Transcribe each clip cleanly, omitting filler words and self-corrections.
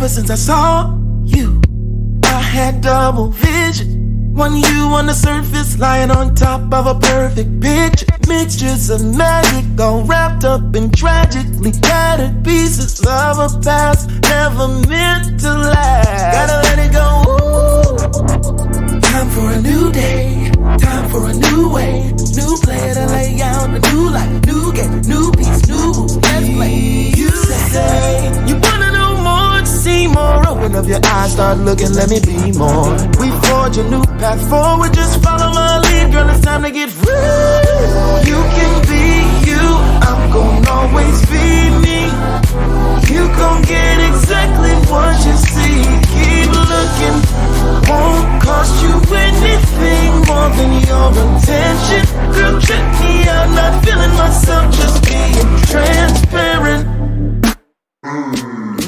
Ever since I saw you, I had double vision. One you on the surface, lying on top of a perfect picture. Mixtures of magic, all wrapped up in tragically tattered pieces of a past never meant to last. Gotta let it go. Ooh. Time for a new day, time for a new way. New player to lay out a new life, new game, new piece, new moves. Let's play. You say you wanna know more, to see more. Open up your eyes, start looking, let me be more. We forge a new path forward, just follow my lead, girl. It's time to get free. You can be you, I'm gonna always be me. You gon' get exactly what you see. Keep looking, won't cost you anything more than your attention. Girl, check me out, not feeling myself, just being transparent.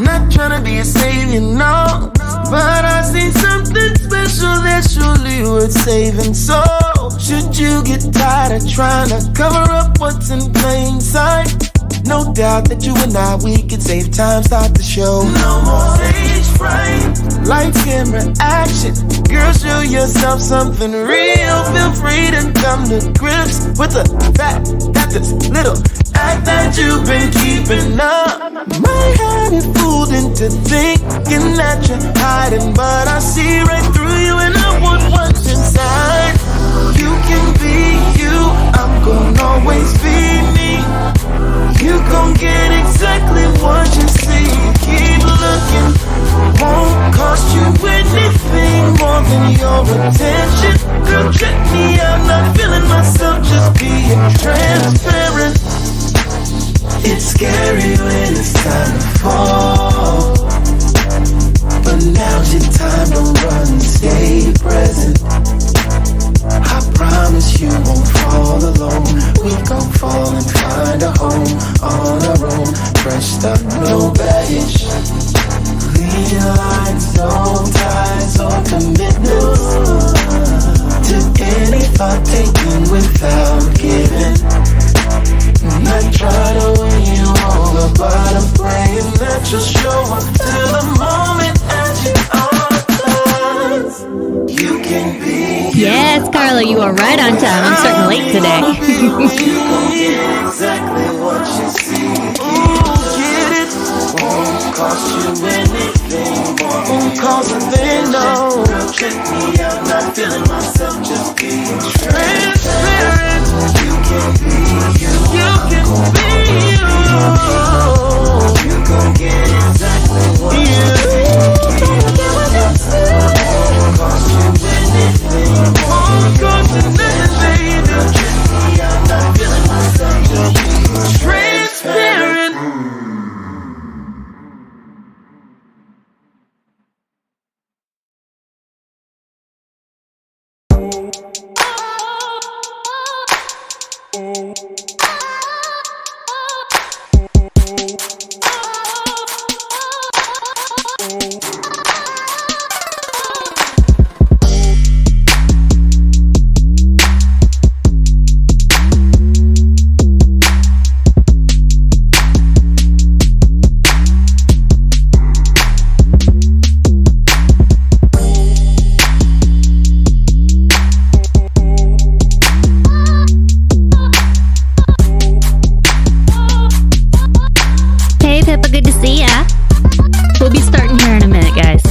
Not tryna be a savior, no, but I see something special that's surely worth saving. So, should you get tired of trying to cover up what's in plain sight, no doubt that you and I, we could save time, start the show. No more stage fright, lights, camera, action. Girl, show yourself something real. Feel free to come to grips with the fact that this little act that you've been keeping up might have you fooled into thinking that you're hiding, but I see right through you and I want what's inside. You can be you, I'm gonna always be me. You gon' get exactly what you see. Keep looking, won't cost you anything more than your attention. Girl, check me out, not feeling myself, just being transparent. It's scary when it's time to fall, but now's your time to run and stay present. I promise you won't fall alone. We gon' fall and find a home on our own. Fresh start, no baggage. Clean lines, no ties or commitments to any thought taken without giving. Not trying to win you over, but I'm praying that you'll show up till the moment as you are. You can be. Yes, Carla, you are right on time. I'm starting late today. You gon' get exactly what you see. Get it? Won't cost you anything. Won't cost a thing, no. Check me out, not feeling myself, just being transparent. You can be you. You can be you. You gon' get exactly what you see. Won't cost you anything. Won't cost you anything. Check me out, not feeling myself, just being transparent. Hey, Pippa, good to see ya. We'll be starting here in a minute, guys.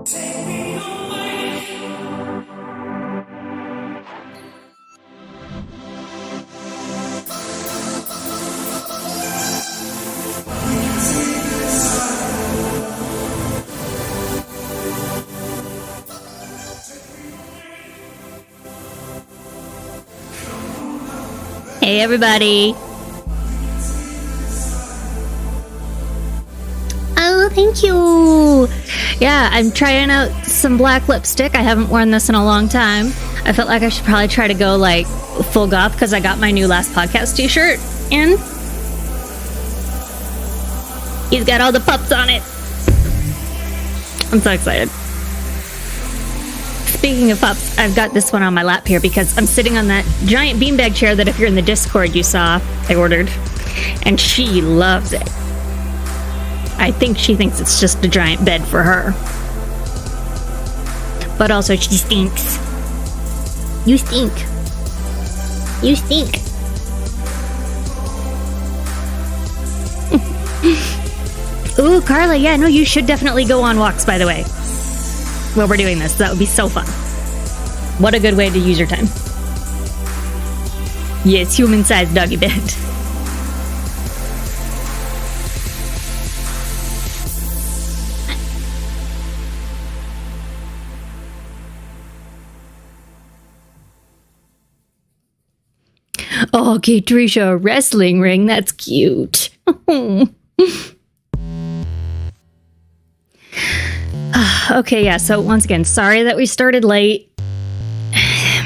Hey, everybody. Oh, thank you. Yeah, I'm trying out some black lipstick. I haven't worn this in a long time. I felt like I should probably try to go like full goth because I got my new Last Podcast t-shirt in. He's got all the pups on it. I'm so excited. Speaking of pups, I've got this one on my lap here because I'm sitting on that giant beanbag chair that if you're in the Discord you saw I ordered. And she loves it. I think she thinks it's just a giant bed for her. But also she stinks. You stink. You stink. Ooh, Carla, yeah, no, you should definitely go on walks, by the way. While we're doing this. That would be so fun. What a good way to use your time. Yes, human-sized doggy bed. Oh, Kate Trisha, a wrestling ring. That's cute. Okay, yeah, so once again, sorry that we started late.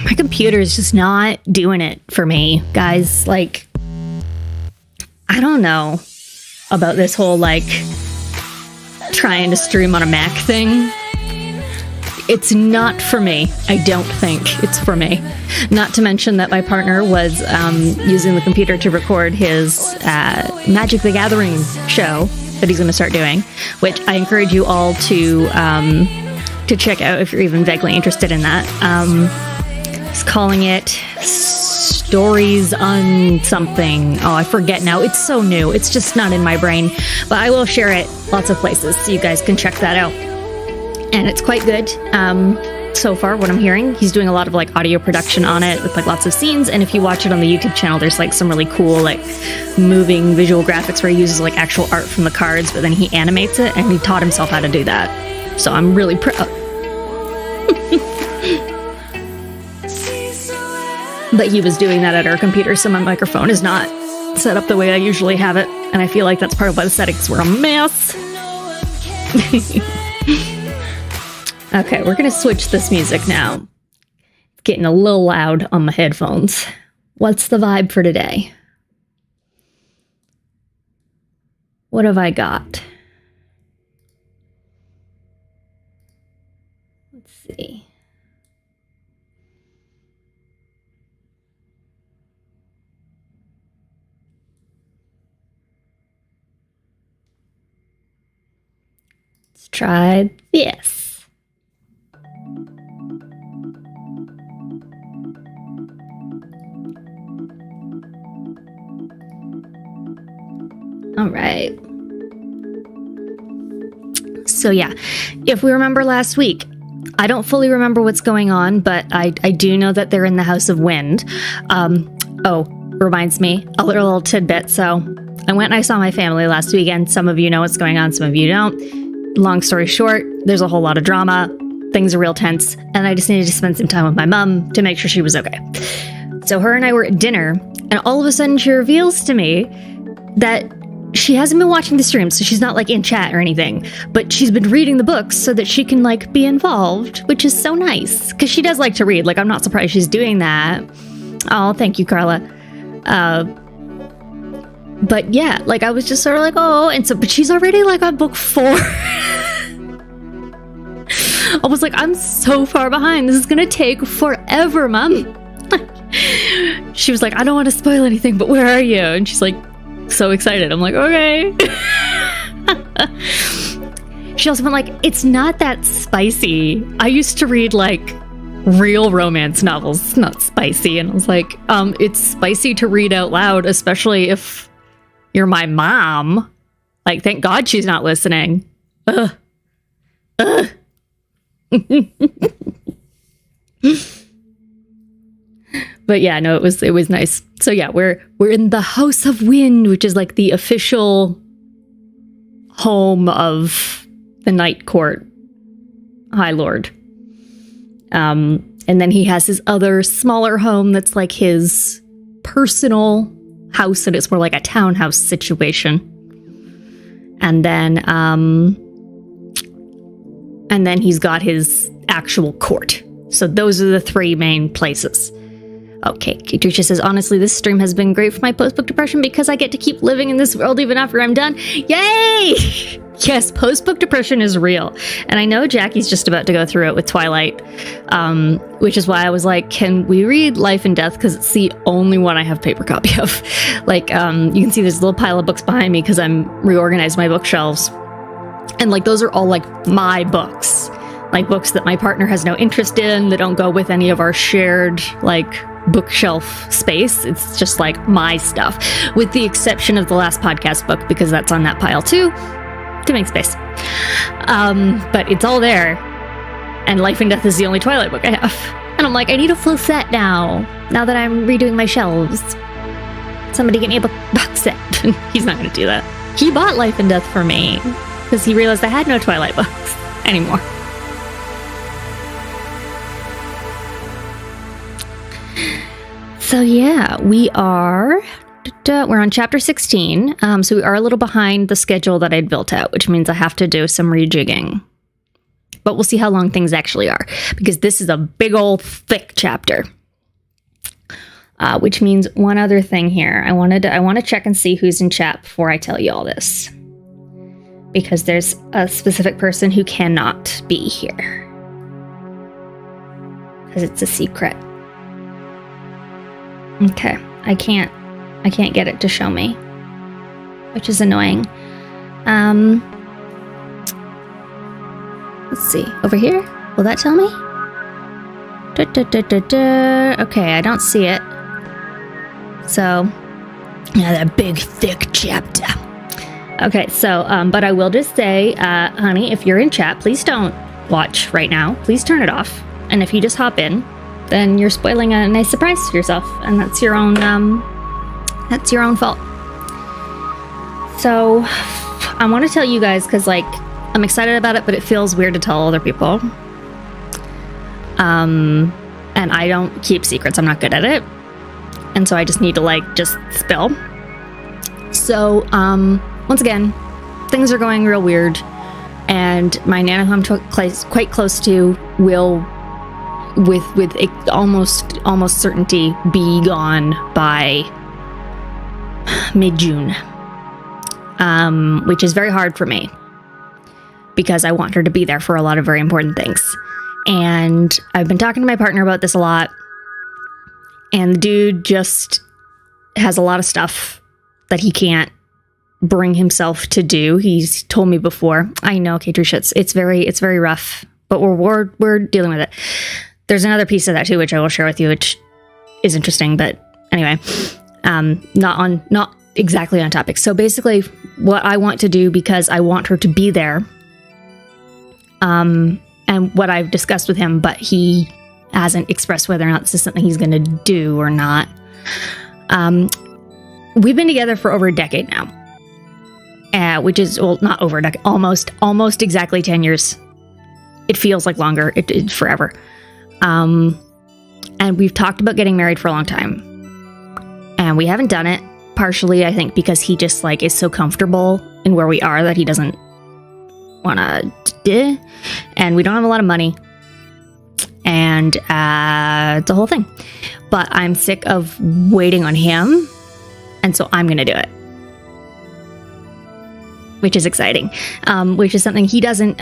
My computer is just not doing it for me, guys. Like, I don't know about this whole, like, trying to stream on a Mac thing. It's not for me. I don't think it's for me. Not to mention that my partner was using the computer to record his Magic the Gathering show that he's going to start doing, which I encourage you all to check out if you're even vaguely interested in that. He's calling it Stories on something. Oh, I forget now. It's so new. It's just not in my brain. But I will share it lots of places so you guys can check that out. And it's quite good. So far, what I'm hearing, he's doing a lot of like audio production on it with like lots of scenes. And if you watch it on the YouTube channel, there's like some really cool like moving visual graphics where he uses like actual art from the cards, but then he animates it, and he taught himself how to do that. So I'm really proud. But he was doing that at our computer, so my microphone is not set up the way I usually have it, and I feel like that's part of why the settings were a mess. Okay, we're gonna switch this music now. It's getting a little loud on my headphones. What's the vibe for today? What have I got? Let's see. Let's try this. All right. So yeah, if we remember last week, I don't fully remember what's going on, but I do know that they're in the House of Wind. Reminds me, a little tidbit. So I went and I saw my family last weekend. Some of you know what's going on, some of you don't. Long story short, there's a whole lot of drama. Things are real tense, and I just needed to spend some time with my mom to make sure she was okay. So her and I were at dinner, and all of a sudden she reveals to me that she hasn't been watching the stream, so she's not like in chat or anything, but she's been reading the books so that she can like be involved, which is so nice because she does like to read. Like, I'm not surprised she's doing that. Oh, thank you, Carla. But yeah, like I was just sort of like, oh, and so, but she's already like on book 4. I was like, I'm so far behind. This is gonna take forever, Mom. She was like, I don't want to spoil anything, but where are you? And she's like, so excited. I'm like, okay. She also went like, it's not that spicy. I used to read like real romance novels. It's not spicy. And I was like, it's spicy to read out loud, especially if you're my mom. Like, thank God she's not listening. But yeah, no, it was nice. So yeah, we're in the House of Wind, which is like the official home of the Night Court High Lord. And then he has his other smaller home that's like his personal house, and it's more like a townhouse situation. And then he's got his actual court. So those are the three main places. Okay, Katricia says, honestly, this stream has been great for my post-book depression because I get to keep living in this world even after I'm done. Yay! Yes, post-book depression is real. And I know Jackie's just about to go through it with Twilight, which is why I was like, can we read Life and Death? Because it's the only one I have paper copy of. Like, you can see there's a little pile of books behind me because I'm reorganizing my bookshelves. And like, those are all like my books. Like books that my partner has no interest in, that don't go with any of our shared, like, bookshelf space. It's just like my stuff, with the exception of the last podcast book, because that's on that pile too, to make space. But it's all there. And Life and Death is the only Twilight book I have. And I'm like, I need a full set now that I'm redoing my shelves. Somebody get me a box set. He's not going to do that. He bought Life and Death for me because he realized I had no Twilight books anymore. So yeah, we're on chapter 16. So we are a little behind the schedule that I'd built out, which means I have to do some rejigging. But we'll see how long things actually are, because this is a big old thick chapter. Which means one other thing here. I want to check and see who's in chat before I tell you all this, because there's a specific person who cannot be here because it's a secret. Okay, I can't get it to show me, which is annoying. Let's see, over here, will that tell me? Okay, I don't see it. So, yeah, that big thick chapter. Okay, so, but I will just say, honey, if you're in chat, please don't watch right now. Please turn it off. And if you just hop in, then you're spoiling a nice surprise to yourself, and that's your own fault. So I want to tell you guys, because like I'm excited about it, but it feels weird to tell other people. And I don't keep secrets. I'm not good at it, and so I just need to like just spill. So once again, things are going real weird, and my nana, who I'm quite close to, will with almost certainty be gone by mid-June, which is very hard for me because I want her to be there for a lot of very important things. And I've been talking to my partner about this a lot, and the dude just has a lot of stuff that he can't bring himself to do. He's told me before. I know, Katricia, it's very rough, but we're dealing with it. There's another piece of that too, which I will share with you, which is interesting, but anyway, not exactly on topic. So basically what I want to do, because I want her to be there, and what I've discussed with him, but he hasn't expressed whether or not this is something he's going to do or not. We've been together for over a decade now, which is, well, not over a decade, almost exactly 10 years. It feels like longer. It's forever. And we've talked about getting married for a long time, and we haven't done it, partially, I think, because he just like is so comfortable in where we are that he doesn't want to, and we don't have a lot of money, and it's a whole thing. But I'm sick of waiting on him, and so I'm gonna do it, which is exciting, which is something he doesn't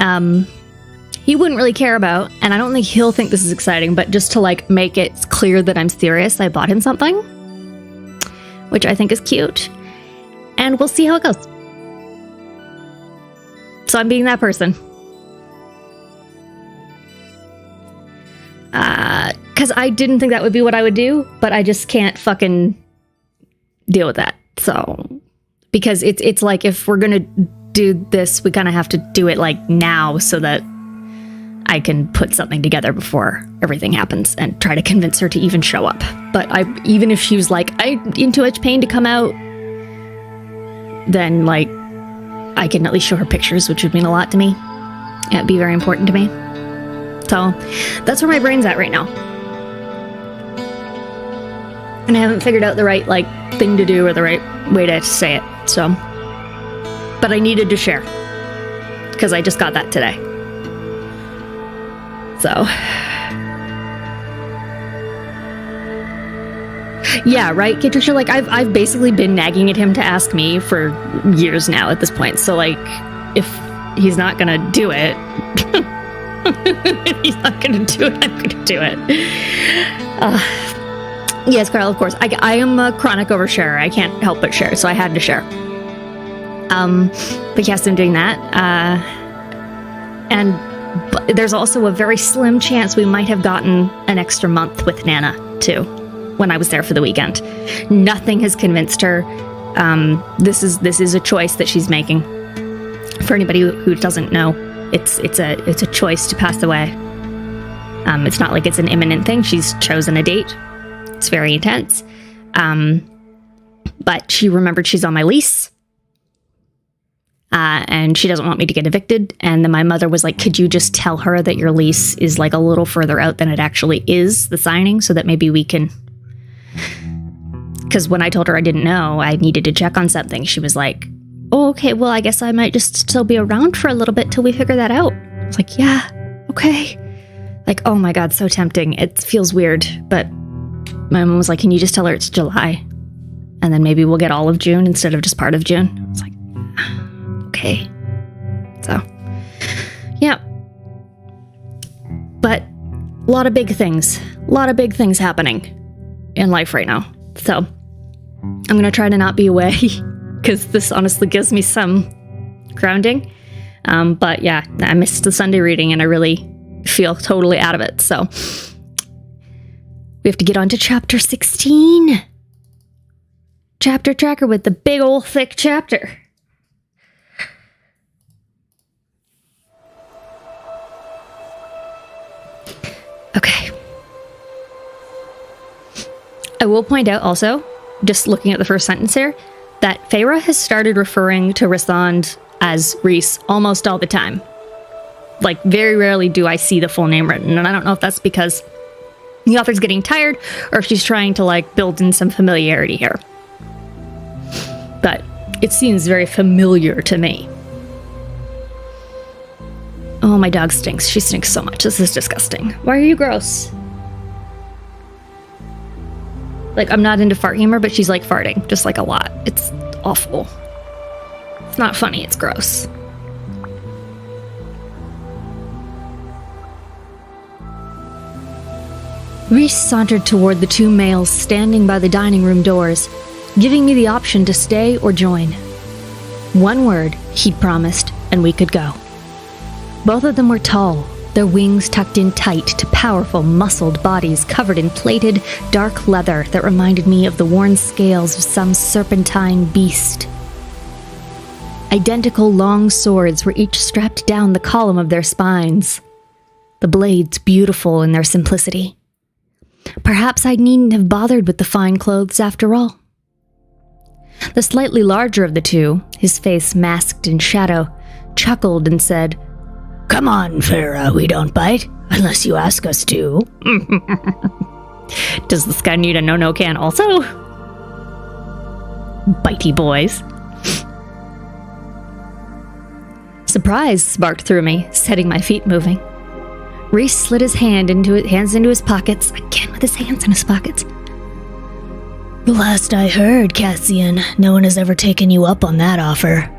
he wouldn't really care about, and I don't think he'll think this is exciting, but just to like make it clear that I'm serious, I bought him something, which I think is cute, and we'll see how it goes. So I'm being that person. Because I didn't think that would be what I would do, but I just can't fucking deal with that. So, because it's like, if we're gonna do this, we kind of have to do it like now, so that I can put something together before everything happens and try to convince her to even show up. But even if she was like, I'm in too much pain to come out, then like I can at least show her pictures, which would mean a lot to me. It'd be very important to me. So that's where my brain's at right now. And I haven't figured out the right like thing to do or the right way to say it. So, but I needed to share because I just got that today. So, yeah, right, Katricia? Like I've basically been nagging at him to ask me for years now at this point. So like, if he's not gonna do it, if he's not gonna do it, I'm gonna do it. Yes, Carl, of course. I am a chronic oversharer. I can't help but share, so I had to share. But yes, I'm doing that. But there's also a very slim chance we might have gotten an extra month with Nana, too, when I was there for the weekend. Nothing has convinced her. This is a choice that she's making. For anybody who doesn't know, it's a choice to pass away. It's not like it's an imminent thing. She's chosen a date. It's very intense. But she remembered she's on my lease. And she doesn't want me to get evicted. And then my mother was like, could you just tell her that your lease is like a little further out than it actually is, the signing, so that maybe we can... Because when I told her I didn't know, I needed to check on something, she was like, oh, okay, well, I guess I might just still be around for a little bit till we figure that out. I was like, yeah, okay. Like, oh my God, so tempting. It feels weird, but my mom was like, can you just tell her it's July? And then maybe we'll get all of June instead of just part of June. I was like, okay. So, yeah. But a lot of big things happening in life right now. So I'm going to try to not be away because this honestly gives me some grounding. But yeah, I missed the Sunday reading and I really feel totally out of it. So we have to get on to chapter 16. Chapter tracker with the big old thick chapter. Okay. I will point out also, just looking at the first sentence here, that Feyre has started referring to Rhysand as Rhys almost all the time. Like, very rarely do I see the full name written, and I don't know if that's because the author's getting tired, or if she's trying to, like, build in some familiarity here. But it seems very familiar to me. Oh, my dog stinks. She stinks so much. This is disgusting. Why are you gross? Like, I'm not into fart humor, but she's, like, farting. Just, like, a lot. It's awful. It's not funny. It's gross. Rhys sauntered toward the two males standing by the dining room doors, giving me the option to stay or join. One word, he'd promised, and we could go. Both of them were tall, their wings tucked in tight to powerful, muscled bodies covered in plated, dark leather that reminded me of the worn scales of some serpentine beast. Identical long swords were each strapped down the column of their spines, the blades beautiful in their simplicity. Perhaps I needn't have bothered with the fine clothes after all. The slightly larger of the two, his face masked in shadow, chuckled and said, "Come on, Feyre, we don't bite, unless you ask us to." Does this guy need a no-no can also? Bitey boys. Surprise sparked through me, setting my feet moving. Rhys slid his hands into his pockets, again with his hands in his pockets. "The last I heard, Cassian, no one has ever taken you up on that offer."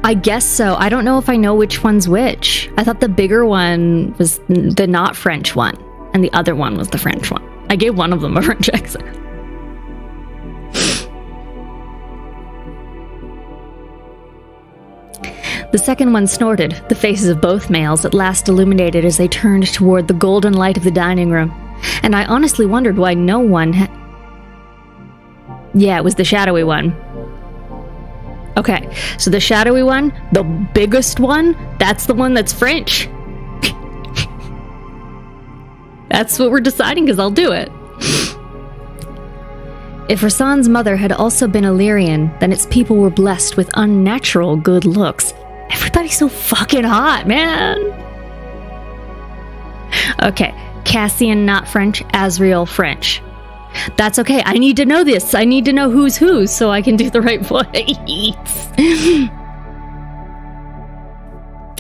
I guess so. I don't know if I know which one's which. I thought the bigger one was the not French one, and the other one was the French one. I gave one of them a French accent. The second one snorted, the faces of both males at last illuminated as they turned toward the golden light of the dining room, and I honestly wondered why no one Yeah, it was the shadowy one. Okay, so the shadowy one, the biggest one, that's the one that's French. That's what we're deciding, because I'll do it. If Rasan's mother had also been Illyrian, then its people were blessed with unnatural good looks. Everybody's so fucking hot, man. Okay, Cassian not French, Azriel French. That's okay. I need to know this. I need to know who's who so I can do the right voice.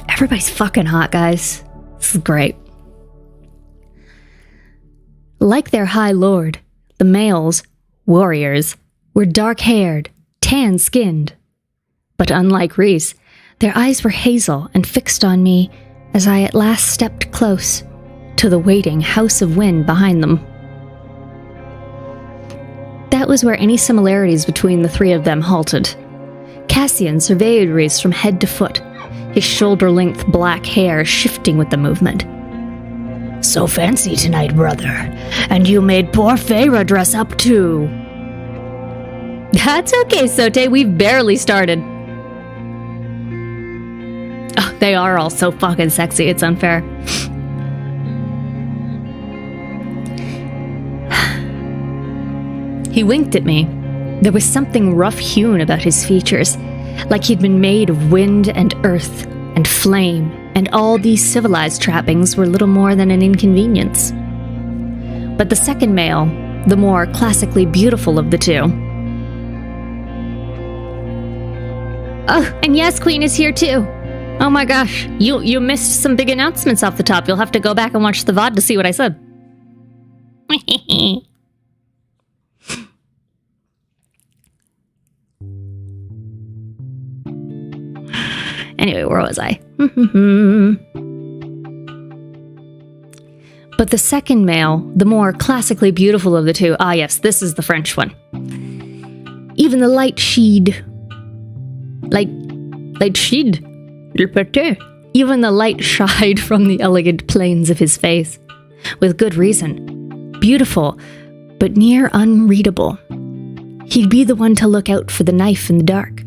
Everybody's fucking hot, guys. This is great. Like their high lord, the males, warriors, were dark-haired, tan-skinned. But unlike Rhys, their eyes were hazel and fixed on me as I at last stepped close to the waiting house of wind behind them. That was where any similarities between the three of them halted. Cassian surveyed Rhys from head to foot, his shoulder-length black hair shifting with the movement. So fancy tonight, brother. And you made poor Feyre dress up too. That's okay, Sote. We've barely started. Oh, they are all so fucking sexy. It's unfair. He winked at me. There was something rough-hewn about his features, like he'd been made of wind and earth and flame, and all these civilized trappings were little more than an inconvenience. But the second male, the more classically beautiful of the two. Oh, and yes, Queen is here too. Oh my gosh, you missed some big announcements off the top. You'll have to go back and watch the VOD to see what I said. Anyway, where was I? But the second male, the more classically beautiful of the two, yes, this is the French one. Even the light sheed, even the light shied from the elegant planes of his face, with good reason. Beautiful, but near unreadable. He'd be the one to look out for the knife in the dark.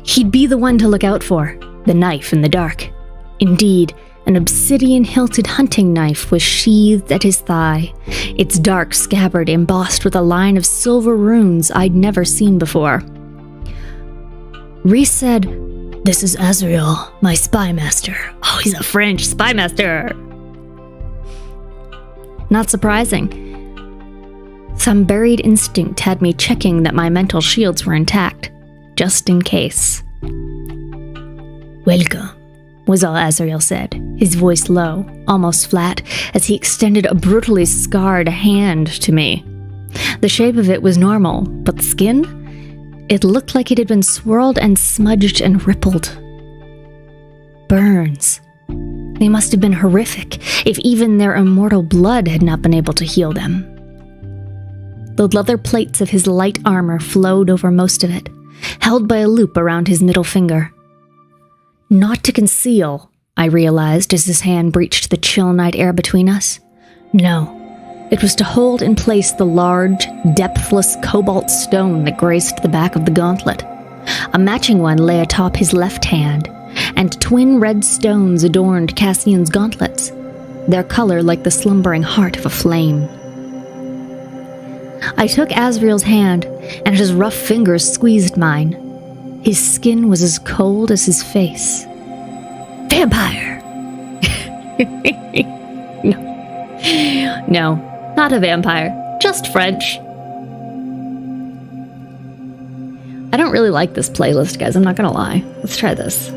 He'd be the one to look out for, the knife in the dark. Indeed, an obsidian-hilted hunting knife was sheathed at his thigh, its dark scabbard embossed with a line of silver runes I'd never seen before. Rhys said, "This is Azriel, my spy master." Oh, he's a French spy master. Not surprising. Some buried instinct had me checking that my mental shields were intact, just in case. "Welcome," was all Azriel said, his voice low, almost flat, as he extended a brutally scarred hand to me. The shape of it was normal, but the skin? It looked like it had been swirled and smudged and rippled. Burns. They must have been horrific, if even their immortal blood had not been able to heal them. The leather plates of his light armor flowed over most of it, held by a loop around his middle finger. Not to conceal, I realized as his hand breached the chill night air between us. No, it was to hold in place the large, depthless cobalt stone that graced the back of the gauntlet. A matching one lay atop his left hand, and twin red stones adorned Cassian's gauntlets, their color like the slumbering heart of a flame. I took Azriel's hand, and his rough fingers squeezed mine. His skin was as cold as his face. Vampire! No, not a vampire, just French. I don't really like this playlist, guys, I'm not gonna lie. Let's try this.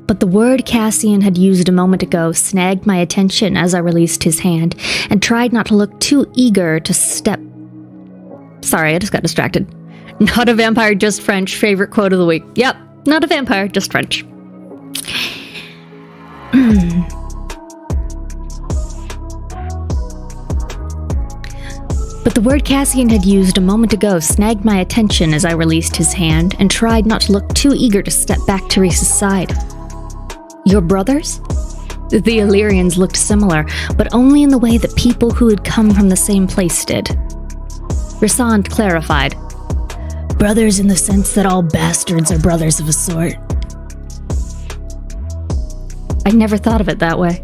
But the word Cassian had used a moment ago snagged my attention as I released his hand and tried not to look too eager to step... Sorry, I just got distracted. Not a vampire, just French. Favorite quote of the week. Yep, not a vampire, just French. But the word Cassian had used a moment ago snagged my attention as I released his hand and tried not to look too eager to step back to Rhys's side. Your brothers? The Illyrians looked similar, but only in the way that people who had come from the same place did. Rysand clarified. Brothers in the sense that all bastards are brothers of a sort. I never thought of it that way.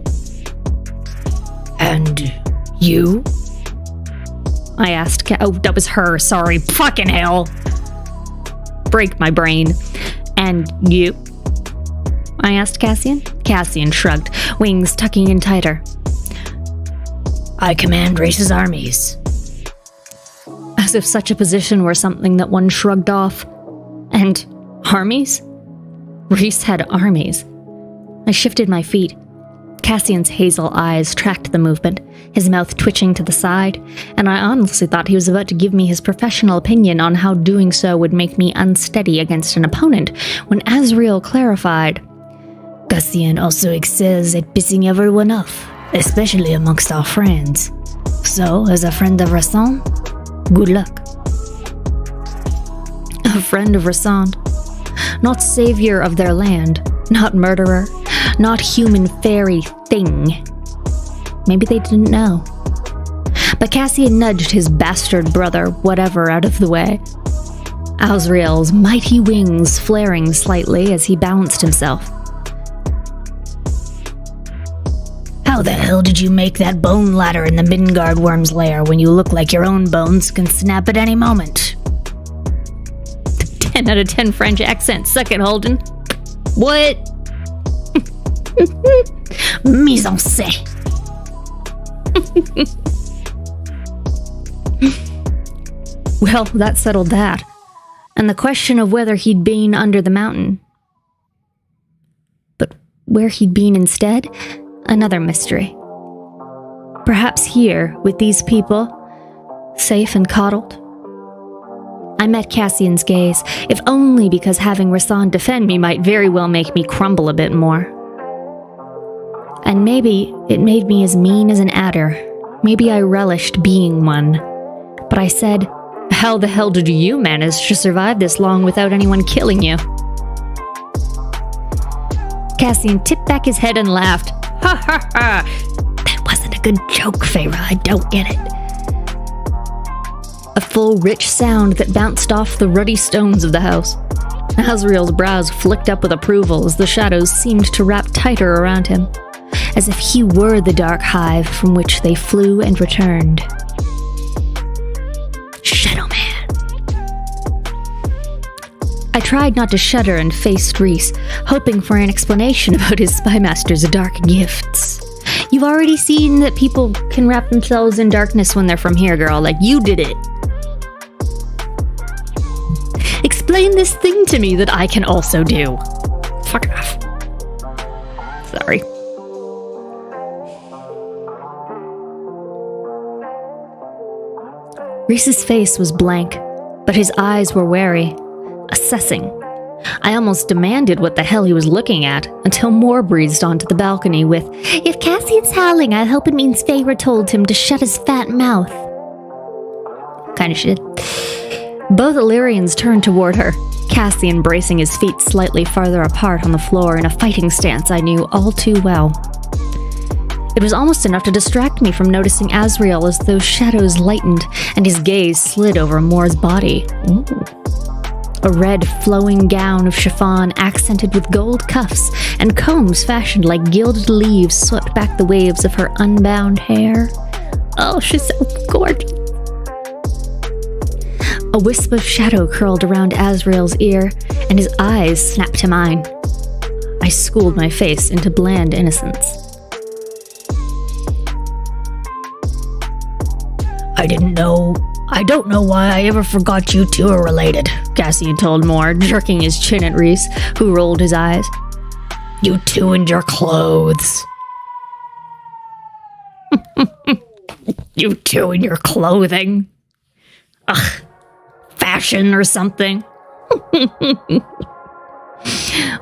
And you? I asked. Oh, that was her. Sorry. Fucking hell. Break my brain. And you? I asked Cassian. Cassian shrugged, wings tucking in tighter. I command Rhys's armies. As if such a position were something that one shrugged off. And armies? Rhys had armies. I shifted my feet. Cassian's hazel eyes tracked the movement, his mouth twitching to the side, and I honestly thought he was about to give me his professional opinion on how doing so would make me unsteady against an opponent, when Azriel clarified. Cassian also excels at pissing everyone off, especially amongst our friends. So, as a friend of Rysand, good luck. A friend of Rysand. Not savior of their land, not murderer, not human fairy thing. Maybe they didn't know. But Cassian nudged his bastard brother, whatever, out of the way. Azriel's mighty wings flaring slightly as he balanced himself. How the hell did you make that bone ladder in the Midgard worm's lair when you look like your own bones can snap at any moment? 10 out of 10 French accent. Suck it, Holden. What? Mise en scène. Well, that settled that. And the question of whether he'd been under the mountain. But where he'd been instead? Another mystery. Perhaps here, with these people, safe and coddled. I met Cassian's gaze, if only because having Rysand defend me might very well make me crumble a bit more. And maybe it made me as mean as an adder. Maybe I relished being one. But I said, how the hell did you manage to survive this long without anyone killing you? Cassian tipped back his head and laughed. Ha ha ha! That wasn't a good joke, Feyre. I don't get it. A full, rich sound that bounced off the ruddy stones of the house. Azriel's brows flicked up with approval as the shadows seemed to wrap tighter around him, as if he were the dark hive from which they flew and returned. Shadow Man. I tried not to shudder and faced Rhys, hoping for an explanation about his spymaster's dark gifts. You've already seen that people can wrap themselves in darkness when they're from here, girl. Like, you did it. Explain this thing to me that I can also do. Fuck off. Sorry. Rhys's face was blank, but his eyes were wary, assessing. I almost demanded what the hell he was looking at, until Moore breezed onto the balcony with, If Cassian's howling, I hope it means Feyre told him to shut his fat mouth. Kind of shit. Both Illyrians turned toward her, Cassian bracing his feet slightly farther apart on the floor in a fighting stance I knew all too well. It was almost enough to distract me from noticing Azriel as those shadows lightened and his gaze slid over Moore's body. Ooh. A red flowing gown of chiffon accented with gold cuffs and combs fashioned like gilded leaves swept back the waves of her unbound hair. Oh, she's so gorgeous. A wisp of shadow curled around Azriel's ear, and his eyes snapped to mine. I schooled my face into bland innocence. I don't know why I ever forgot you two are related, Cassian told Moore, jerking his chin at Rhys, who rolled his eyes. You two and your clothes. You two and your clothing. Ugh. Fashion or something.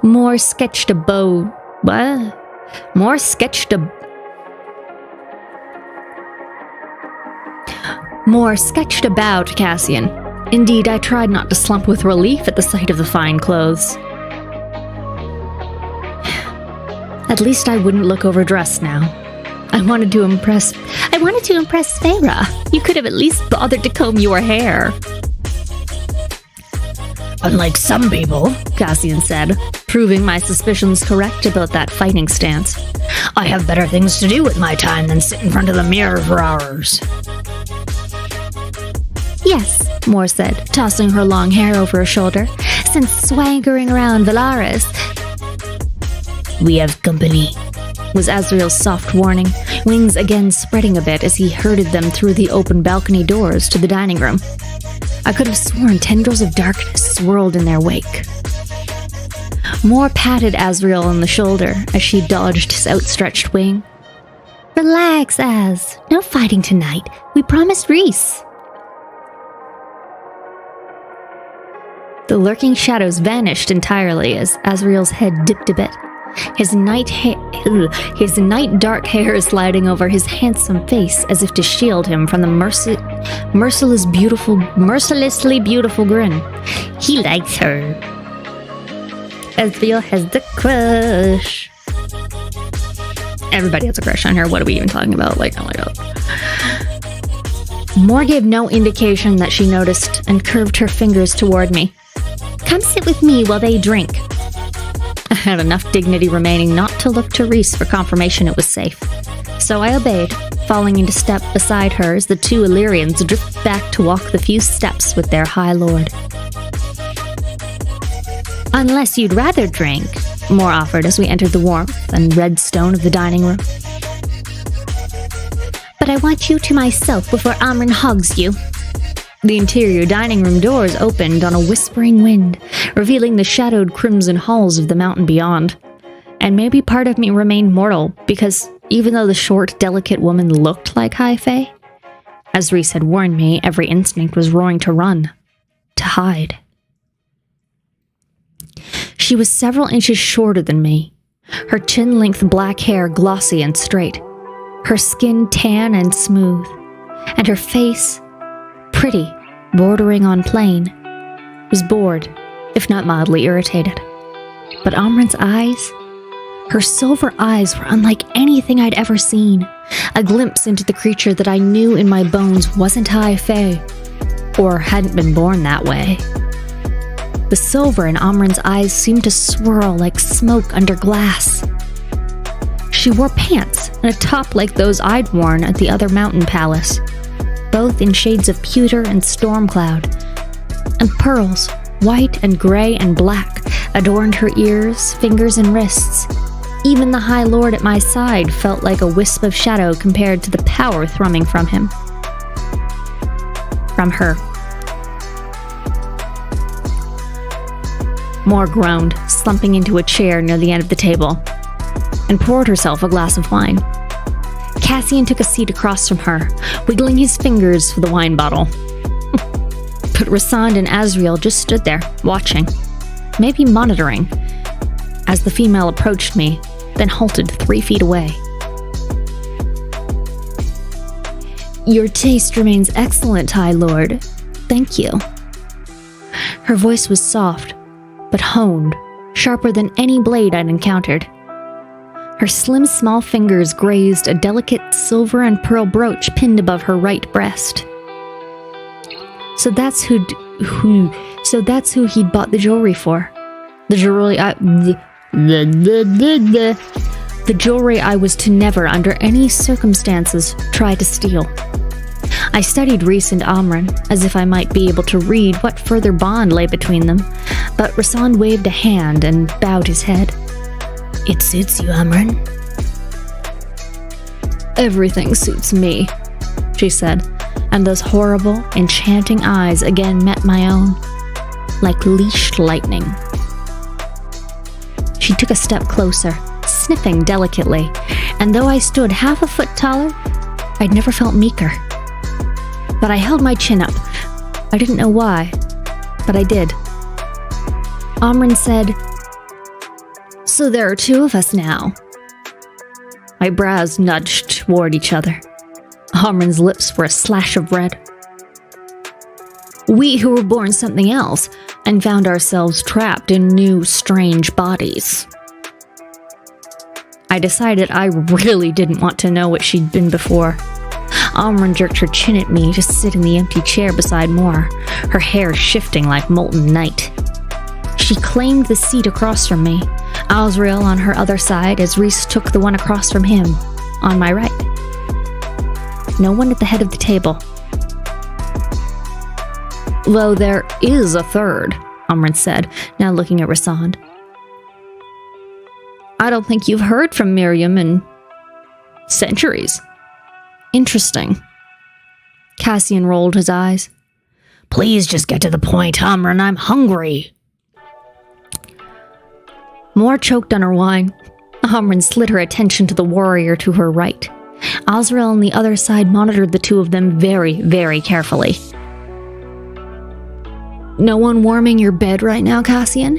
Moore sketched a bow. What? Moore sketched a bow to Cassian. Indeed, I tried not to slump with relief at the sight of the fine clothes. At least I wouldn't look overdressed now. I wanted to impress Feyre. You could have at least bothered to comb your hair. Unlike some people, Cassian said, proving my suspicions correct about that fighting stance. I have better things to do with my time than sit in front of the mirror for hours. Yes, Moore said, tossing her long hair over her shoulder. Since swaggering around Valaris, we have company, was Azriel's soft warning, wings again spreading a bit as he herded them through the open balcony doors to the dining room. I could have sworn tendrils of darkness swirled in their wake. Moore patted Azriel on the shoulder as she dodged his outstretched wing. Relax, Az. No fighting tonight. We promised Rhys. The lurking shadows vanished entirely as Azriel's head dipped a bit. His night dark hair sliding over his handsome face as if to shield him from the mercilessly beautiful grin. He likes her. Azriel has the crush. Everybody has a crush on her. What are we even talking about? Like, oh my god. Moore gave no indication that she noticed and curved her fingers toward me. Come sit with me while they drink. I had enough dignity remaining not to look to Rhys for confirmation it was safe. So I obeyed, falling into step beside her as the two Illyrians drifted back to walk the few steps with their High Lord. Unless you'd rather drink, Moore offered as we entered the warmth and red stone of the dining room. But I want you to myself before Amren hogs you. The interior dining room doors opened on a whispering wind, revealing the shadowed crimson halls of the mountain beyond. And maybe part of me remained mortal, because even though the short, delicate woman looked like High Fae, as Rhys had warned me, every instinct was roaring to run, to hide. She was several inches shorter than me, her chin-length black hair glossy and straight, her skin tan and smooth, and her face, pretty, bordering on plain, was bored, if not mildly irritated. But Amren's eyes, her silver eyes were unlike anything I'd ever seen, a glimpse into the creature that I knew in my bones wasn't High Fae, or hadn't been born that way. The silver in Amren's eyes seemed to swirl like smoke under glass. She wore pants and a top like those I'd worn at the other mountain palace, both in shades of pewter and stormcloud, and pearls, white and gray and black, adorned her ears, fingers, and wrists. Even the High Lord at my side felt like a wisp of shadow compared to the power thrumming from him. From her. Moore groaned, slumping into a chair near the end of the table, and poured herself a glass of wine. Cassian took a seat across from her, wiggling his fingers for the wine bottle. But Rhysand and Azriel just stood there, watching, maybe monitoring, as the female approached me, then halted 3 feet away. Your taste remains excellent, High Lord. Thank you. Her voice was soft, but honed, sharper than any blade I'd encountered. Her slim, small fingers grazed a delicate silver and pearl brooch pinned above her right breast. So that's who he'd bought the jewelry for. The jewelry I was to never, under any circumstances, try to steal. I studied Rhys and Amren, as if I might be able to read what further bond lay between them, but Rhysand waved a hand and bowed his head. It suits you, Amren. Everything suits me, she said, and those horrible, enchanting eyes again met my own, like leashed lightning. She took a step closer, sniffing delicately, and though I stood half a foot taller, I'd never felt meeker. But I held my chin up. I didn't know why, but I did. Amren said, So there are 2 of us now. My brows nudged toward each other. Amren's lips were a slash of red. We who were born something else and found ourselves trapped in new, strange bodies. I decided I really didn't want to know what she'd been before. Amren jerked her chin at me to sit in the empty chair beside Moore, her hair shifting like molten night. She claimed the seat across from me, Azrael on her other side as Reese took the one across from him, on my right. No one at the head of the table. Though there is a third, Amren said, now looking at Rasand. I don't think you've heard from Miriam in centuries. Interesting. Cassian rolled his eyes. Please just get to the point, Amren. I'm hungry. Moore choked on her wine. Amren slid her attention to the warrior to her right. Azrael on the other side monitored the two of them very, very carefully. No one warming your bed right now, Cassian?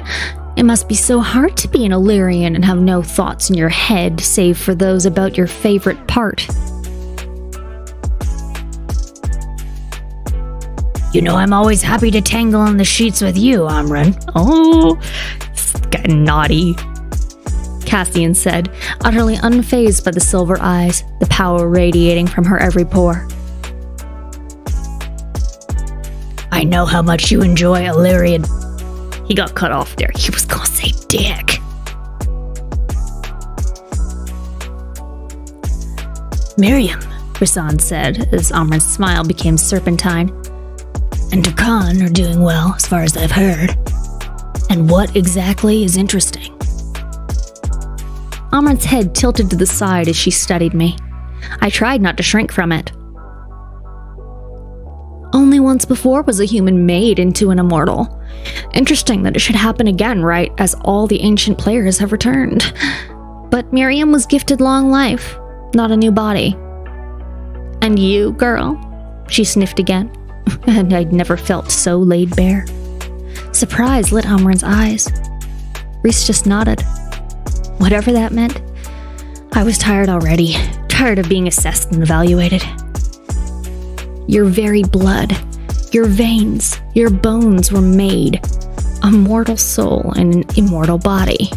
It must be so hard to be an Illyrian and have no thoughts in your head save for those about your favorite part. You know I'm always happy to tangle on the sheets with you, Amren. Oh, it's getting naughty, Cassian said, utterly unfazed by the silver eyes, the power radiating from her every pore. I know how much you enjoy Illyrian. He got cut off there. He was gonna say dick. Miriam, Rasand said, as Amren's smile became serpentine. And Dukan are doing well, as far as I've heard. And what exactly is interesting? Amren's head tilted to the side as she studied me. I tried not to shrink from it. Only once before was a human made into an immortal. Interesting that it should happen again, right, as all the ancient players have returned. But Miriam was gifted long life, not a new body. And you, girl? She sniffed again, and I'd never felt so laid bare. Surprise lit Amren's eyes. Reese just nodded. Whatever that meant, I was tired already, tired of being assessed and evaluated. Your very blood, your veins, your bones were made. A mortal soul in an immortal body.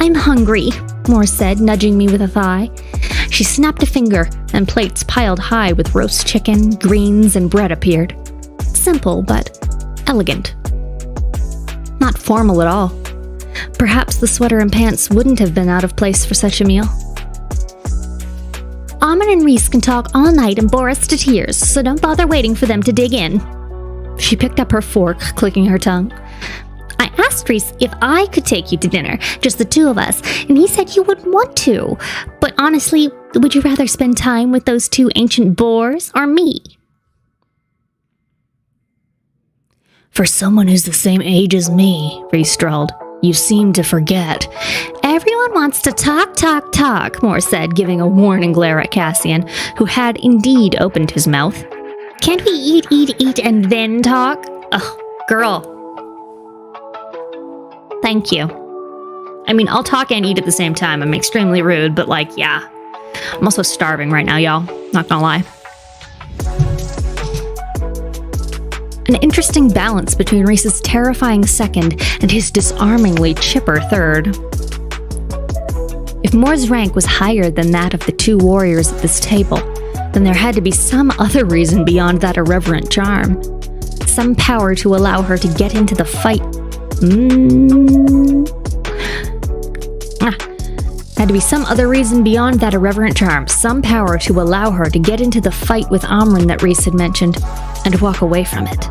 I'm hungry, Moore said, nudging me with a thigh. She snapped a finger, and plates piled high with roast chicken, greens, and bread appeared. Simple, but elegant. Not formal at all. Perhaps the sweater and pants wouldn't have been out of place for such a meal. Amren and Reese can talk all night and bore us to tears, so don't bother waiting for them to dig in. She picked up her fork, clicking her tongue. I asked Reese if I could take you to dinner, just the two of us, and he said you wouldn't want to. But honestly, would you rather spend time with those two ancient boars or me? For someone who's the same age as me, Reese drawled, you seem to forget. Everyone wants to talk, Moore said, giving a warning glare at Cassian, who had indeed opened his mouth. Can't we eat, and then talk? Ugh, girl. Thank you. I mean, I'll talk and eat at the same time. I'm extremely rude, but yeah. I'm also starving right now, y'all. Not gonna lie. An interesting balance between Reese's terrifying second and his disarmingly chipper third. If Moore's rank was higher than that of the two warriors at this table, then there had to be some other reason beyond that irreverent charm. Some power to allow her to get into the fight. Had to be some other reason beyond that irreverent charm. Some power to allow her to get into the fight with Amren that Reese had mentioned, and walk away from it.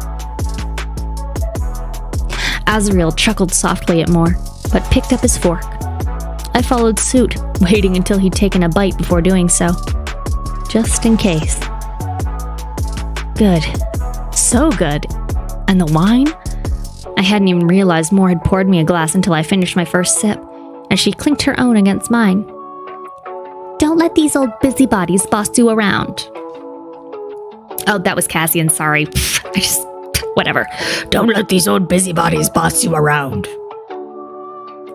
Azrael chuckled softly at Moore, but picked up his fork. I followed suit, waiting until he'd taken a bite before doing so. Just in case. Good. So good. And the wine? I hadn't even realized Moore had poured me a glass until I finished my first sip, and she clinked her own against mine. Don't let these old busybodies boss you around. Oh, that was Cassian, sorry. Whatever. Don't let these old busybodies boss you around,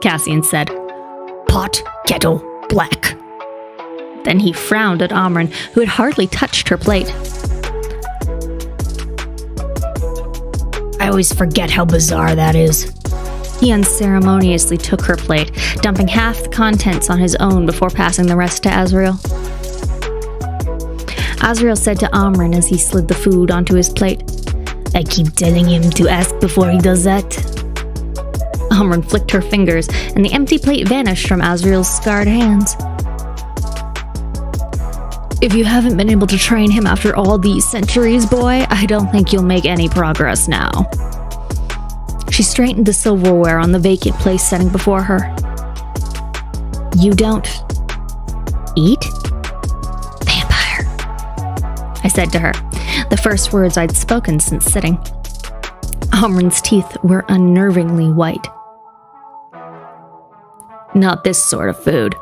Cassian said. Pot, kettle, black. Then he frowned at Amren, who had hardly touched her plate. I always forget how bizarre that is. He unceremoniously took her plate, dumping half the contents on his own before passing the rest to Azriel. Azriel said to Amrin as he slid the food onto his plate, "I keep telling him to ask before he does that." Amrin flicked her fingers, and the empty plate vanished from Azriel's scarred hands. "If you haven't been able to train him after all these centuries, boy, I don't think you'll make any progress now." She straightened the silverware on the vacant place setting before her. "You don't eat?" "Vampire," I said to her, the first words I'd spoken since sitting. Amrin's teeth were unnervingly white. "Not this sort of food."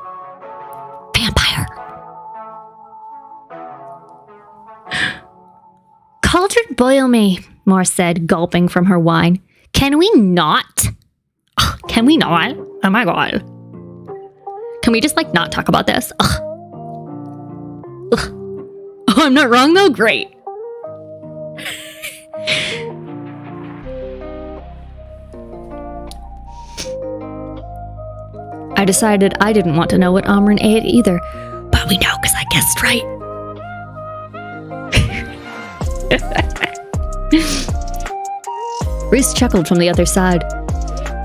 "Vampire." "Cauldron boil me," Maas said, gulping from her wine. Can we not? Can we not? Oh my god. Can we just, not talk about this? Ugh. Ugh. Oh, I'm not wrong, though? Great. I decided I didn't want to know what Amrin ate either, but we know because I guessed right. Reese chuckled from the other side.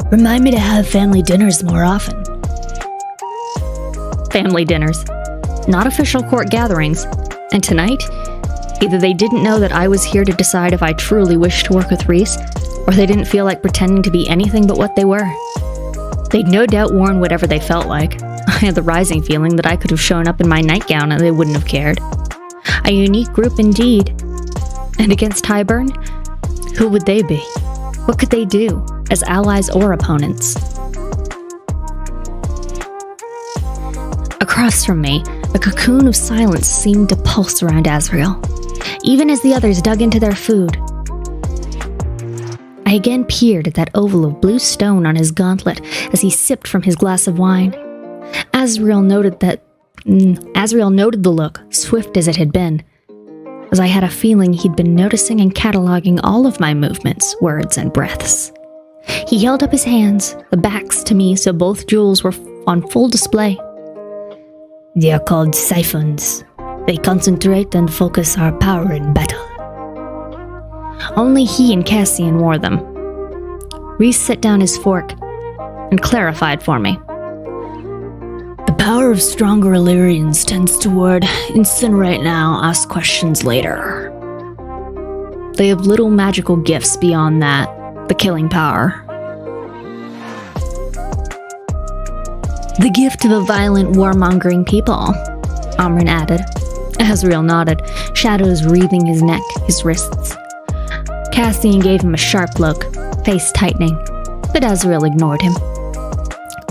"Remind me to have family dinners more often." Family dinners. Not official court gatherings. And tonight, either they didn't know that I was here to decide if I truly wished to work with Reese, or they didn't feel like pretending to be anything but what they were. They'd no doubt worn whatever they felt like. I had the rising feeling that I could have shown up in my nightgown and they wouldn't have cared. A unique group indeed. And against Tyburn, who would they be? What could they do, as allies or opponents? Across from me, a cocoon of silence seemed to pulse around Azriel, even as the others dug into their food. I again peered at that oval of blue stone on his gauntlet as he sipped from his glass of wine. Azriel noted the look, swift as it had been, as I had a feeling he'd been noticing and cataloging all of my movements, words, and breaths. He held up his hands, the backs to me so both jewels were on full display. "They are called siphons. They concentrate and focus our power in battle." Only he and Cassian wore them. Reese set down his fork and clarified for me. "The power of stronger Illyrians tends toward incinerate now, ask questions later. They have little magical gifts beyond that, the killing power. The gift of a violent, warmongering people," Amrin added. Azriel nodded, shadows wreathing his neck, his wrists. Cassian gave him a sharp look, face tightening, but Azriel ignored him.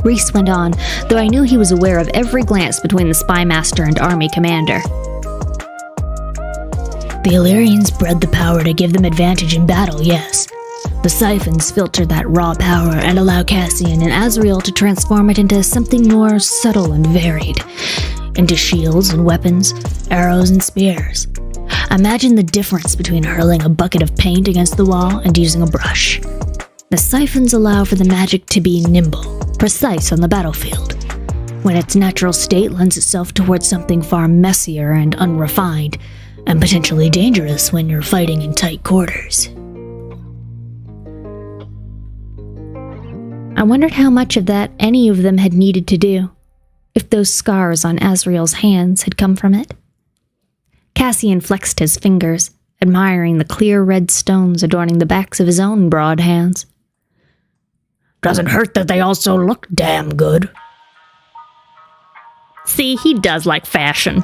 Reese went on, though I knew he was aware of every glance between the spy master and army commander. "The Illyrians bred the power to give them advantage in battle, yes. The siphons filter that raw power and allow Cassian and Azriel to transform it into something more subtle and varied. Into shields and weapons, arrows and spears. Imagine the difference between hurling a bucket of paint against the wall and using a brush. The siphons allow for the magic to be nimble, precise on the battlefield, when its natural state lends itself towards something far messier and unrefined, and potentially dangerous when you're fighting in tight quarters." I wondered how much of that any of them had needed to do, if those scars on Azriel's hands had come from it. Cassian flexed his fingers, admiring the clear red stones adorning the backs of his own broad hands. "Doesn't hurt that they also look damn good." See, he does like fashion.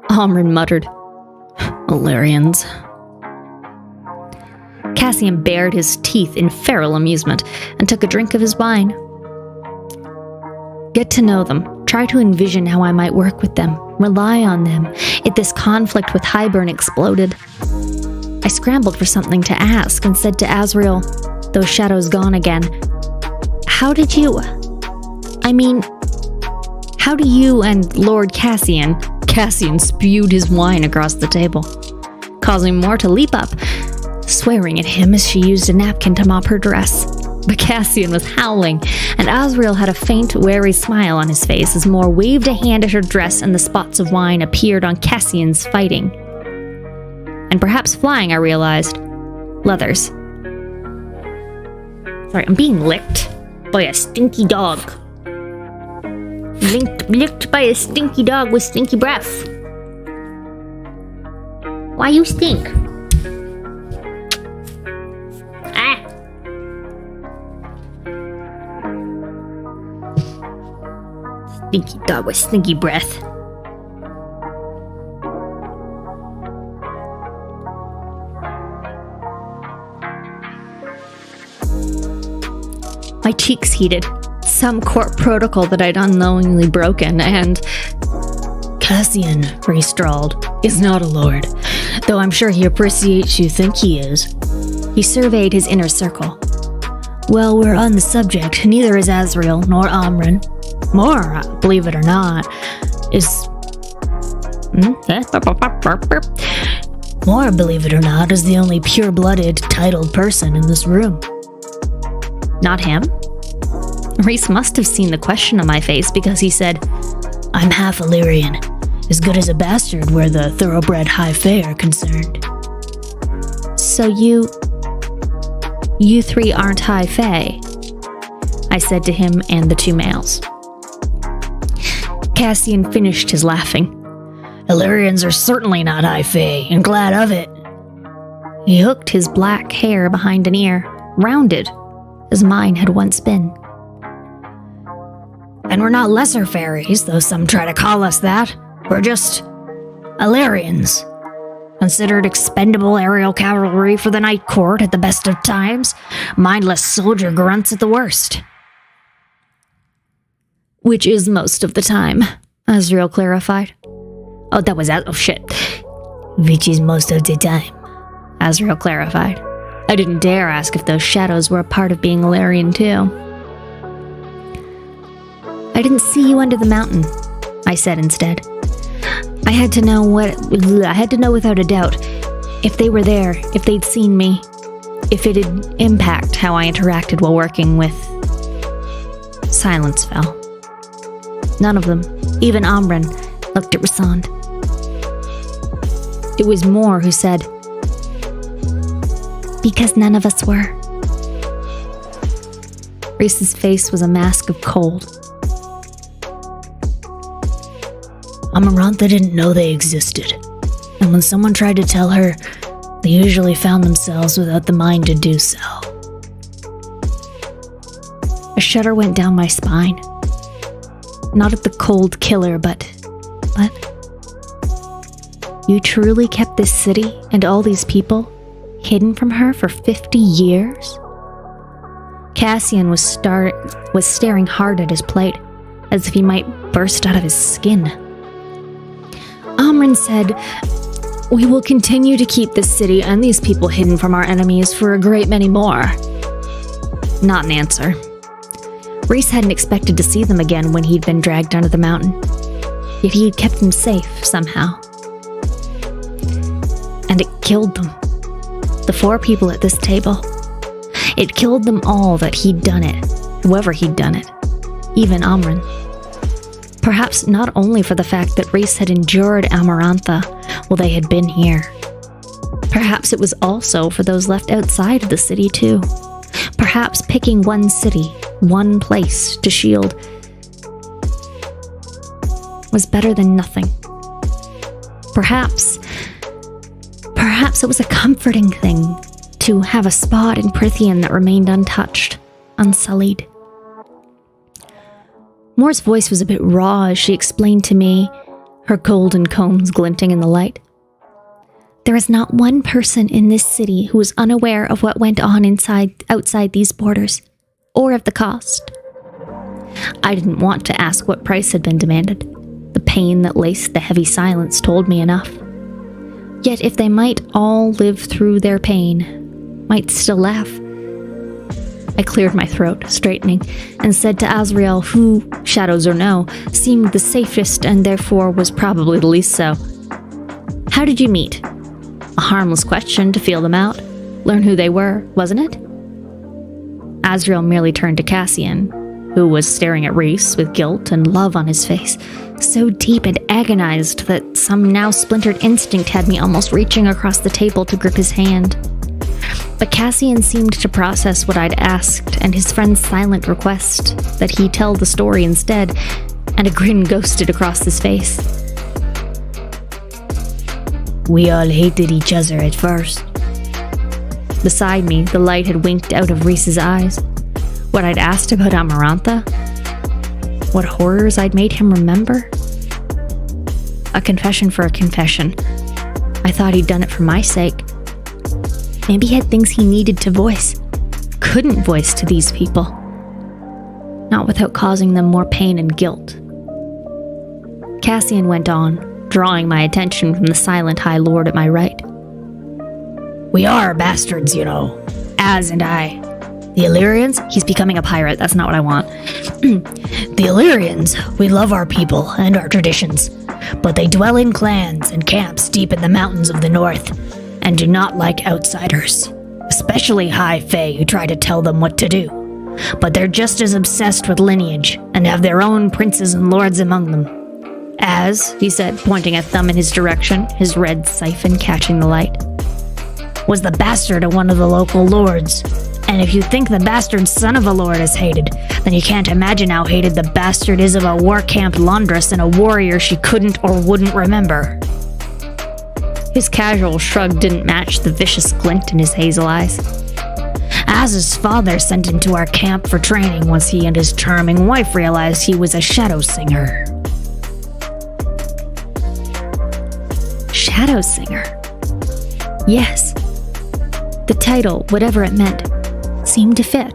Amrin muttered, "Illyrians." Cassian bared his teeth in feral amusement and took a drink of his wine. Get to know them. Try to envision how I might work with them, rely on them, if this conflict with Tyburn exploded. I scrambled for something to ask and said to Azriel, those shadows gone again, how do you and Lord Cassian spewed his wine across the table, causing more to leap up, swearing at him as she used a napkin to mop her dress. But Cassian was howling, and Azriel had a faint, wary smile on his face as Moore waved a hand at her dress and the spots of wine appeared on Cassian's fighting. And perhaps flying, I realized. Leathers. Sorry, I'm being licked by a stinky dog. Licked by a stinky dog with stinky breath. Why you stink? Ah. Stinky dog with stinky breath. My cheeks heated. Some court protocol that I'd unknowingly broken, and... Cassian, Rhys drawled, is not a lord, though I'm sure he appreciates you think he is. He surveyed his inner circle. Well, we're on the subject. Neither is Azriel nor Amren. Moore, believe it or not, is... Moore, believe it or not, is the only pure-blooded, titled person in this room. Not him? Rhys must have seen the question on my face because he said, I'm half Illyrian, as good as a bastard where the thoroughbred high fae are concerned. So you three aren't high fae? I said to him and the two males. Cassian finished his laughing. Illyrians are certainly not high fae, and glad of it. He hooked his black hair behind an ear, rounded, as mine had once been. And we're not lesser fairies, though some try to call us that. We're just Illyrians. Considered expendable aerial cavalry for the Night Court at the best of times, mindless soldier grunts at the worst. Which is most of the time, Azriel clarified. Oh, that was oh shit. Which is most of the time, Azriel clarified. I didn't dare ask if those shadows were a part of being Illyrian too. I didn't see you under the mountain, I said instead. I had to know without a doubt if they were there, if they'd seen me, if it'd impact how I interacted while working with... Silence fell. None of them, even Amren, looked at Rhysand. It was Moore who said, because none of us were. Rhys's face was a mask of cold. Amarantha didn't know they existed, and when someone tried to tell her, they usually found themselves without the mind to do so. A shudder went down my spine. Not at the cold killer, but... You truly kept this city and all these people hidden from her for 50 years? Cassian was staring hard at his plate, as if he might burst out of his skin. Amren said, we will continue to keep this city and these people hidden from our enemies for a great many more. Not an answer. Rhys hadn't expected to see them again when he'd been dragged under the mountain. Yet he had kept them safe somehow. And it killed them. The 4 people at this table. It killed them all that he'd done it, whoever he'd done it, even Amren. Perhaps not only for the fact that Rhys had endured Amarantha while they had been here. Perhaps it was also for those left outside of the city too. Perhaps picking one city, one place to shield was better than nothing. Perhaps it was a comforting thing to have a spot in Prithian that remained untouched, unsullied. Moore's voice was a bit raw as she explained to me, her golden combs glinting in the light. There is not one person in this city who is unaware of what went on outside these borders, or of the cost. I didn't want to ask what price had been demanded. The pain that laced the heavy silence told me enough. Yet if they might all live through their pain, might still laugh. I cleared my throat, straightening, and said to Azriel, who, shadows or no, seemed the safest and therefore was probably the least so. How did you meet? A harmless question to feel them out. learn who they were, wasn't it? Azrael merely turned to Cassian, who was staring at Reese with guilt and love on his face, so deep and agonized that some now splintered instinct had me almost reaching across the table to grip his hand. But Cassian seemed to process what I'd asked and his friend's silent request that he tell the story instead, and a grin ghosted across his face. We all hated each other at first. Beside me, the light had winked out of Reese's eyes. What I'd asked about Amarantha? What horrors I'd made him remember? A confession for a confession. I thought he'd done it for my sake. Maybe he had things he needed to voice, couldn't voice to these people. Not without causing them more pain and guilt. Cassian went on, drawing my attention from the silent High Lord at my right. We are bastards, you know, Az and I. The Illyrians? He's becoming a pirate, that's not what I want. The Illyrians, we love our people and our traditions, but they dwell in clans and camps deep in the mountains of the north, and do not like outsiders, especially High Fae who try to tell them what to do. But they're just as obsessed with lineage, and have their own princes and lords among them. Az, he said, pointing a thumb in his direction, his red siphon catching the light, was the bastard of one of the local lords. And if you think the bastard son of a lord is hated, then you can't imagine how hated the bastard is of a war-camped laundress and a warrior she couldn't or wouldn't remember. His casual shrug didn't match the vicious glint in his hazel eyes. Az's father sent him to our camp for training once he and his charming wife realized he was a shadow singer. Shadow singer? Yes. The title, whatever it meant, seemed to fit.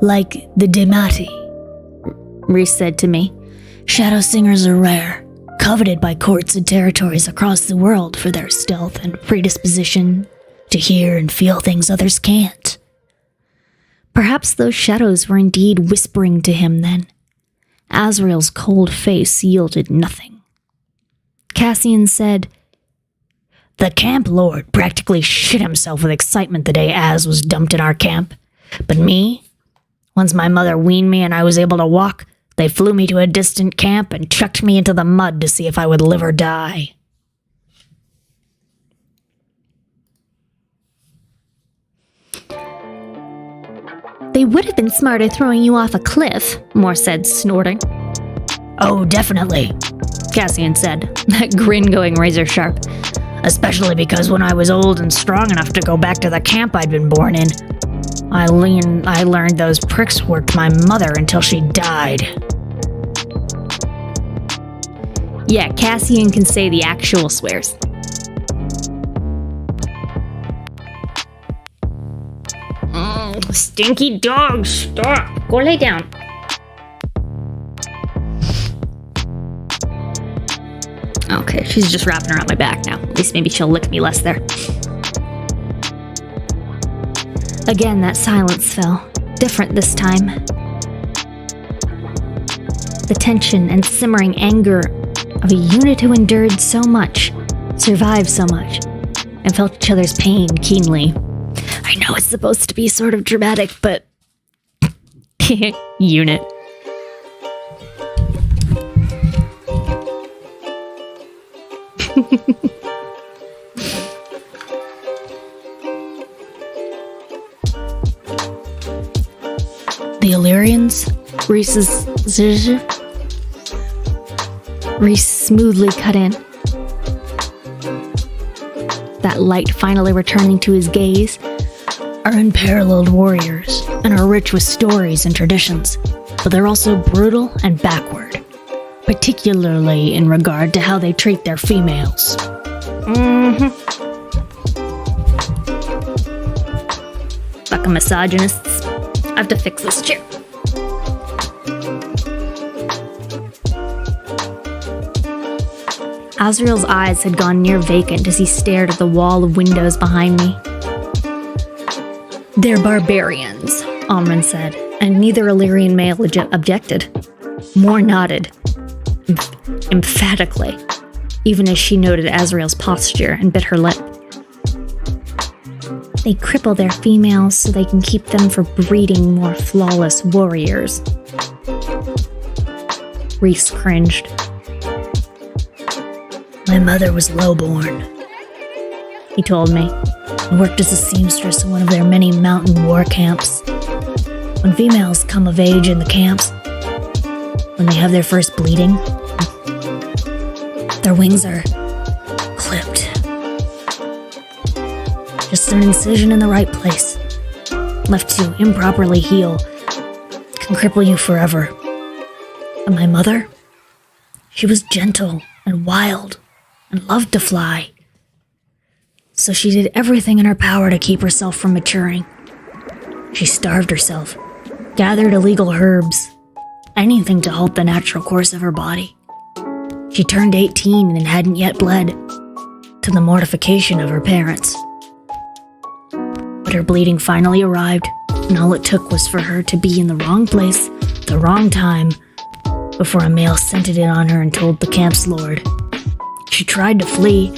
Like the Demati, Reese said to me. Shadow singers are rare, coveted by courts and territories across the world for their stealth and predisposition to hear and feel things others can't. Perhaps those shadows were indeed whispering to him then. Azrael's cold face yielded nothing. Cassian said, The camp lord practically shit himself with excitement the day Az was dumped in our camp. But me, once my mother weaned me and I was able to walk, they flew me to a distant camp and chucked me into the mud to see if I would live or die. They would have been smarter throwing you off a cliff, Moore said, snorting. Oh, definitely, Cassian said, that grin going razor sharp. Especially because when I was old and strong enough to go back to the camp I'd been born in, I learned those pricks worked my mother until she died. Yeah, Cassian can say the actual swears. Stinky dog, stop. Go lay down. Okay, she's just wrapping around my back now. At least maybe she'll lick me less there. Again, that silence fell. Different this time. The tension and simmering anger of a unit who endured so much, survived so much, and felt each other's pain keenly. I know it's supposed to be sort of dramatic, but... unit. The Illyrians? Reese smoothly cut in. That light finally returning to his gaze, are unparalleled warriors and are rich with stories and traditions, but they're also brutal and backward, particularly in regard to how they treat their females. Fucking misogynists. I have to fix this chair. Azrael's eyes had gone near vacant as he stared at the wall of windows behind me. They're barbarians, Amran said, and neither Illyrian male objected. Moore nodded, emphatically, even as she noted Azrael's posture and bit her lip. They cripple their females so they can keep them from breeding more flawless warriors. Reese cringed. My mother was lowborn, he told me, and worked as a seamstress in one of their many mountain war camps. When females come of age in the camps, when they have their first bleeding, their wings are clipped. Just an incision in the right place, left to improperly heal, can cripple you forever. And my mother, she was gentle and wild and loved to fly. So she did everything in her power to keep herself from maturing. She starved herself, gathered illegal herbs, anything to halt the natural course of her body. She turned 18 and hadn't yet bled, to the mortification of her parents. But her bleeding finally arrived, and all it took was for her to be in the wrong place, the wrong time, before a male scented it on her and told the camp's lord. She tried to flee,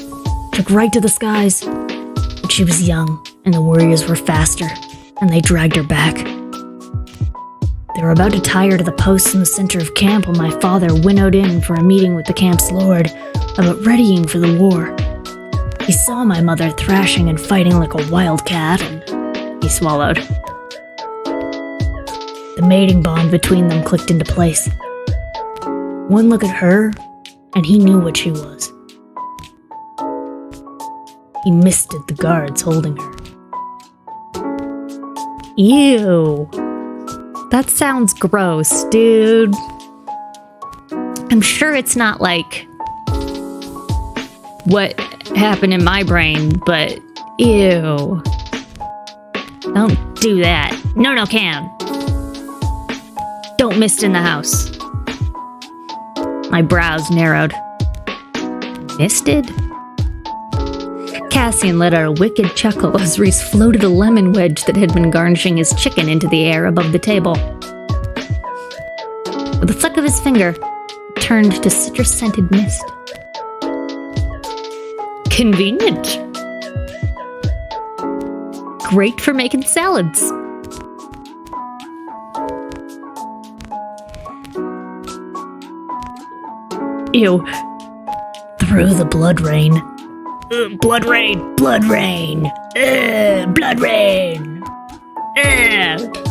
took right to the skies, but she was young, and the warriors were faster, and they dragged her back. They were about to tie her to the post in the center of camp when my father winnowed in for a meeting with the camp's lord about readying for the war. He saw my mother thrashing and fighting like a wildcat, and he swallowed. The mating bond between them clicked into place. One look at her, and he knew what she was. He misted the guards holding her. Ew. That sounds gross, dude. I'm sure it's not like what happened in my brain, but ew. Don't do that. No, Cam. Don't mist in the house. My brows narrowed. Misted? Cassian let out a wicked chuckle as Reese floated a lemon wedge that had been garnishing his chicken into the air above the table. With a flick of his finger, it turned to citrus-scented mist. Convenient. Great for making salads. Ew. Through the blood rain. Blood rain! Blood rain! Blood rain!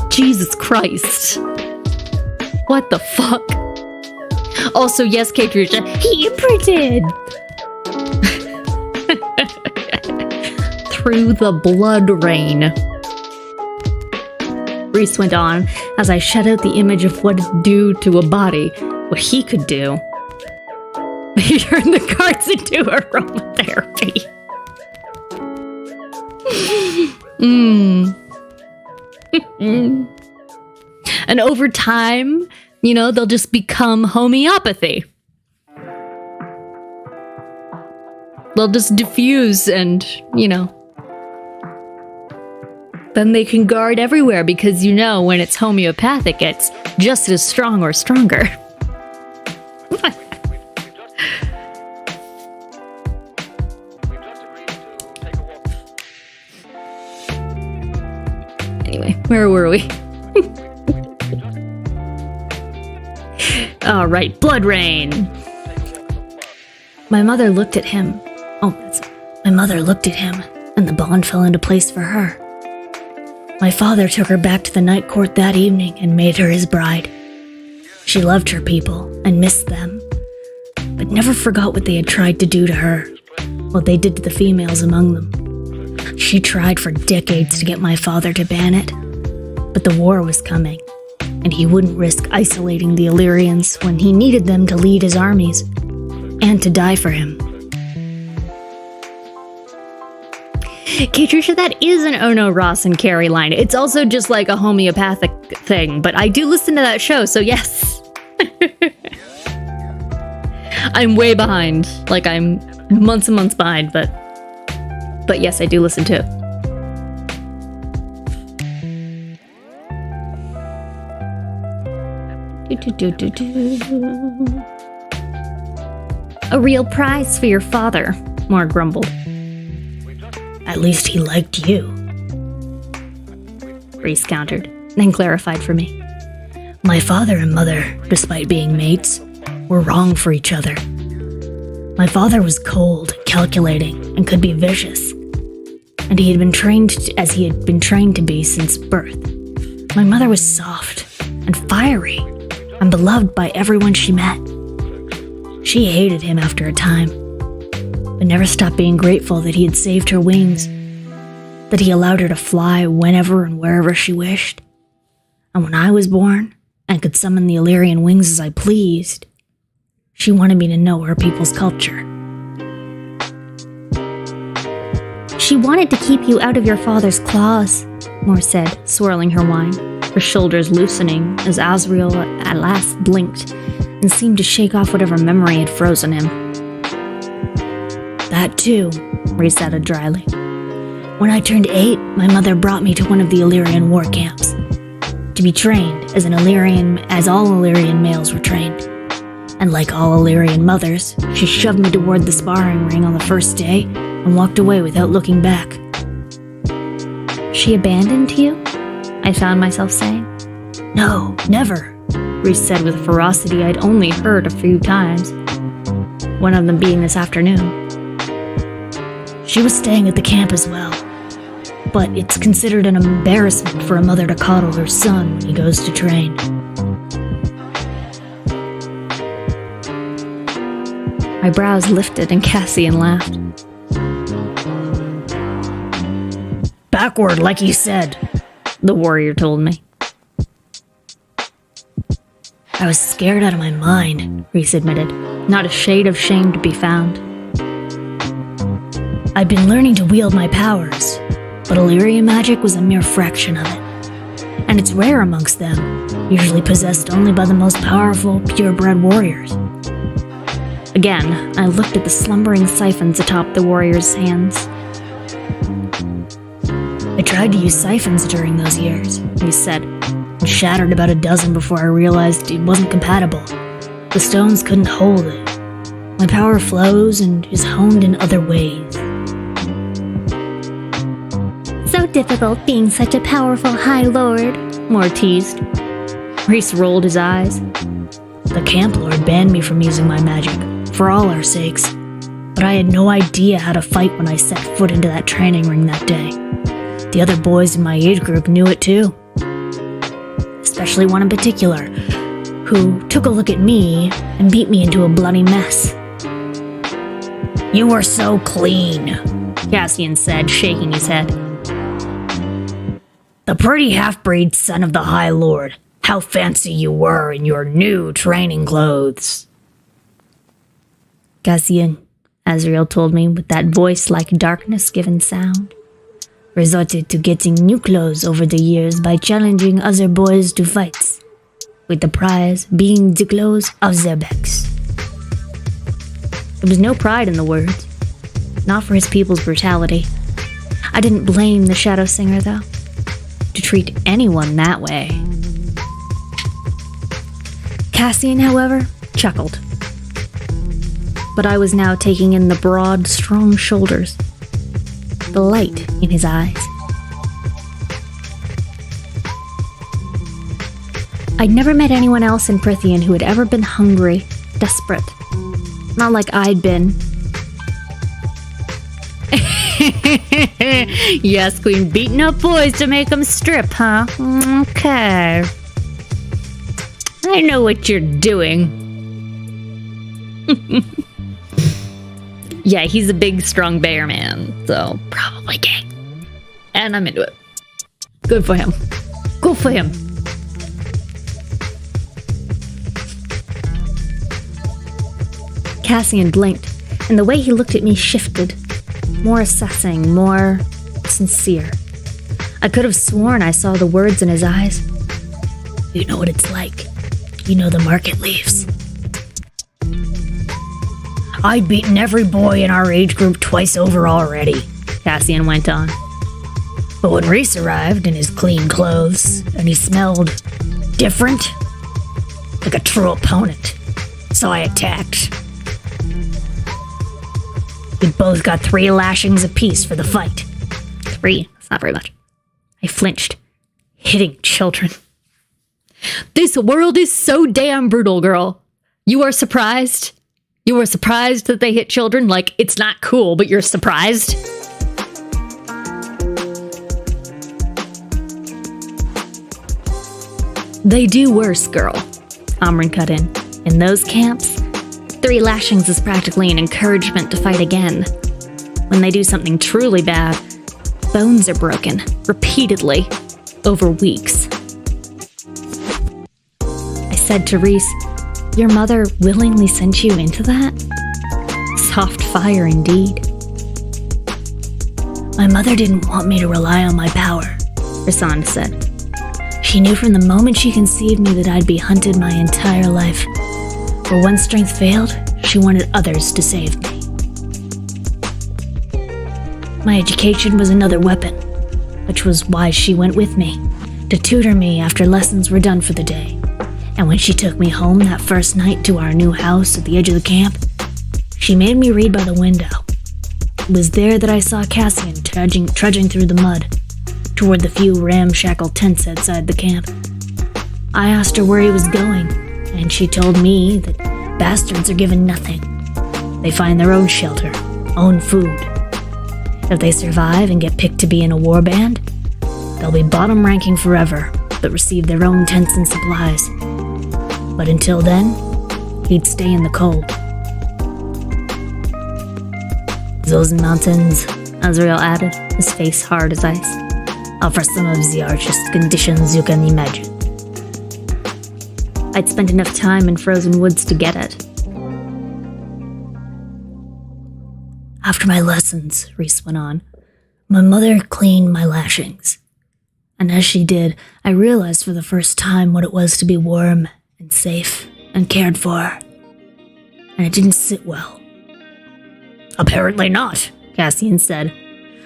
Jesus Christ. What the fuck? Also, yes, Katrusha, he imprinted! Through the blood rain. Reese went on as I shut out the image of what it'd do to a body, what he could do. He turned the cards into aromatherapy. And over time, they'll just become homeopathy. They'll just diffuse and, then they can guard everywhere because when it's homeopathic, it's just as strong or stronger. Anyway, where were we? All right, blood rain. My mother looked at him. My mother looked at him, and the bond fell into place for her. My father took her back to the night court that evening and made her his bride. She loved her people and missed them, but never forgot what they had tried to do to her, what they did to the females among them. She tried for decades to get my father to ban it, but the war was coming, and he wouldn't risk isolating the Illyrians when he needed them to lead his armies, and to die for him. Katrusha, that is an Ono, Ross, and Carrie line. It's also just like a homeopathic thing, but I do listen to that show, so yes. I'm way behind. Like, I'm months and months behind, but yes, I do listen to it. A real prize for your father, Moore grumbled. At least he liked you, Reese countered, then clarified for me. My father and mother, despite being mates, were wrong for each other. My father was cold, calculating, and could be vicious. And he had been trained as he had been trained to be since birth. My mother was soft and fiery and beloved by everyone she met. She hated him after a time, but never stopped being grateful that he had saved her wings, that he allowed her to fly whenever and wherever she wished. And when I was born and could summon the Illyrian wings as I pleased, she wanted me to know her people's culture. She wanted to keep you out of your father's claws, Moore said, swirling her wine, her shoulders loosening as Azriel at last blinked and seemed to shake off whatever memory had frozen him. That too, Reese added dryly. When I turned 8, my mother brought me to one of the Illyrian war camps, to be trained as all Illyrian males were trained. And like all Illyrian mothers, she shoved me toward the sparring ring on the first day and walked away without looking back. She abandoned you? I found myself saying. No, never, Reese said with a ferocity I'd only heard a few times, one of them being this afternoon. She was staying at the camp as well, but it's considered an embarrassment for a mother to coddle her son when he goes to train. My brows lifted and Cassian laughed. Backward, like you said, the warrior told me. I was scared out of my mind, Reese admitted, not a shade of shame to be found. I'd been learning to wield my powers, but Illyrian magic was a mere fraction of it. And it's rare amongst them, usually possessed only by the most powerful, purebred warriors. Again, I looked at the slumbering siphons atop the warrior's hands. I tried to use siphons during those years, he said, and shattered about a dozen before I realized it wasn't compatible. The stones couldn't hold it. My power flows and is honed in other ways. So difficult being such a powerful High Lord, Moore teased. Reese rolled his eyes. The Camp Lord banned me from using my magic, for all our sakes, but I had no idea how to fight when I set foot into that training ring that day. The other boys in my age group knew it too. Especially one in particular, who took a look at me and beat me into a bloody mess. You were so clean, Cassian said, shaking his head. The pretty half-breed son of the High Lord. How fancy you were in your new training clothes. Cassian, Azriel told me with that voice like darkness-given sound, resorted to getting new clothes over the years by challenging other boys to fights, with the prize being the clothes of their backs. There was no pride in the words, not for his people's brutality. I didn't blame the Shadow Singer, though, to treat anyone that way. Cassian, however, chuckled. But I was now taking in the broad, strong shoulders, the light in his eyes. I'd never met anyone else in Prithian who had ever been hungry, desperate. Not like I'd been. Yes, Queen, beating up boys to make them strip, huh? Okay. I know what you're doing. Yeah, he's a big, strong bear man, so probably gay. And I'm into it. Good for him. Good for him. Cassian blinked, and the way he looked at me shifted. More assessing, more sincere. I could have sworn I saw the words in his eyes. You know what it's like. You know the market leaves. I'd beaten every boy in our age group twice over already, Cassian went on. But when Reese arrived in his clean clothes, and he smelled different, like a true opponent, so I attacked. We both got 3 lashings apiece for the fight. 3? That's not very much. I flinched, hitting children. This world is so damn brutal, girl. You are surprised? You were surprised that they hit children? Like, it's not cool, but you're surprised? They do worse, girl, Amren cut in. In those camps, 3 lashings is practically an encouragement to fight again. When they do something truly bad, bones are broken, repeatedly, over weeks. I said to Reese, your mother willingly sent you into that? Soft fire indeed. My mother didn't want me to rely on my power, Rasan said. She knew from the moment she conceived me that I'd be hunted my entire life. But when strength failed, she wanted others to save me. My education was another weapon, which was why she went with me, to tutor me after lessons were done for the day. And when she took me home that first night to our new house at the edge of the camp, she made me read by the window. It was there that I saw Cassian trudging through the mud, toward the few ramshackle tents outside the camp. I asked her where he was going, and she told me that bastards are given nothing. They find their own shelter, own food. If they survive and get picked to be in a war band, they'll be bottom ranking forever, but receive their own tents and supplies. But until then, he'd stay in the cold. Those mountains, Azrael added, his face hard as ice, offer some of the harshest conditions you can imagine. I'd spent enough time in frozen woods to get it. After my lessons, Reese went on, my mother cleaned my lashings. And as she did, I realized for the first time what it was to be warm and safe and cared for. And it didn't sit well. Apparently not, Cassian said.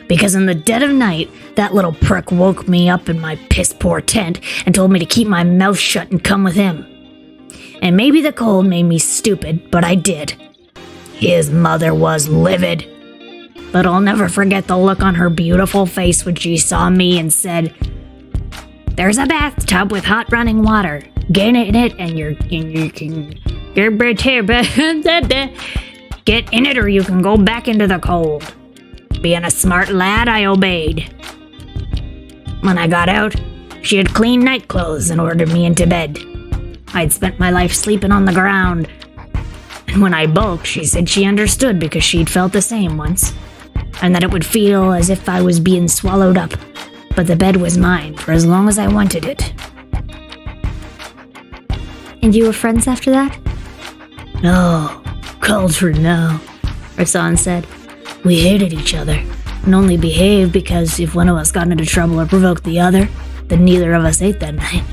Because in the dead of night, that little prick woke me up in my piss-poor tent and told me to keep my mouth shut and come with him. And maybe the cold made me stupid, but I did. His mother was livid. But I'll never forget the look on her beautiful face when she saw me and said, there's a bathtub with hot running water. Get in it and you can get in it or you can go back into the cold. Being a smart lad, I obeyed. When I got out, she had clean night clothes and ordered me into bed. I'd spent my life sleeping on the ground. And when I bulked, she said she understood because she'd felt the same once. And that it would feel as if I was being swallowed up. But the bed was mine for as long as I wanted it. And you were friends after that? No, culture no, Rasan said. We hated each other, and only behaved because if one of us got into trouble or provoked the other, then neither of us ate that night.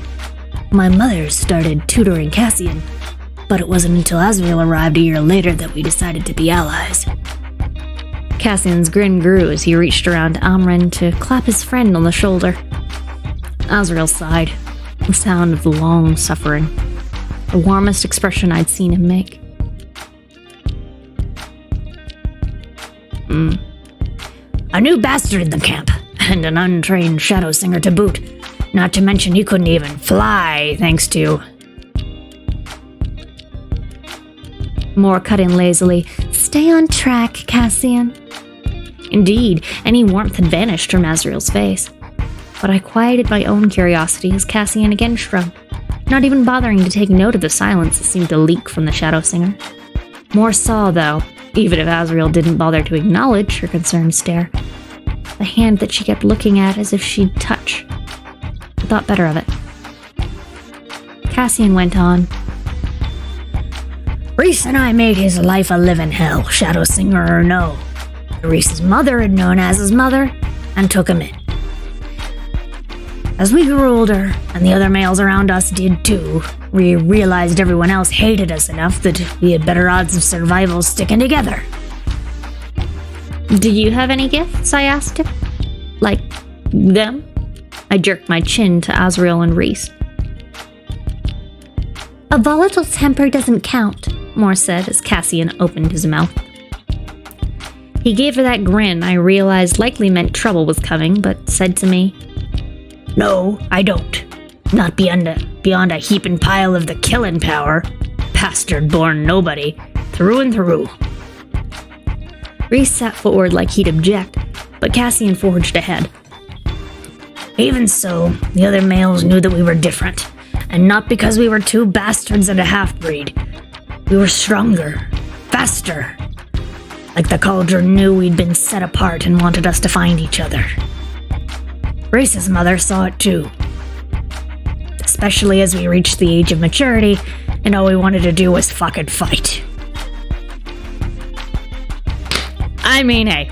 My mother started tutoring Cassian, but it wasn't until Azrael arrived a year later that we decided to be allies. Cassian's grin grew as he reached around Amren to clap his friend on the shoulder. Azrael sighed, the sound of long suffering, the warmest expression I'd seen him make. A new bastard in the camp, and an untrained shadow singer to boot. Not to mention he couldn't even fly, thanks to... Moore cut in lazily. Stay on track, Cassian. Indeed, any warmth had vanished from Azrael's face. But I quieted my own curiosity as Cassian again shrugged, not even bothering to take note of the silence that seemed to leak from the shadow singer. Moore saw, though, even if Azrael didn't bother to acknowledge her concerned stare, the hand that she kept looking at as if she'd touch. I thought better of it. Cassian went on. Reese and I made his life a living hell, shadow singer or no. Reese's mother had known as his mother and took him in. As we grew older, and the other males around us did too, we realized everyone else hated us enough that we had better odds of survival sticking together. Do you have any gifts? I asked him. Like them? I jerked my chin to Azrael and Reese. A volatile temper doesn't count, Moore said as Cassian opened his mouth. He gave her that grin I realized likely meant trouble was coming, but said to me, No, I don't. Not beyond a heaping pile of the killing power. Bastard-born nobody. Through and through. Reese sat forward like he'd object, but Cassian forged ahead. Even so, the other males knew that we were different, and not because we were two bastards and a half-breed. We were stronger, faster. Like the cauldron knew we'd been set apart and wanted us to find each other. Reese's mother saw it too. Especially as we reached the age of maturity, and all we wanted to do was fucking fight. I mean, hey.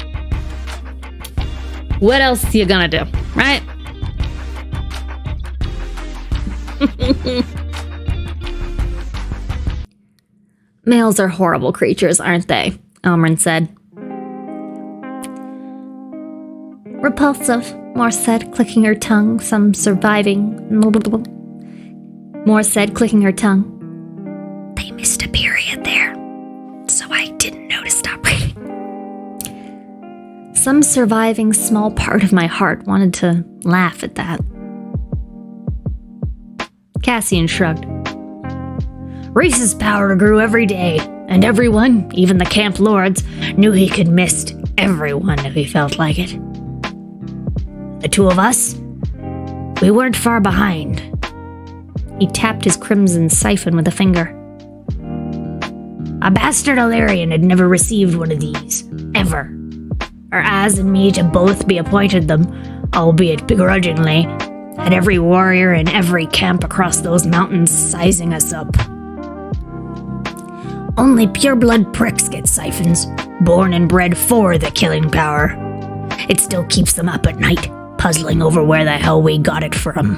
What else you gonna do, right? Males are horrible creatures, aren't they? Elmrin said. Repulsive, Morse said, clicking her tongue, some surviving. Morse said, clicking her tongue. They missed a period there, so I didn't notice. Stop reading. Some surviving small part of my heart wanted to laugh at that. Cassian shrugged. Reese's power grew every day, and everyone, even the camp lords, knew he could mist everyone if he felt like it. The two of us, we weren't far behind. He tapped his crimson siphon with a finger. A bastard Illyrian had never received one of these, ever. For Az and me to both be appointed them, albeit begrudgingly, had every warrior in every camp across those mountains sizing us up. Only pureblood pricks get siphons, born and bred for the killing power. It still keeps them up at night, puzzling over where the hell we got it from.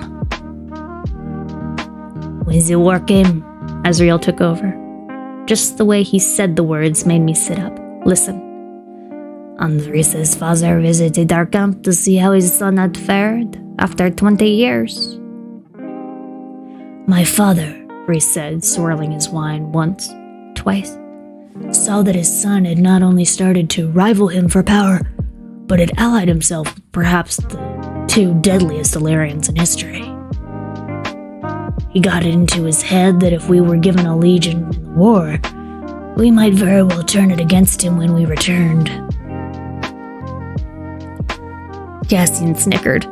Was it working? Azrael took over. Just the way he said the words made me sit up, listen. Andres' father visited our camp to see how his son had fared after 20 years. My father, Reese said, swirling his wine once, twice, saw that his son had not only started to rival him for power, but had allied himself with perhaps the two deadliest Illyrians in history. He got it into his head that if we were given a legion in the war, we might very well turn it against him when we returned. Cassian snickered.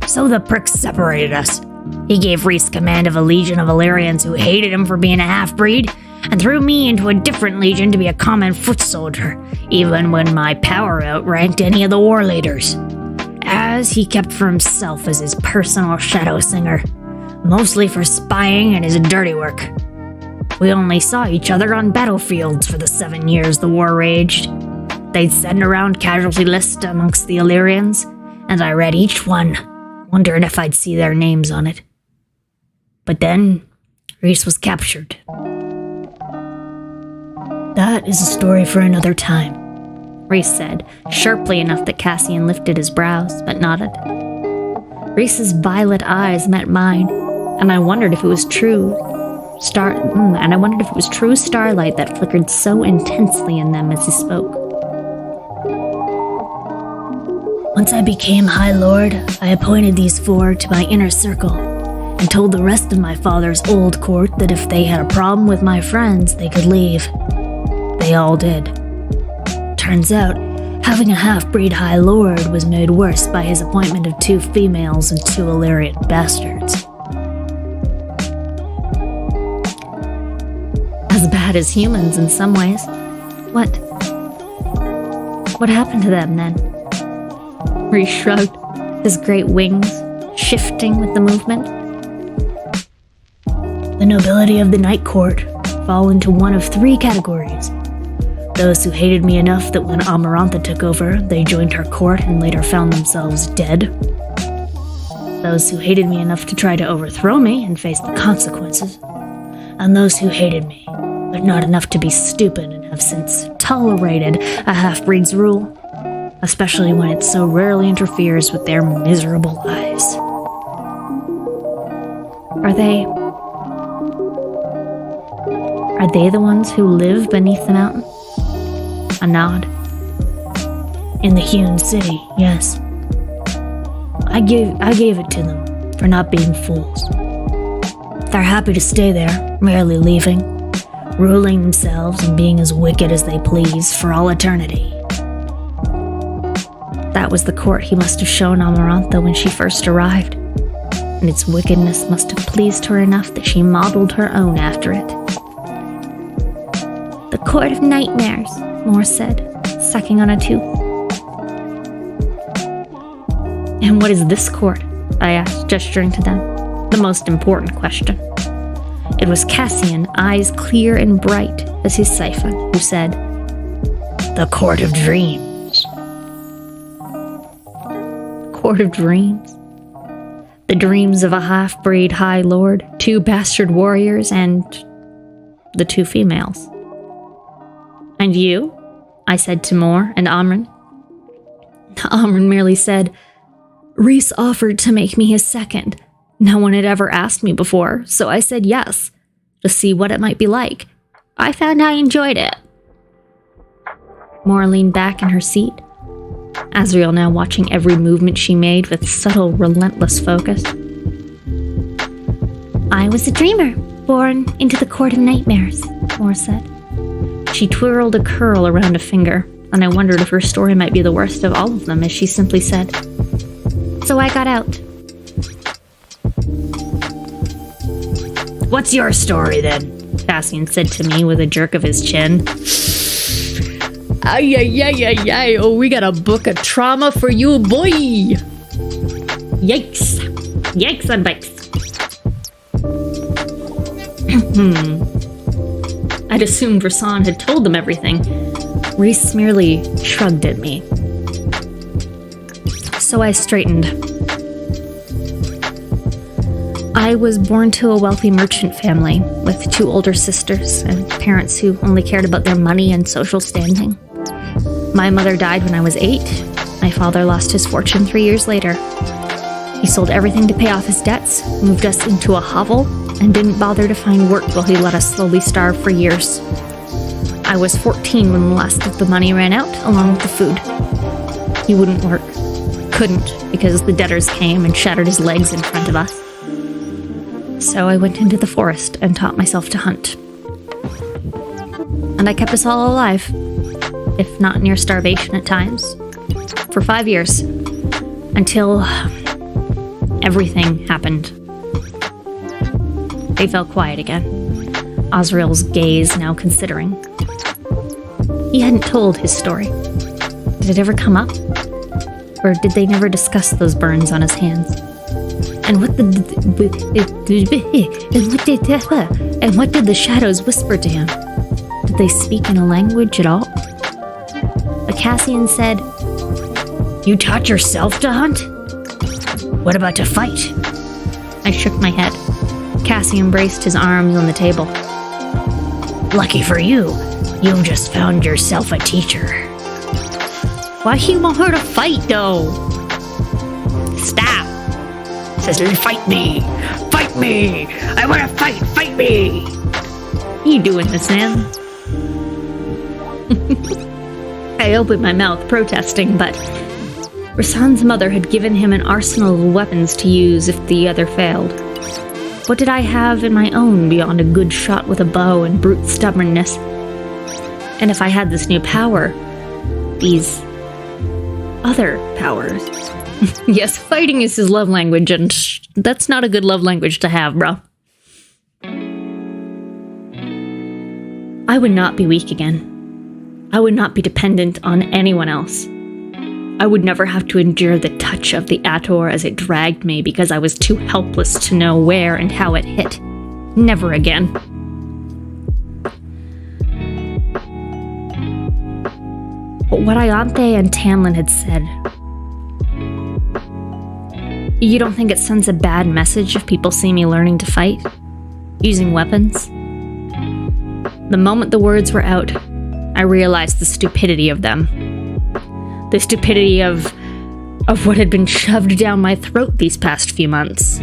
So the pricks separated us. He gave Reese command of a legion of Illyrians who hated him for being a half-breed, and threw me into a different legion to be a common foot soldier, even when my power outranked any of the war leaders. As he kept for himself as his personal shadow singer, mostly for spying and his dirty work. We only saw each other on battlefields for the 7 years the war raged. They'd send around casualty lists amongst the Illyrians, and I read each one, wondering if I'd see their names on it. But then, Reese was captured. That is a story for another time, Reese said, sharply enough that Cassian lifted his brows, but nodded. Reese's violet eyes met mine, and I wondered if it was true starlight that flickered so intensely in them as he spoke. Once I became High Lord, I appointed these 4 to my inner circle, and told the rest of my father's old court that if they had a problem with my friends, they could leave. They all did. Turns out, having a half-breed High Lord was made worse by his appointment of 2 females and 2 Illyrian bastards. As bad as humans in some ways. What happened to them then? Reese shrugged, his great wings shifting with the movement. The nobility of the Night Court fall into one of 3 categories. Those who hated me enough that when Amarantha took over, they joined her court and later found themselves dead. Those who hated me enough to try to overthrow me and face the consequences. And those who hated me, but not enough to be stupid and have since tolerated a half-breed's rule. Especially when it so rarely interferes with their miserable lives. Are they the ones who live beneath the mountain? A nod. In the hewn city, yes. I gave it to them for not being fools. They're happy to stay there, rarely leaving, ruling themselves and being as wicked as they please for all eternity. That was the court he must have shown Amarantha when she first arrived, and its wickedness must have pleased her enough that she modeled her own after it. The Court of Nightmares, Moore said, sucking on a tooth. And what is this court? I asked, gesturing to them. The most important question. It was Cassian, eyes clear and bright as his siphon, who said, "The Court of Dreams." Court of Dreams? The dreams of a half-breed High Lord, 2 bastard warriors, and the 2 females. "And you?" I said to Moore and Amran. Amran merely said, "Reese offered to make me his second. No one had ever asked me before, so I said yes, to see what it might be like. I found I enjoyed it." Moore leaned back in her seat, Azriel now watching every movement she made with subtle, relentless focus. "I was a dreamer, born into the Court of Nightmares," Moore said. She twirled a curl around a finger, and I wondered if her story might be the worst of all of them, as she simply said, "So I got out." "What's your story, then?" Cassian said to me with a jerk of his chin. "Ay, ay, ay, ay, ay, oh, we got a book of trauma for you, boy!" Yikes. Yikes on bikes. I'd assumed Rasan had told them everything. Reese merely shrugged at me. So I straightened. I was born to a wealthy merchant family with 2 older sisters and parents who only cared about their money and social standing. My mother died when I was 8. My father lost his fortune 3 years later. He sold everything to pay off his debts, moved us into a hovel, and didn't bother to find work while he let us slowly starve for years. I was 14 when the last of the money ran out, along with the food. He wouldn't work. Couldn't, because the debtors came and shattered his legs in front of us. So I went into the forest and taught myself to hunt. And I kept us all alive, if not near starvation at times, for 5 years, until everything happened. They fell quiet again, Azrael's gaze now considering. He hadn't told his story. Did it ever come up? Or did they never discuss those burns on his hands? And what did the shadows whisper to him? Did they speak in a language at all? But Cassian said, "You taught yourself to hunt? What about to fight?" I shook my head. Cassian braced his arms on the table. "Lucky for you, you just found yourself a teacher." Why he want her to fight, though? Stop! Says, "Fight me! Fight me! I want to fight! Fight me!" You doing this, man? I opened my mouth, protesting, but Rasan's mother had given him an arsenal of weapons to use if the other failed. What did I have in my own beyond a good shot with a bow and brute stubbornness? And if I had this new power, these other powers. Yes, fighting is his love language, and that's not a good love language to have, bro. I would not be weak again. I would not be dependent on anyone else. I would never have to endure the touch of the Ator as it dragged me because I was too helpless to know where and how it hit. Never again. But what Ianthe and Tamlin had said, you don't think it sends a bad message if people see me learning to fight? Using weapons? The moment the words were out, I realized the stupidity of them. The stupidity of what had been shoved down my throat these past few months.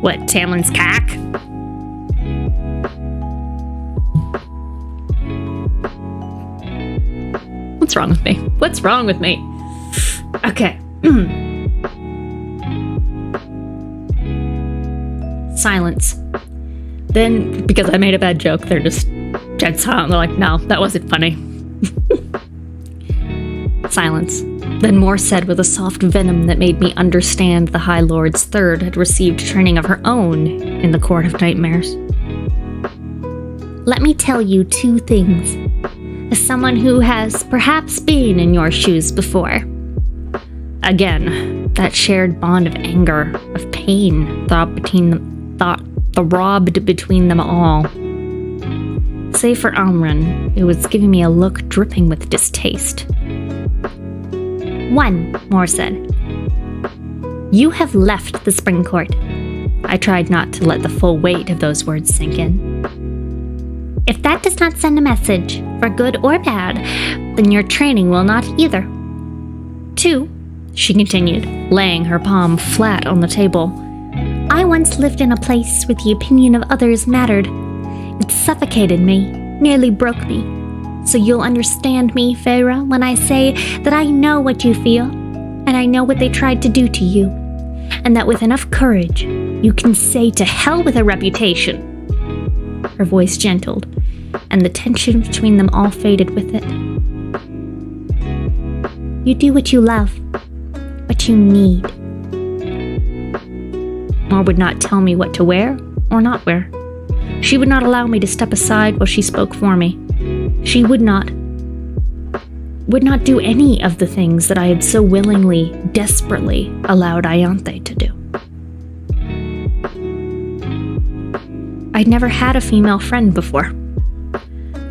What, Tamlin's cack? What's wrong with me? What's wrong with me? Okay. Silence. Then, because I made a bad joke, they're just dead silent. They're like, no, that wasn't funny. Silence. Then Moore said with a soft venom that made me understand the High Lord's third had received training of her own in the Court of Nightmares. Let me tell you 2 things, as someone who has perhaps been in your shoes before. Again, that shared bond of anger, of pain, throbbed between them all. Save for Amran, who was giving me a look dripping with distaste. 1, Moore said. You have left the Spring Court. I tried not to let the full weight of those words sink in. If that does not send a message, for good or bad, then your training will not either. 2, she continued, laying her palm flat on the table. I once lived in a place where the opinion of others mattered. It suffocated me, nearly broke me. So you'll understand me, Feyre, when I say that I know what you feel, and I know what they tried to do to you, and that with enough courage, you can say to hell with a reputation. Her voice gentled, and the tension between them all faded with it. You do what you love, what you need. Moore would not tell me what to wear or not wear. She would not allow me to step aside while she spoke for me. She would not do any of the things that I had so willingly, desperately allowed Ianthe to do. I'd never had a female friend before.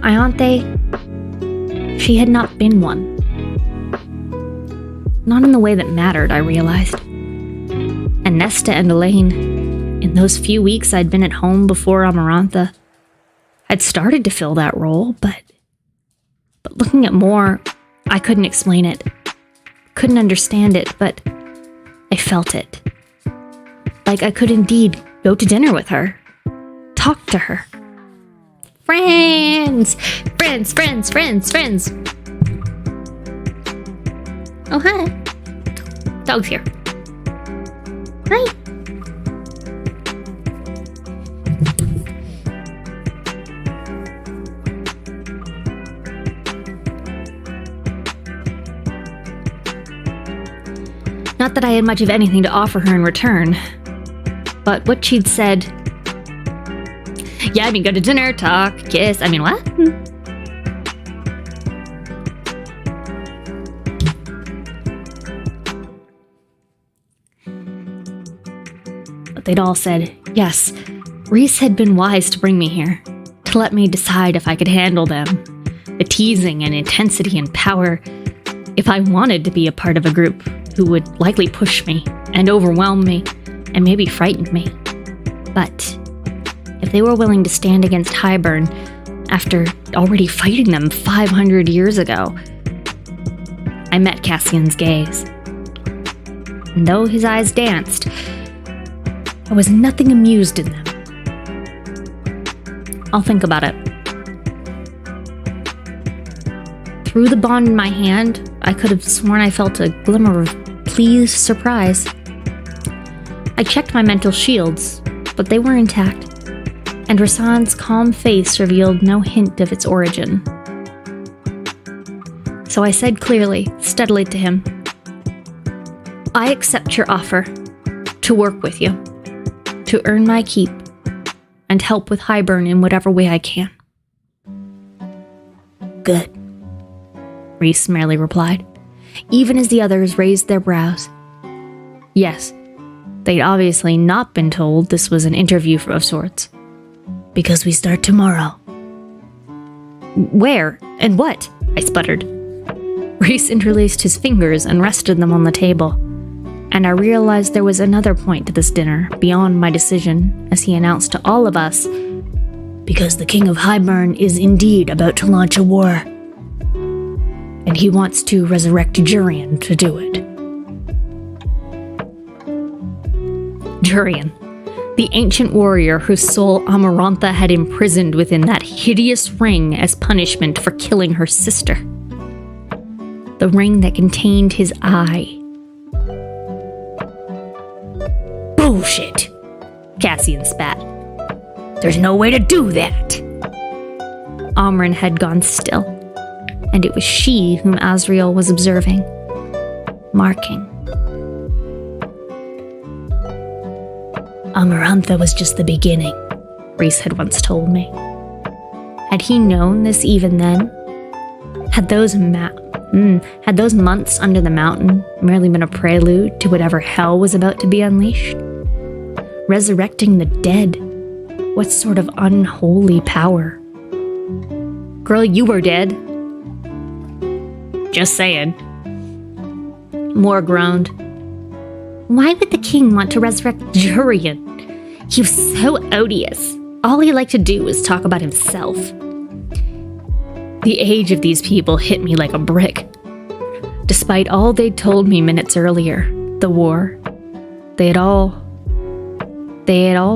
Ianthe, she had not been one. Not in the way that mattered, I realized. And Nesta and Elaine, in those few weeks I'd been at home before Amarantha, I'd started to fill that role, but looking at Moore, I couldn't explain it. Couldn't understand it, but I felt it. Like I could indeed go to dinner with her. Talk to her. Friends! Friends! Oh, hi. Dog's here. Hi. Not that I had much of anything to offer her in return, but what she'd said, yeah, I mean, go to dinner, talk, kiss, I mean, what? But they'd all said, yes, Rhys had been wise to bring me here, to let me decide if I could handle them, the teasing and intensity and power, if I wanted to be a part of a group who would likely push me and overwhelm me and maybe frighten me. But if they were willing to stand against Hybern after already fighting them 500 years ago, I met Cassian's gaze. And though his eyes danced, I was nothing amused in them. I'll think about it. Through the bond in my hand, I could have sworn I felt a glimmer of pleased surprise. I checked my mental shields, but they were intact, and Rasan's calm face revealed no hint of its origin. So I said clearly, steadily to him, I accept your offer to work with you, to earn my keep, and help with Hybern in whatever way I can. Good, Rhys merely replied, even as the others raised their brows. Yes, they'd obviously not been told this was an interview of sorts. Because we start tomorrow. Where and what? I sputtered. Rhys interlaced his fingers and rested them on the table, and I realized there was another point to this dinner beyond my decision as he announced to all of us, because the King of Hybern is indeed about to launch a war. And he wants to resurrect Jurian to do it. Jurian, the ancient warrior whose soul Amarantha had imprisoned within that hideous ring as punishment for killing her sister. The ring that contained his eye. Bullshit! Cassian spat. "There's no way to do that." Amren had gone still, and it was she whom Azriel was observing, marking. "Amarantha was just the beginning," Reese had once told me. Had he known this even then? Had those months under the mountain merely been a prelude to whatever hell was about to be unleashed? Resurrecting the dead? What sort of unholy power? "Girl, you were dead." "Just saying." Moore groaned. Why would the king want to resurrect Jurian? He was so odious. All he liked to do was talk about himself. The age of these people hit me like a brick. Despite all they'd told me minutes earlier, the war, they had all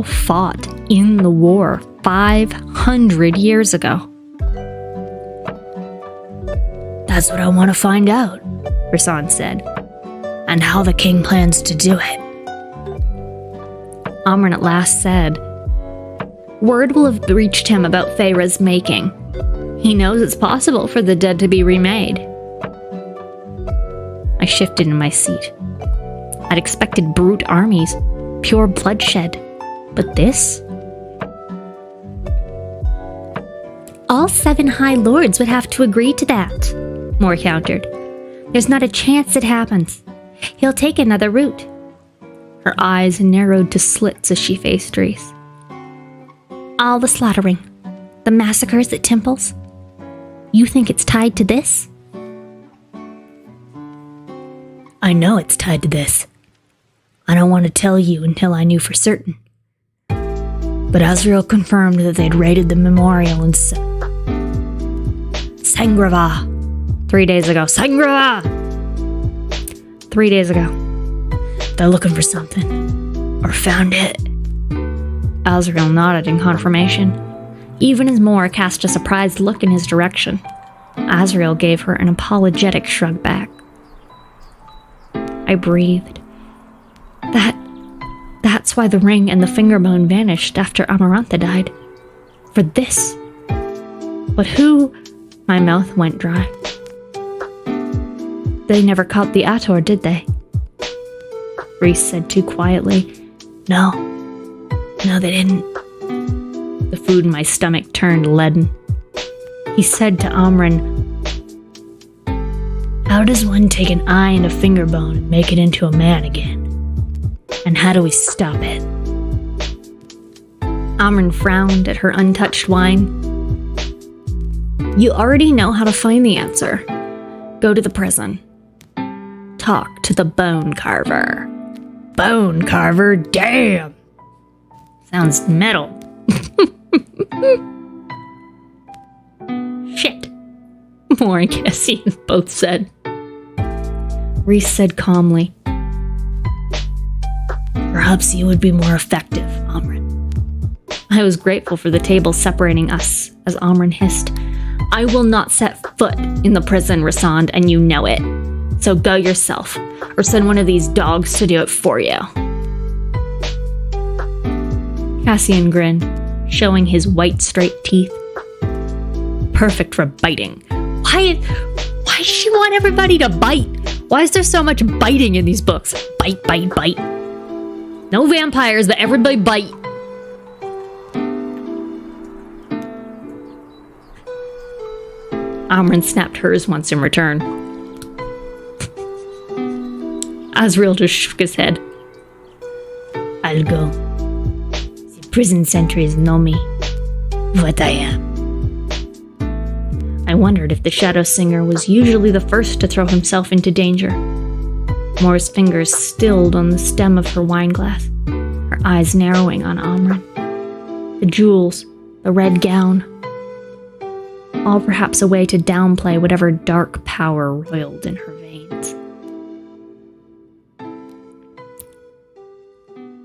fought in the war 500 years ago. "That's what I want to find out," Rasan said, "and how the king plans to do it." Amren at last said, "Word will have reached him about Feyre's making. He knows it's possible for the dead to be remade." I shifted in my seat. I'd expected brute armies, pure bloodshed, but this? "All 7 High Lords would have to agree to that," Moore countered. "There's not a chance it happens. He'll take another route." Her eyes narrowed to slits as she faced Reese. "All the slaughtering, the massacres at temples. You think it's tied to this?" "I know it's tied to this. I don't want to tell you until I knew for certain. But Azriel confirmed that they'd raided the memorial in Sangrava 3 days ago. Sangrava! 3 days ago. They're looking for something. Or found it." Azriel nodded in confirmation. Even as Moore cast a surprised look in his direction, Azriel gave her an apologetic shrug back. I breathed. That's why the ring and the fingerbone vanished after Amarantha died. For this. But who? My mouth went dry. They never caught the Ator, did they? Reese said too quietly, No, they didn't." The food in my stomach turned leaden. He said to Amren, "How does one take an eye and a fingerbone and make it into a man again? And how do we stop it?" Amren frowned at her untouched wine. "You already know how to find the answer. Go to the prison. Talk to the bone carver." "Bone carver? Damn! Sounds metal." "Shit," Moore and Cassian both said. Reese said calmly, "Perhaps you would be more effective, Amren." I was grateful for the table separating us as Amren hissed, "I will not set foot in the prison, Rasan, and you know it. So go yourself, or send one of these dogs to do it for you." Cassian grinned, showing his white, straight teeth. "Perfect for biting. Why does she want everybody to bite? Why is there so much biting in these books? Bite, bite, bite. No vampires, but everybody bite." Amren snapped hers once in return. Azriel just shook his head. "I'll go. The prison sentries know me, what I am." I wondered if the Shadow Singer was usually the first to throw himself into danger. Moore's fingers stilled on the stem of her wineglass, her eyes narrowing on Amren. The jewels, the red gown, all perhaps a way to downplay whatever dark power roiled in her veins.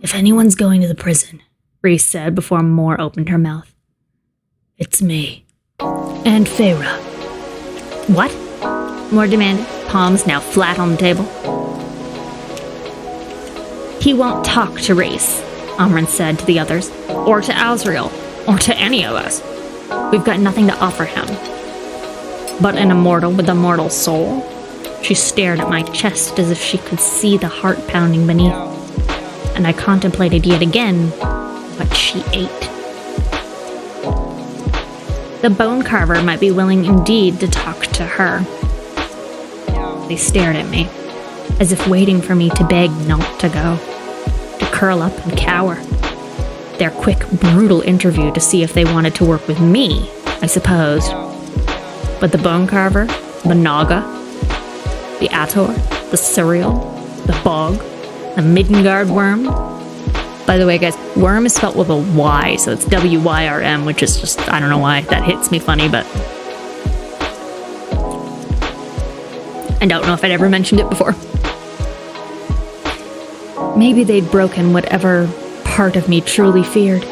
"If anyone's going to the prison," Reese said before Moore opened her mouth, "it's me. And Feyre." "What?" Moore demanded, palms now flat on the table. "He won't talk to Reese," Amran said to the others, or to Azrael, or to any of us. We've got nothing to offer him. But an immortal with a mortal soul? She stared at my chest as if she could see the heart pounding beneath. And I contemplated yet again what she ate. The bone carver might be willing indeed to talk to her. They stared at me, as if waiting for me to beg not to go, to curl up and cower. Their quick, brutal interview to see if they wanted to work with me, I suppose. But the bone carver, the naga, the ator, the cereal, the bog, the Midgard worm. By the way, guys, worm is spelled with a Y, so it's W-Y-R-M, which is just, I don't know why that hits me funny, but I don't know if I'd ever mentioned it before. Maybe they'd broken whatever part of me truly feared.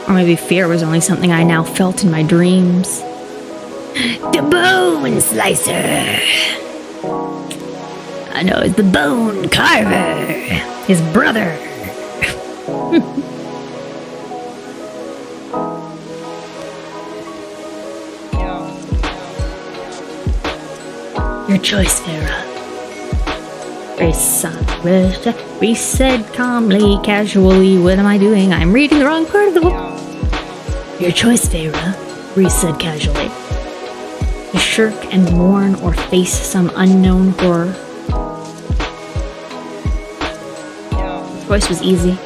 Or maybe fear was only something I now felt in my dreams. The bone slicer! I know, it's the bone carver! His brother! Your choice, Farah. We said calmly, casually, what am I doing? I'm reading the wrong part of the book. Your choice, Farah, Reese said casually. To shirk and mourn or face some unknown horror. The choice was easy.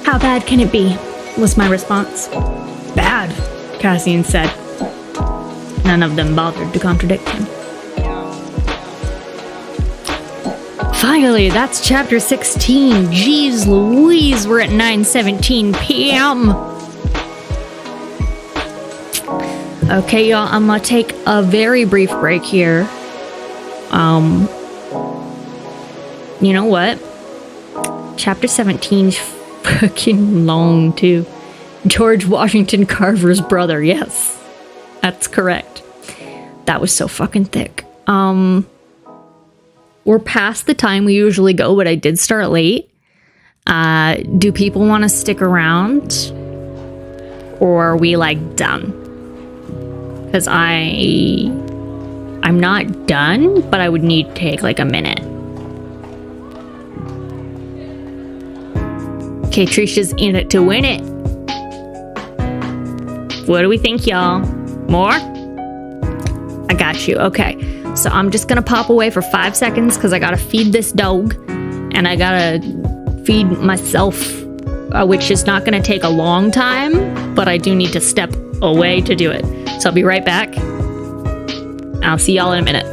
How bad can it be? Was my response. Bad, Cassian said. None of them bothered to contradict him. Finally, that's chapter 16. Jeez Louise, we're at 9:17 p.m. Okay, y'all, I'm gonna take a very brief break here. You know what? Chapter 17's fucking long, too. George Washington Carver's brother, yes. That's correct. That was so fucking thick. We're past the time we usually go, but I did start late. Do people want to stick around? Or are we, like, done? Because I'm not done, but I would need to take, like, a minute. Okay, Trisha's in it to win it. What do we think, y'all? More? I got you. Okay. So I'm just gonna pop away for 5 seconds because I gotta feed this dog and I gotta feed myself, which is not gonna take a long time, but I do need to step away to do it. So I'll be right back. I'll see y'all in a minute.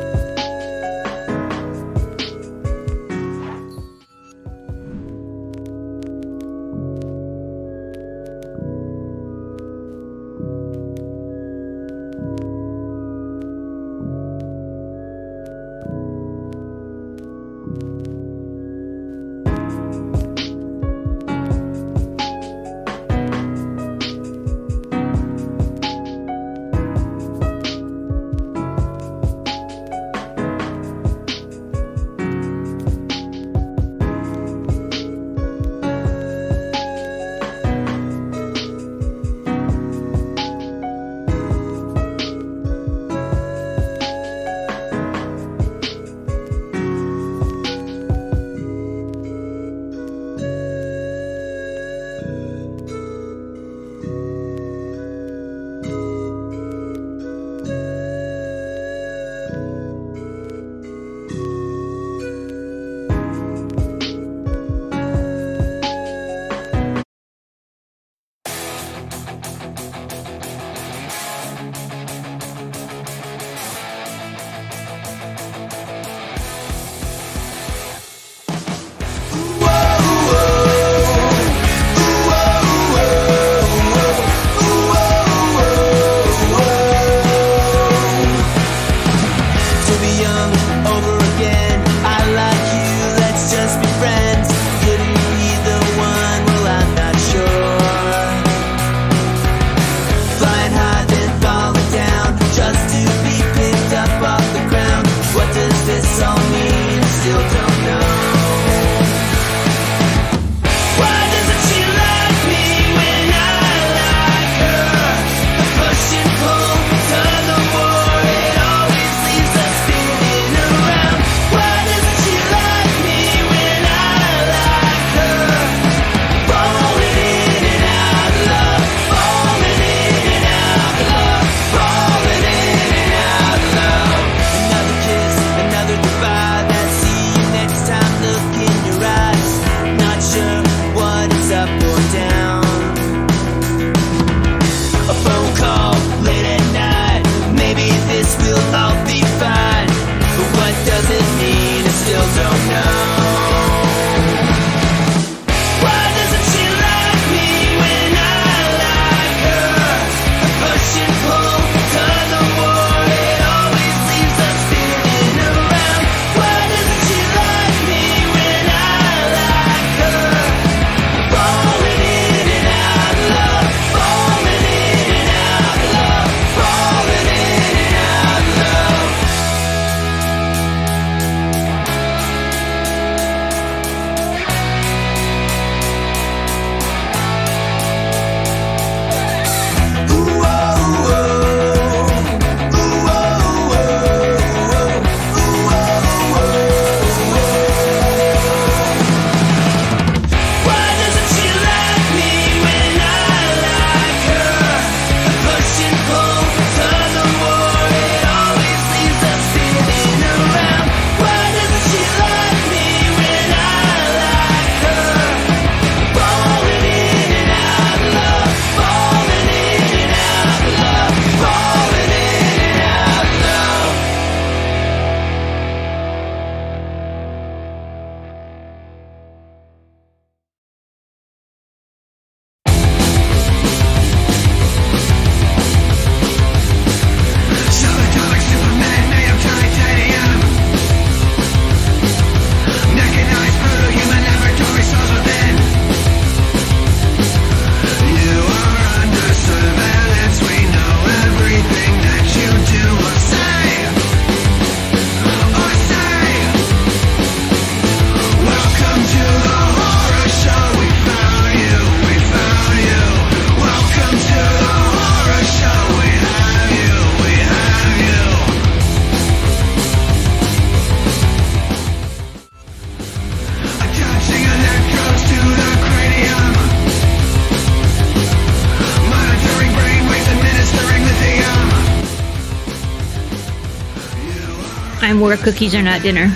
I'm more cookies are not dinner.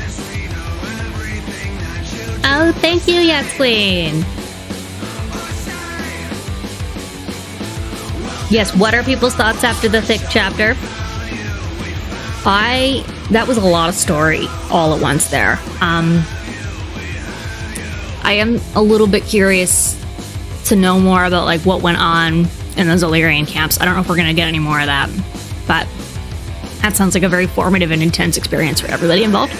Oh, thank you, yes, Queen. Yes, what are people's thoughts after the thick chapter? That was a lot of story all at once there. I am a little bit curious to know more about like what went on in the Zolarian camps. I don't know if we're gonna get any more of that, but that sounds like a very formative and intense experience for everybody involved.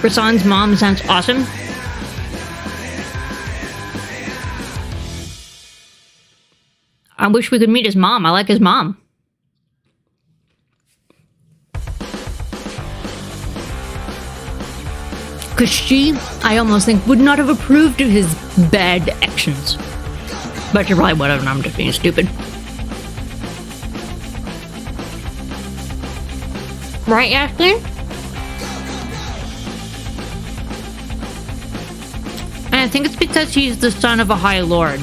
Rasan's mom sounds awesome. I wish we could meet his mom. I like his mom. Because she, I almost think, would not have approved of his bad actions. But you're probably whatever, I'm just being stupid. Right, Ashley? And I think it's because he's the son of a High Lord.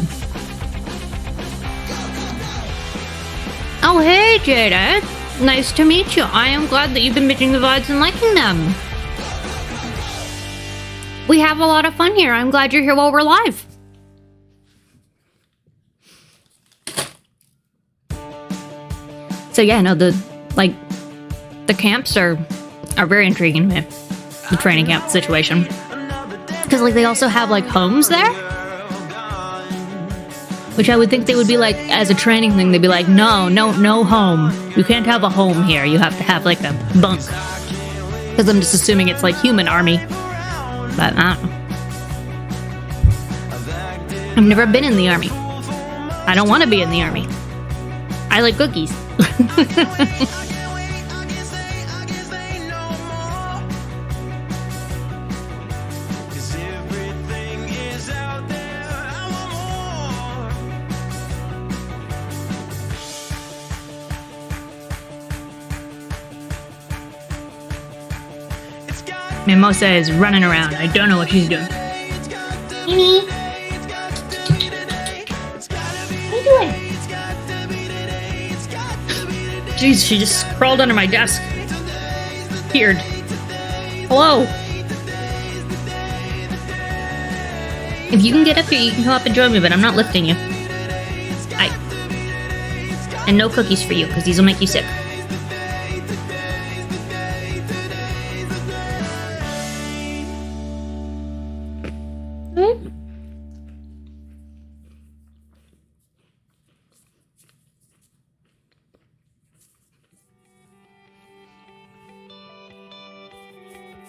Oh, hey, Jada. Nice to meet you. I am glad that you've been bitching the vibes and liking them. We have a lot of fun here. I'm glad you're here while we're live. So yeah, no, the camps are very intriguing to me. The training camp situation. Because like they also have like homes there. Which I would think they would be like, as a training thing, they'd be like, no home. You can't have a home here. You have to have like a bunk. Because I'm just assuming it's like human army. But I don't know. I've never been in the army. I don't want to be in the army. I like cookies. Mimosa is running around. I don't know what she's doing. Mimi! What are you doing? Jeez, she just crawled under my desk. Weird. Hello! If you can get up here, you can come up and join me, but I'm not lifting you. And no cookies for you, because these will make you sick.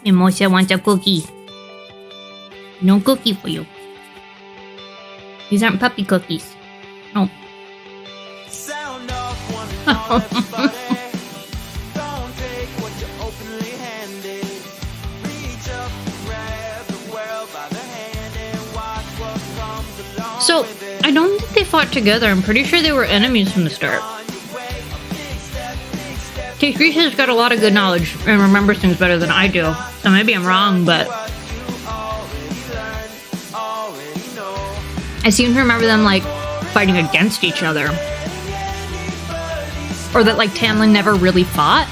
Mimosa wants a cookie. No cookie for you. These aren't puppy cookies. Oh. So, I don't think they fought together. I'm pretty sure they were enemies from the start. T-Grease's got a lot of good knowledge and remembers things better than I do. So maybe I'm wrong, but I seem to remember them, like, fighting against each other. Or that, like, Tamlin never really fought?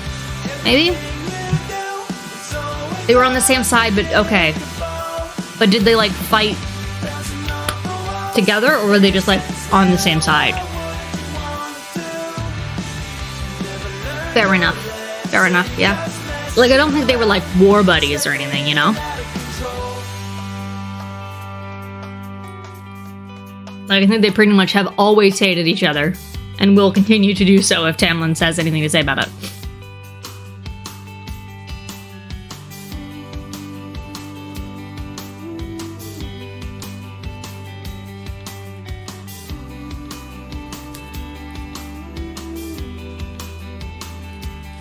Maybe? They were on the same side, but okay. But did they, like, fight together, or were they just, like, on the same side? Fair enough. Fair enough, yeah. Like, I don't think they were, like, war buddies or anything, you know? Like, I think they pretty much have always hated each other, and will continue to do so if Tamlin says anything to say about it.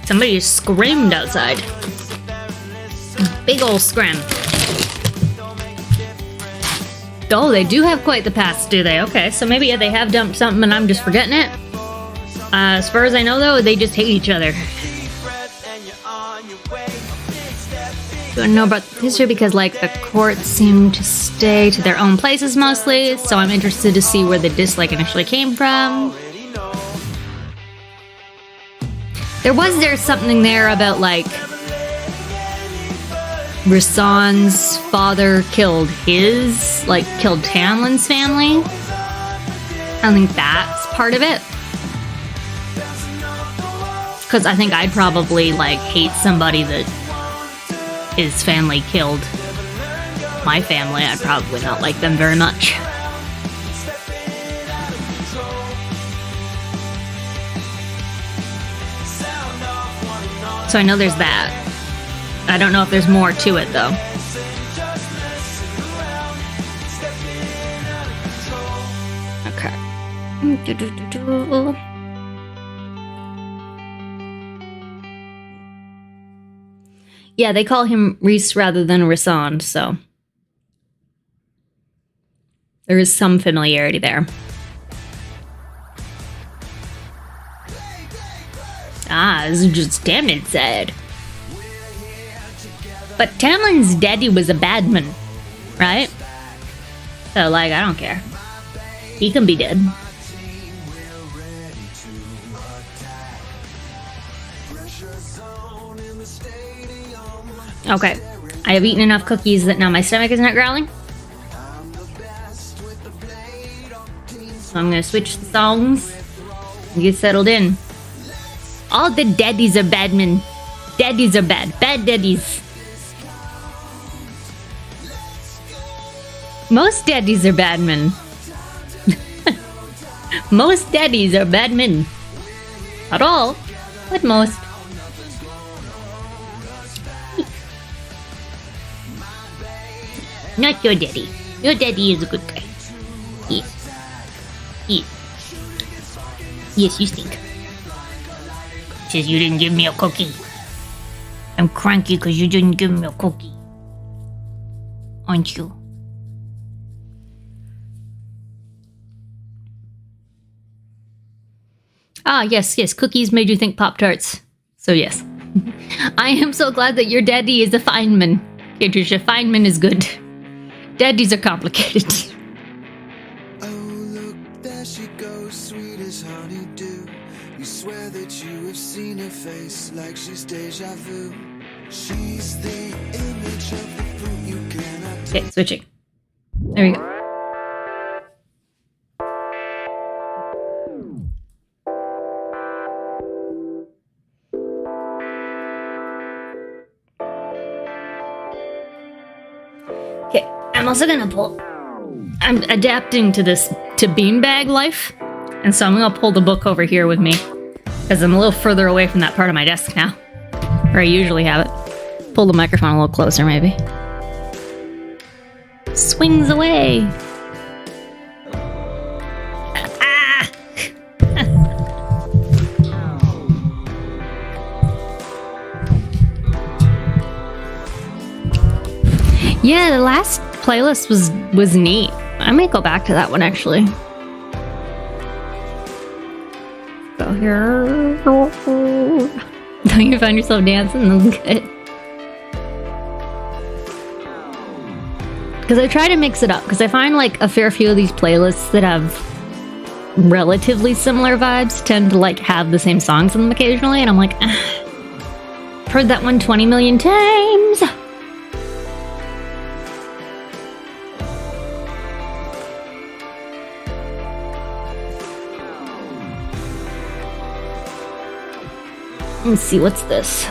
Somebody just screamed outside. Big ol' scream. Oh, they do have quite the past, do they? Okay, so maybe they have dumped something and I'm just forgetting it. As far as I know, though, they just hate each other. You want to know about the history because, like, the courts seem to stay to their own places mostly, so I'm interested to see where the dislike initially came from. There's something there about like Rasan's father killed Tamlin's family. I think that's part of it. Because I think I'd probably like hate somebody that his family killed my family. I'd probably not like them very much. So I know there's that. I don't know if there's more to it though. Okay. Yeah, they call him Reese rather than Rasan, so there is some familiarity there. Ah, this is just Tamlin said. But Tamlin's daddy was a bad man, right? So, like, I don't care. He can be dead. Okay, I have eaten enough cookies that now my stomach is not growling. So I'm gonna switch the songs and get settled in. All the daddies are bad men. Daddies are bad. Bad daddies. Most daddies are bad men. Most daddies are bad men. Not all, but most. Not your daddy. Your daddy is a good guy. Yes. Yes. Yes, you stink. Says you didn't give me a cookie. I'm cranky because you didn't give me a cookie. Aren't you? Ah, yes, cookies made you think Pop-Tarts. So yes. I am so glad that your daddy is a Feynman. Okay, Tricia, Feynman is good. Daddies are complicated. Oh, look, there she goes, sweet as honeydew. You swear that you have seen her face like she's deja vu. She's the image of the fruit you cannot take. Okay, switching. There we go. Okay, I'm also gonna pull. I'm adapting to beanbag life, and so I'm gonna pull the book over here with me because I'm a little further away from that part of my desk now, where I usually have it. Pull the microphone a little closer, maybe. Swings away. Ah! Yeah, the last playlist was neat. I might go back to that one actually. Go here. Don't you find yourself dancing? That's good. Because I try to mix it up, because I find like a fair few of these playlists that have relatively similar vibes tend to like have the same songs in them occasionally, and I'm like, I've heard that one 20 million times. Let's see, what's this?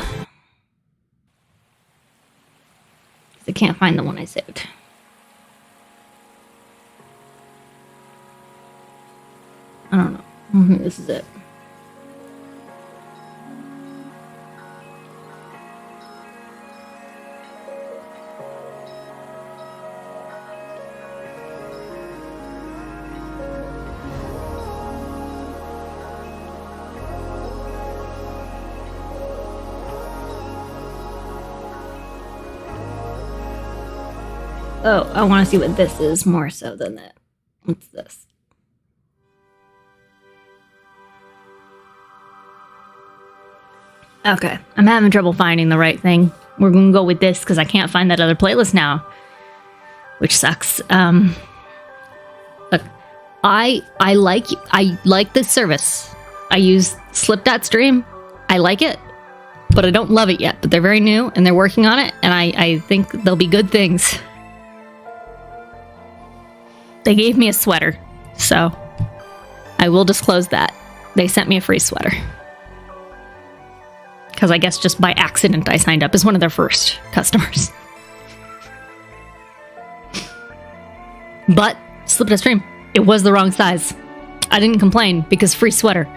I can't find the one I saved. I don't know. I don't think this is it. Oh, I want to see what this is more so than that. What's this? Okay, I'm having trouble finding the right thing. We're gonna go with this because I can't find that other playlist now, which sucks. Look, I like this service. I use Slip.Stream. I like it, but I don't love it yet. But they're very new and they're working on it, and I think they'll be good things. They gave me a sweater, so I will disclose that. They sent me a free sweater. Because I guess just by accident I signed up as one of their first customers. But, slip of a stream, it was the wrong size. I didn't complain because free sweater.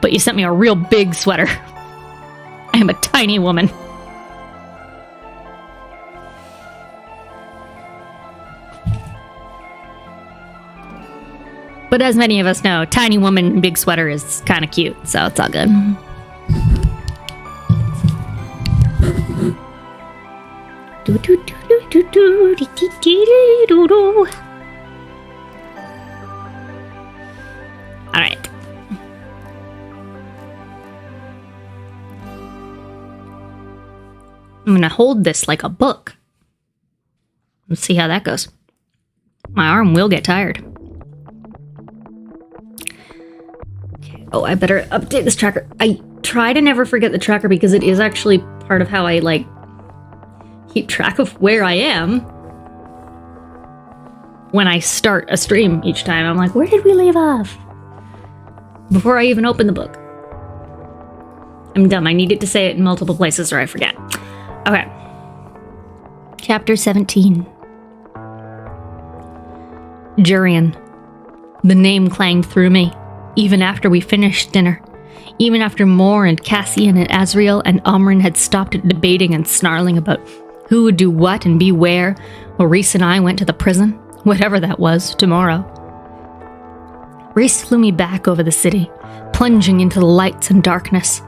But you sent me a real big sweater. I am a tiny woman. But as many of us know, tiny woman in big sweater is kind of cute, so it's all good. All right. I'm going to hold this like a book. Let's see how that goes. My arm will get tired. Okay. Oh, I better update this tracker. I try to never forget the tracker because it is actually part of how I, like, keep track of where I am. When I start a stream each time, I'm like, where did we leave off? Before I even open the book. I'm dumb. I needed to say it in multiple places or I forget. Okay. Chapter 17. Jurian. The name clanged through me, even after we finished dinner. Even after Moore and Cassian and Azriel and Amrin had stopped debating and snarling about who would do what and be where, while Reese and I went to the prison, whatever that was, tomorrow. Reese flew me back over the city, plunging into the lights and darkness.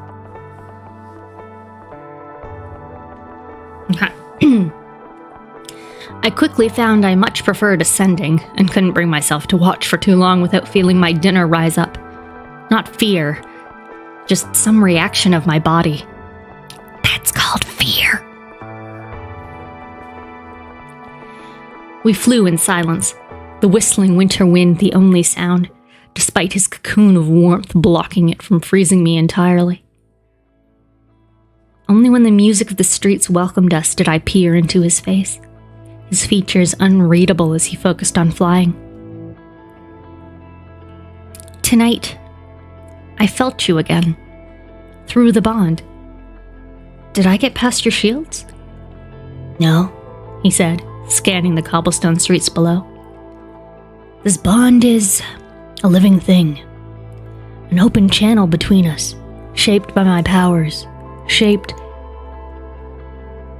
I quickly found I much preferred ascending, and couldn't bring myself to watch for too long without feeling my dinner rise up. Not fear, just some reaction of my body. That's called fear. We flew in silence, the whistling winter wind the only sound, despite his cocoon of warmth blocking it from freezing me entirely. Only when the music of the streets welcomed us did I peer into his face, his features unreadable as he focused on flying. Tonight, I felt you again, through the bond. Did I get past your shields? No, he said, scanning the cobblestone streets below. This bond is a living thing, an open channel between us, shaped by my powers, shaped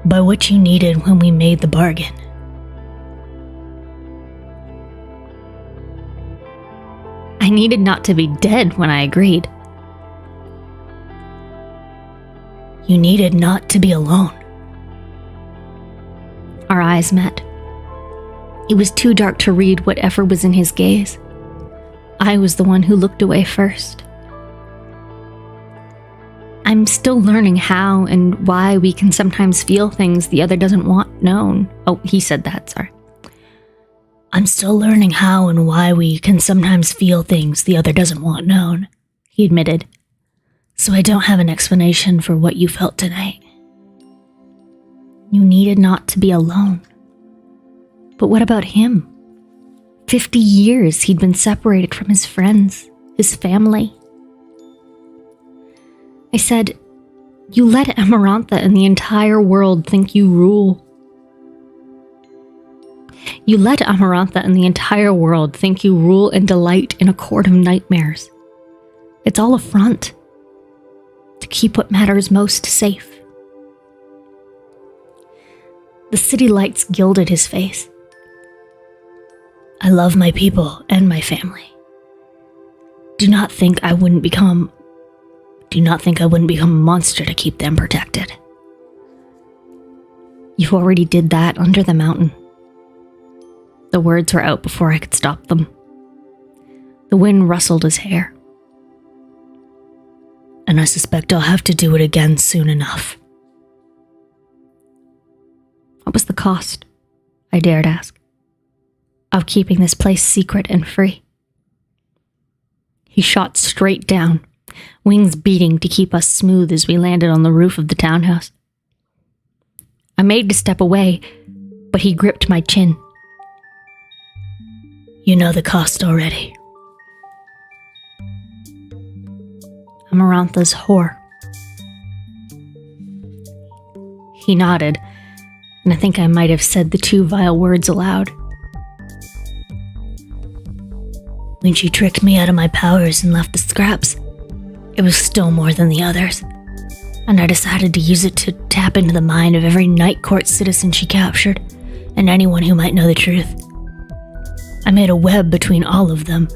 by what you needed when we made the bargain. I needed not to be dead when I agreed. You needed not to be alone. Our eyes met. It was too dark to read whatever was in his gaze. I was the one who looked away first. I'm still learning how and why we can sometimes feel things the other doesn't want known. Oh, he said that, sorry. I'm still learning how and why we can sometimes feel things the other doesn't want known, he admitted. So I don't have an explanation for what you felt tonight. You needed not to be alone. But what about him? 50 years he'd been separated from his friends, his family. I said, you let Amarantha and the entire world think you rule. You let Amarantha and the entire world think you rule and delight in a court of nightmares. It's all a front to keep what matters most safe. The city lights gilded his face. I love my people and my family. Do not think I wouldn't become a monster to keep them protected. You already did that under the mountain. The words were out before I could stop them. The wind rustled his hair. And I suspect I'll have to do it again soon enough. What was the cost, I dared ask, of keeping this place secret and free? He shot straight down, wings beating to keep us smooth as we landed on the roof of the townhouse. I made to step away, but he gripped my chin. You know the cost already. Amarantha's whore. He nodded, and I think I might have said the two vile words aloud. When she tricked me out of my powers and left the scraps, it was still more than the others, and I decided to use it to tap into the mind of every Night Court citizen she captured, and anyone who might know the truth. I made a web between all of them,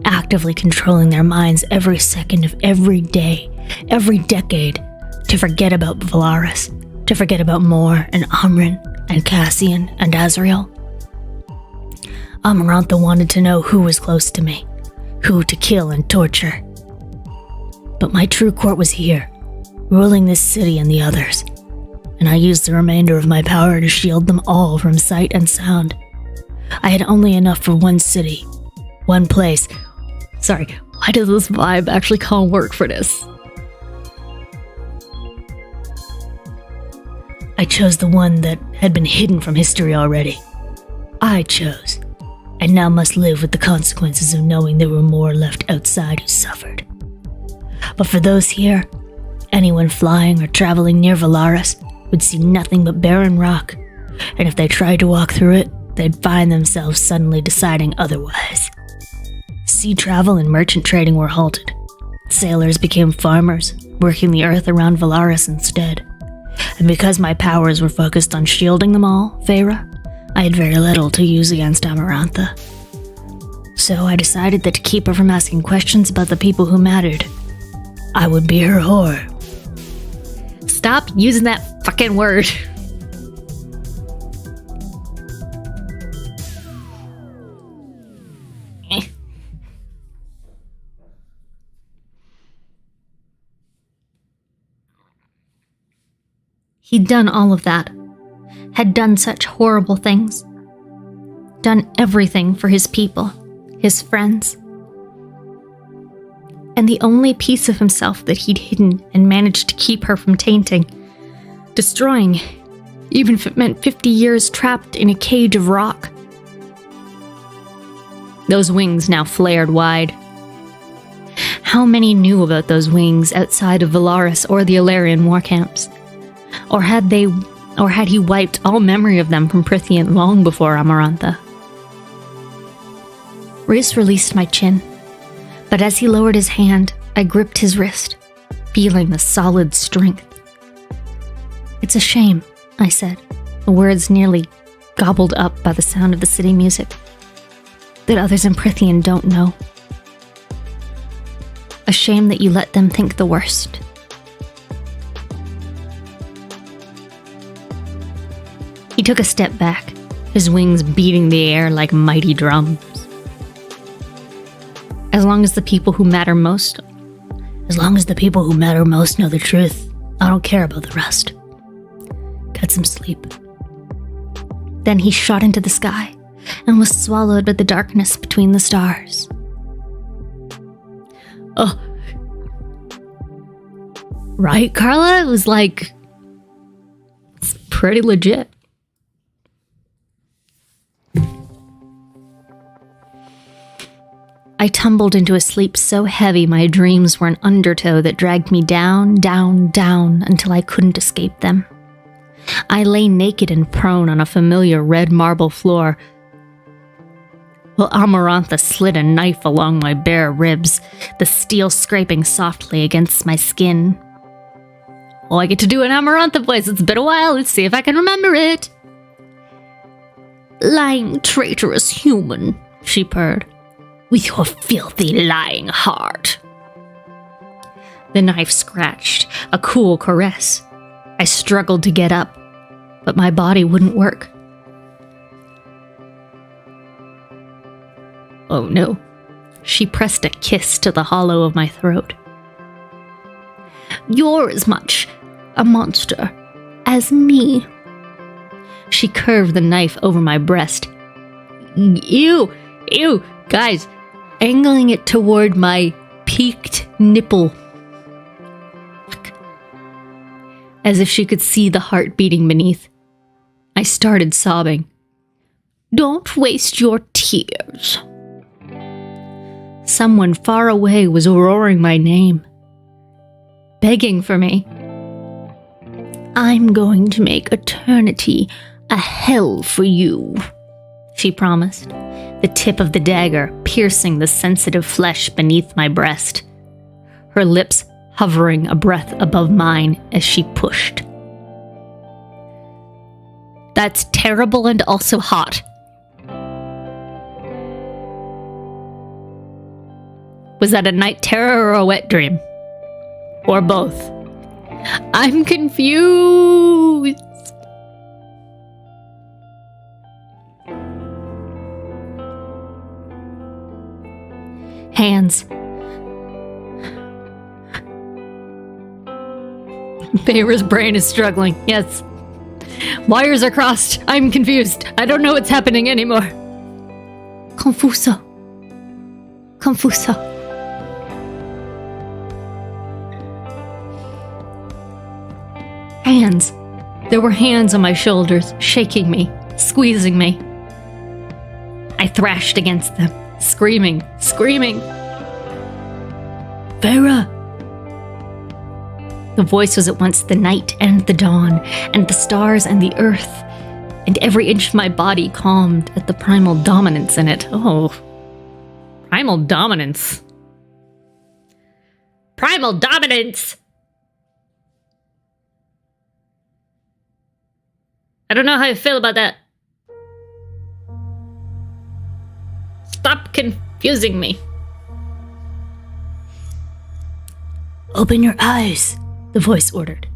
actively controlling their minds every second of every day, every decade, to forget about Valaris, to forget about Mor and Amrin and Cassian and Azrael. Amarantha wanted to know who was close to me, who to kill and torture. But my true court was here, ruling this city and the others, and I used the remainder of my power to shield them all from sight and sound. I had only enough for one city, one place. Sorry, why does this vibe actually call work for this? I chose the one that had been hidden from history already. I chose, and now must live with the consequences of knowing there were more left outside who suffered. But for those here, anyone flying or traveling near Valaris would see nothing but barren rock, and if they tried to walk through it, they'd find themselves suddenly deciding otherwise. Sea travel and merchant trading were halted. Sailors became farmers, working the earth around Valaris instead. And because my powers were focused on shielding them all, Feyre, I had very little to use against Amarantha. So I decided that to keep her from asking questions about the people who mattered, I would be her whore. Stop using that fucking word. He'd done all of that, had done such horrible things, done everything for his people, his friends. And the only piece of himself that he'd hidden and managed to keep her from tainting, destroying, even if it meant 50 years trapped in a cage of rock. Those wings now flared wide. How many knew about those wings outside of Valaris or the Illyrian war camps? Or had he wiped all memory of them from Prythian long before Amarantha? Rhys released my chin, but as he lowered his hand, I gripped his wrist, feeling the solid strength. It's a shame, I said, the words nearly gobbled up by the sound of the city music, that others in Prythian don't know. A shame that you let them think the worst. He took a step back, his wings beating the air like mighty drums. As long as the people who matter most know the truth, I don't care about the rest. Get some sleep. Then he shot into the sky and was swallowed by the darkness between the stars. Oh. Right, Carla? It was like, it's pretty legit. I tumbled into a sleep so heavy my dreams were an undertow that dragged me down, down, down until I couldn't escape them. I lay naked and prone on a familiar red marble floor, while Amarantha slid a knife along my bare ribs, the steel scraping softly against my skin. Oh, I get to do an Amarantha voice. It's been a while. Let's see if I can remember it. Lying, traitorous human, she purred. With your filthy, lying heart. The knife scratched, a cool caress. I struggled to get up, but my body wouldn't work. Oh no. She pressed a kiss to the hollow of my throat. You're as much a monster as me. She curved the knife over my breast. Ew, ew, guys. Angling it toward my peaked nipple as if she could see the heart beating beneath. I started sobbing. "Don't waste your tears." Someone far away was roaring my name, begging for me. "I'm going to make eternity a hell for you," she promised, the tip of the dagger piercing the sensitive flesh beneath my breast, her lips hovering a breath above mine as she pushed. "That's terrible and also hot." Was that a night terror or a wet dream? Or both? I'm confused. Hands. Feyre's brain is struggling. Yes. Wires are crossed. I'm confused. I don't know what's happening anymore. Confuso. Confuso. Hands. There were hands on my shoulders, shaking me, squeezing me. I thrashed against them, screaming. "Feyre!" The voice was at once the night and the dawn, and the stars and the earth, and every inch of my body calmed at the primal dominance in it. Oh, primal dominance. Primal dominance! I don't know how I feel about that. Stop confusing me. "Open your eyes," the voice ordered.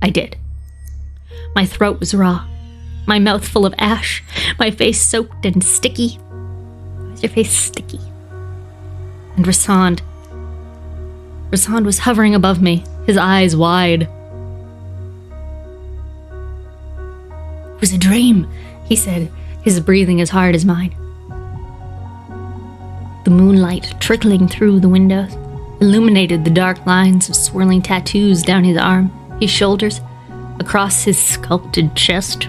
I did. My throat was raw, my mouth full of ash, my face soaked and sticky. Why was your face sticky? And Rasand was hovering above me, his eyes wide. "It was a dream," he said, his breathing as hard as mine. The moonlight trickling through the windows illuminated the dark lines of swirling tattoos down his arm, his shoulders, across his sculpted chest.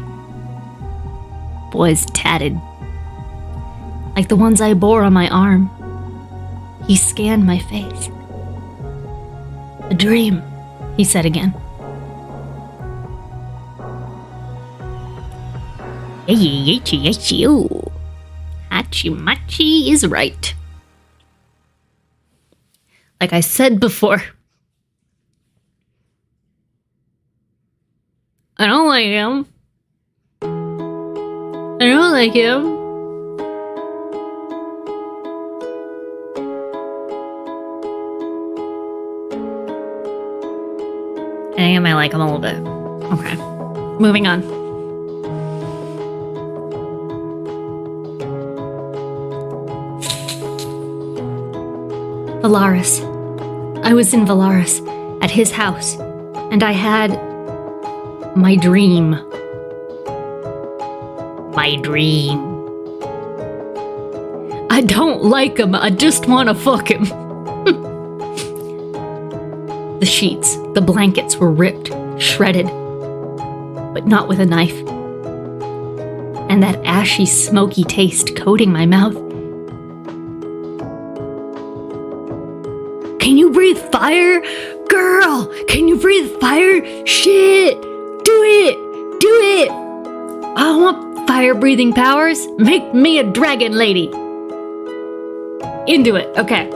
Boys tatted, like the ones I bore on my arm. He scanned my face. "A dream," he said again. Hachimachi is right. Like I said before, I don't like him. I don't like him. I think I might like him a little bit. Okay. Moving on. Valaris. I was in Valaris, at his house, and I had my dream. My dream. I don't like him, I just want to fuck him. The sheets, the blankets were ripped, shredded, but not with a knife. And that ashy, smoky taste coating my mouth. Can you breathe fire? Girl, can you breathe fire? Shit! Do it! I want fire-breathing powers. Make me a dragon lady. Into it, okay.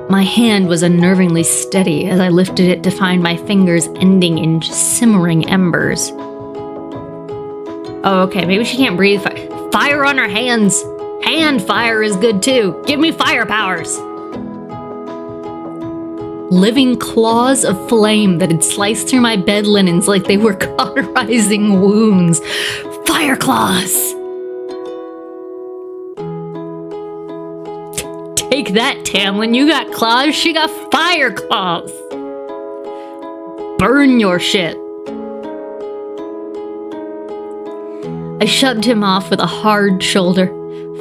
My hand was unnervingly steady as I lifted it to find my fingers ending in simmering embers. Oh, okay, maybe she can't breathe fire. Fire on her hands. Hand fire is good too. Give me fire powers. Living claws of flame that had sliced through my bed linens like they were cauterizing wounds. Fire claws! Take that, Tamlin. You got claws, she got fire claws. Burn your shit. I shoved him off with a hard shoulder,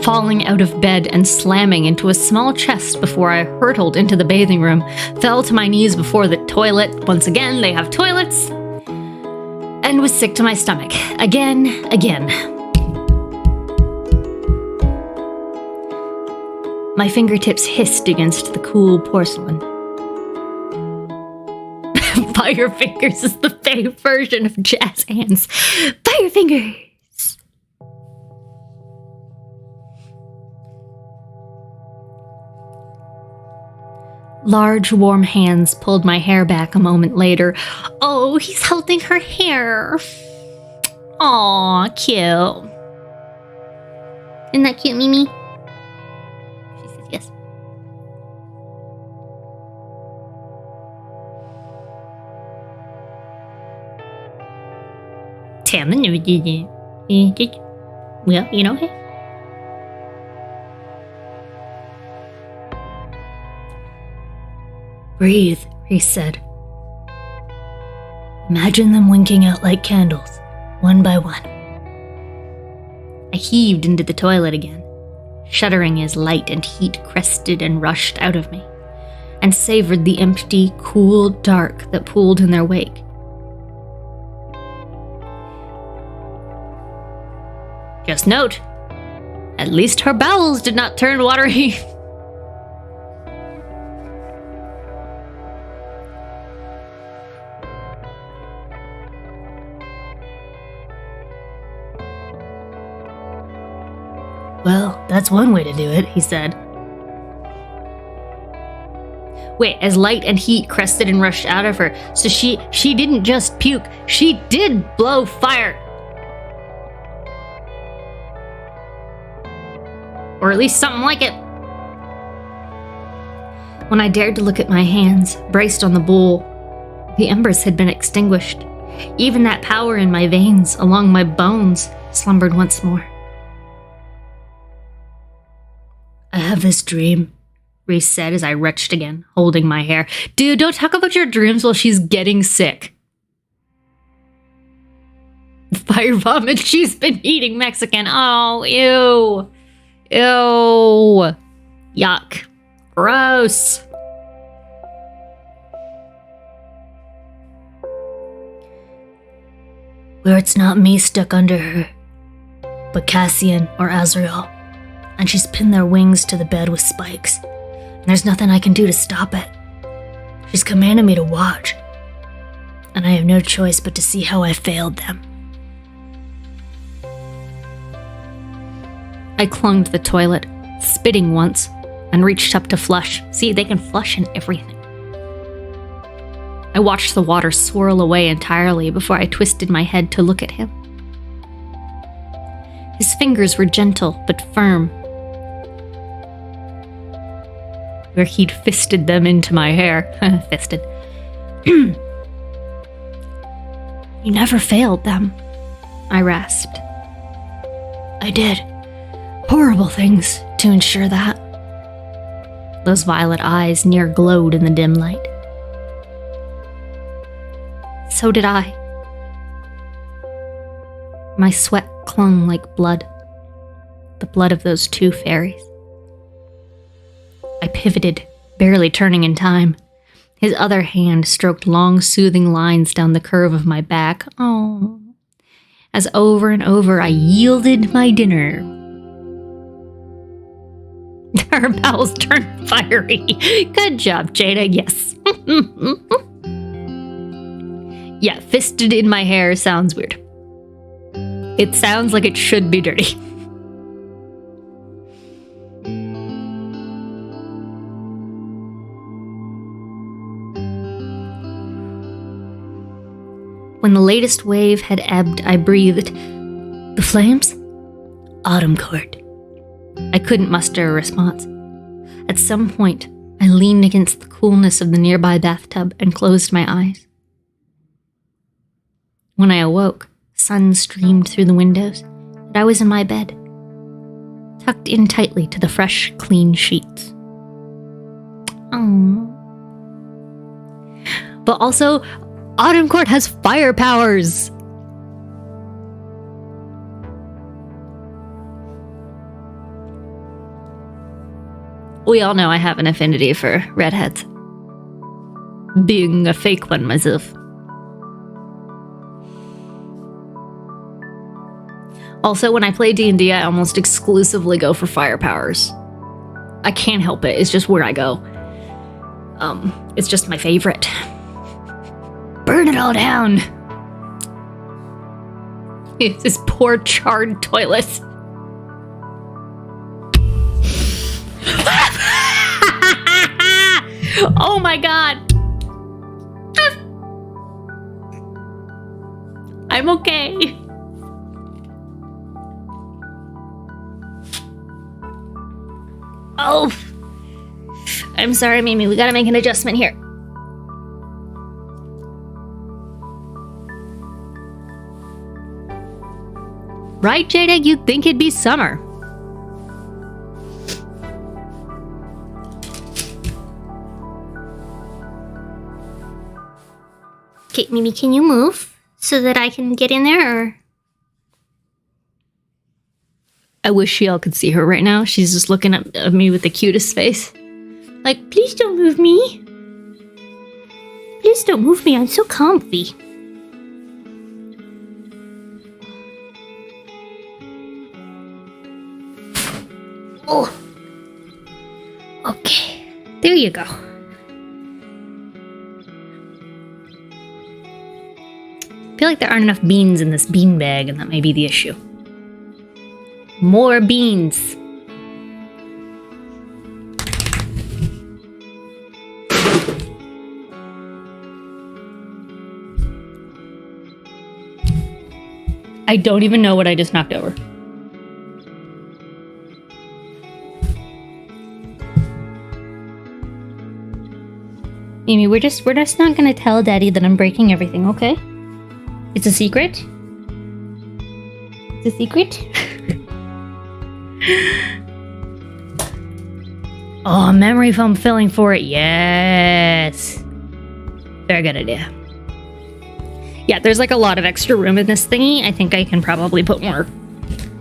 falling out of bed and slamming into a small chest before I hurtled into the bathing room, fell to my knees before the toilet. Once again, they have toilets. And was sick to my stomach. Again. My fingertips hissed against the cool porcelain. Fire fingers is the fake version of jazz hands. Fire fingers! Large, warm hands pulled my hair back a moment later. Oh, he's holding her hair. Aw, cute. Isn't that cute, Mimi? She says yes. Sam never did it. Did you? Well, you know, hey. Breathe, Reese said. Imagine them winking out like candles, one by one. I heaved into the toilet again, shuddering as light and heat crested and rushed out of me, and savored the empty, cool dark that pooled in their wake. Just note, at least her bowels did not turn watery. Well, that's one way to do it, he said. Wait, as light and heat crested and rushed out of her, so she didn't just puke, she did blow fire. Or at least something like it. When I dared to look at my hands, braced on the bowl, the embers had been extinguished. Even that power in my veins, along my bones, slumbered once more. I have this dream, Reese said as I retched again, holding my hair. Dude, don't talk about your dreams while she's getting sick. Fire vomit, she's been eating Mexican. Oh, ew. Ew. Yuck. Gross. Where it's not me stuck under her, but Cassian or Azrael. And she's pinned their wings to the bed with spikes. And there's nothing I can do to stop it. She's commanded me to watch. And I have no choice but to see how I failed them. I clung to the toilet, spitting once, and reached up to flush. See, they can flush in everything. I watched the water swirl away entirely before I twisted my head to look at him. His fingers were gentle but firm, where he'd fisted them into my hair. Fisted. You never failed them, I rasped. I did. Horrible things to ensure that. Those violet eyes near glowed in the dim light. So did I. My sweat clung like blood. The blood of those two fairies. I pivoted, barely turning in time. His other hand stroked long, soothing lines down the curve of my back. Oh. As over and over I yielded my dinner. Her bowels turned fiery. Good job, Jada. Yes. Yeah, fisted in my hair sounds weird. It sounds like it should be dirty. When the latest wave had ebbed, I breathed. The flames? Autumn court. I couldn't muster a response. At some point, I leaned against the coolness of the nearby bathtub and closed my eyes. When I awoke, sun streamed through the windows, and I was in my bed, tucked in tightly to the fresh, clean sheets. Oh. But also, Autumn Court has fire powers! We all know I have an affinity for redheads. Being a fake one myself. Also, when I play D&D, I almost exclusively go for fire powers. I can't help it. It's just where I go. It's just my favorite. Burn it all down. It's this poor charred toilet. Oh my god. I'm okay. Oh. I'm sorry, Mimi. We gotta make an adjustment here. Right, Jade? You'd think it'd be summer. Okay, Mimi, can you move so that I can get in there? Or? I wish y'all could see her right now. She's just looking at me with the cutest face. Like, please don't move me. Please don't move me. I'm so comfy. Oh. Okay. There you go. I feel like there aren't enough beans in this bean bag, and that may be the issue. More beans. I don't even know what I just knocked over. Amy, we're just not gonna tell Daddy that I'm breaking everything, okay? It's a secret? It's a secret? Oh, memory foam filling for it. Yes. Very good idea. Yeah, there's like a lot of extra room in this thingy. I think I can probably put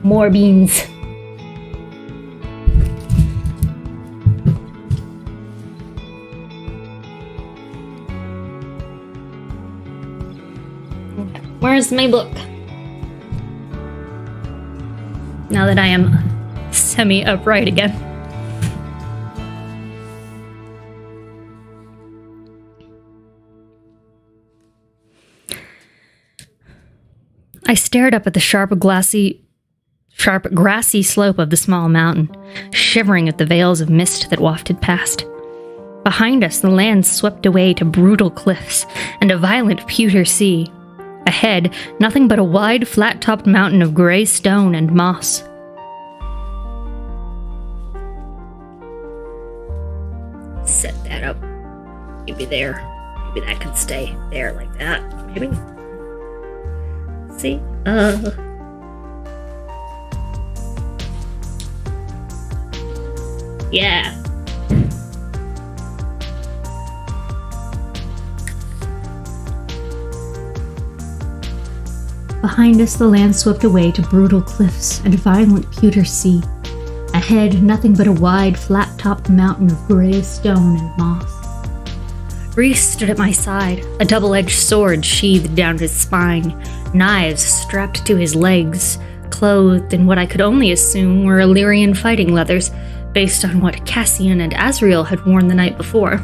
more beans. Where's my book? Now that I am semi-upright again. I stared up at the sharp, grassy slope of the small mountain, shivering at the veils of mist that wafted past. Behind us, the land swept away to brutal cliffs and a violent pewter sea. Ahead, nothing but a wide, flat-topped mountain of gray stone and moss. Set that up. Maybe there. Maybe that could stay there like that. Maybe. See? Yeah. Behind us, the land swept away to brutal cliffs and a violent pewter sea. Ahead, nothing but a wide, flat-topped mountain of gray stone and moss. Reese stood at my side, a double-edged sword sheathed down his spine, knives strapped to his legs, clothed in what I could only assume were Illyrian fighting leathers, based on what Cassian and Azrael had worn the night before.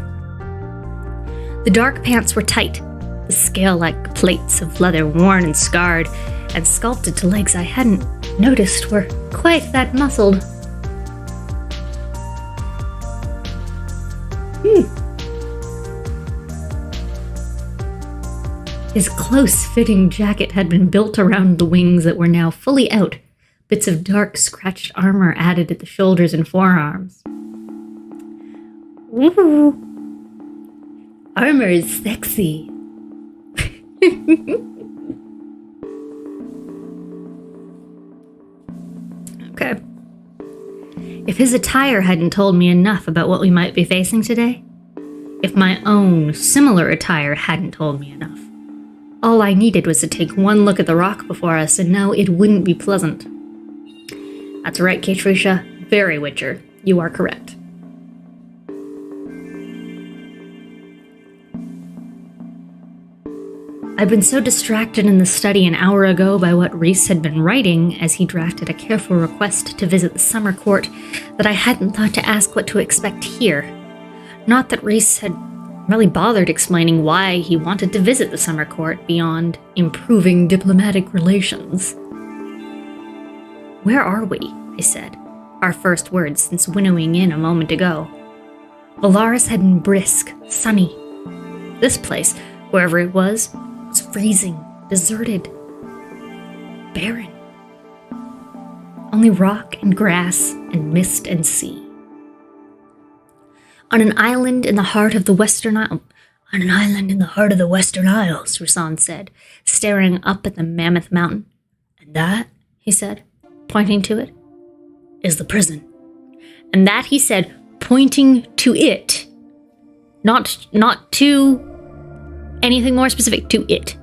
The dark pants were tight, the scale-like plates of leather worn and scarred, and sculpted to legs I hadn't noticed were quite that muscled. His close-fitting jacket had been built around the wings that were now fully out, bits of dark, scratched armor added at the shoulders and forearms. Ooh, armor is sexy. Okay. If his attire hadn't told me enough about what we might be facing today, if my own similar attire hadn't told me enough, all I needed was to take one look at the rock before us and know it wouldn't be pleasant. That's right, Katrusha. Very Witcher. You are correct. I'd been so distracted in the study an hour ago by what Reese had been writing as he drafted a careful request to visit the summer court that I hadn't thought to ask what to expect here. Not that Reese had really bothered explaining why he wanted to visit the summer court beyond improving diplomatic relations. "Where are we?" I said, our first words since winnowing in a moment ago. Valaris had been brisk, sunny. This place, wherever it was freezing, deserted, barren. Only rock and grass and mist and sea. On an island in the heart of the Western Isles, Rasan said, staring up at the mammoth mountain. "And that," he said, pointing to it, "is the prison." And that, he said, pointing to it. Not to anything more specific, to it.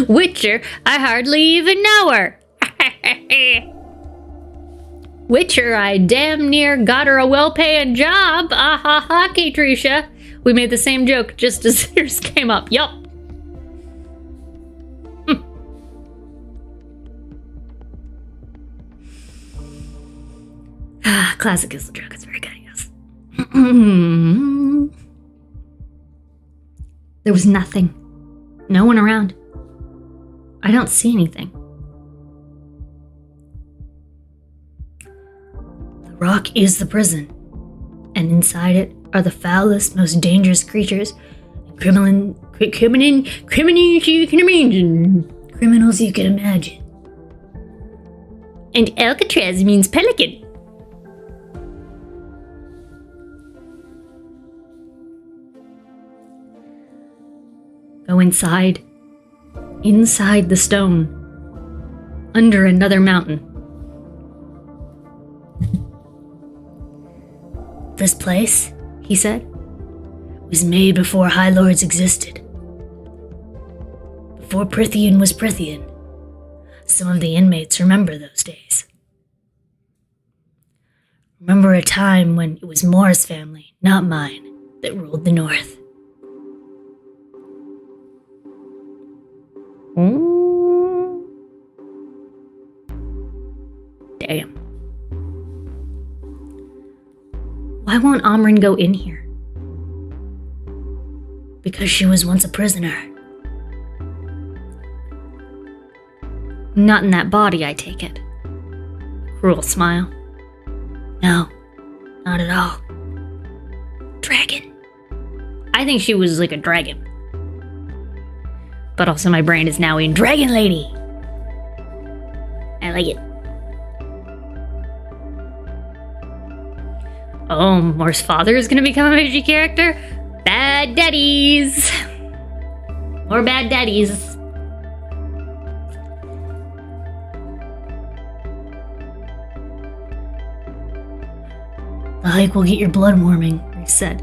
"Witcher, I hardly even know her." "Witcher, I damn near got her a well-paying job. Ah ha ha, Tricia." We made the same joke just as yours came up. Yup. Classic is the joke. It's very good, yes. There was nothing. No one around. I don't see anything. The rock is the prison, and inside it are the foulest, most dangerous creatures and criminals you can imagine. And Alcatraz means pelican. Go inside the stone, under another mountain. "This place," he said, "was made before High Lords existed. Before Prithian was Prithian. Some of the inmates remember those days. Remember a time when it was Moore's family, not mine, that ruled the north. Damn. Why won't Amrin go in here?" "Because she was once a prisoner." "Not in that body, I take it." Cruel smile. "No, not at all. Dragon." I think she was like a dragon. But also my brain is now in Dragon Lady. I like it. Oh, Moore's father is going to become a major character? Bad daddies. More bad daddies. "The hike will get your blood warming," Reese said,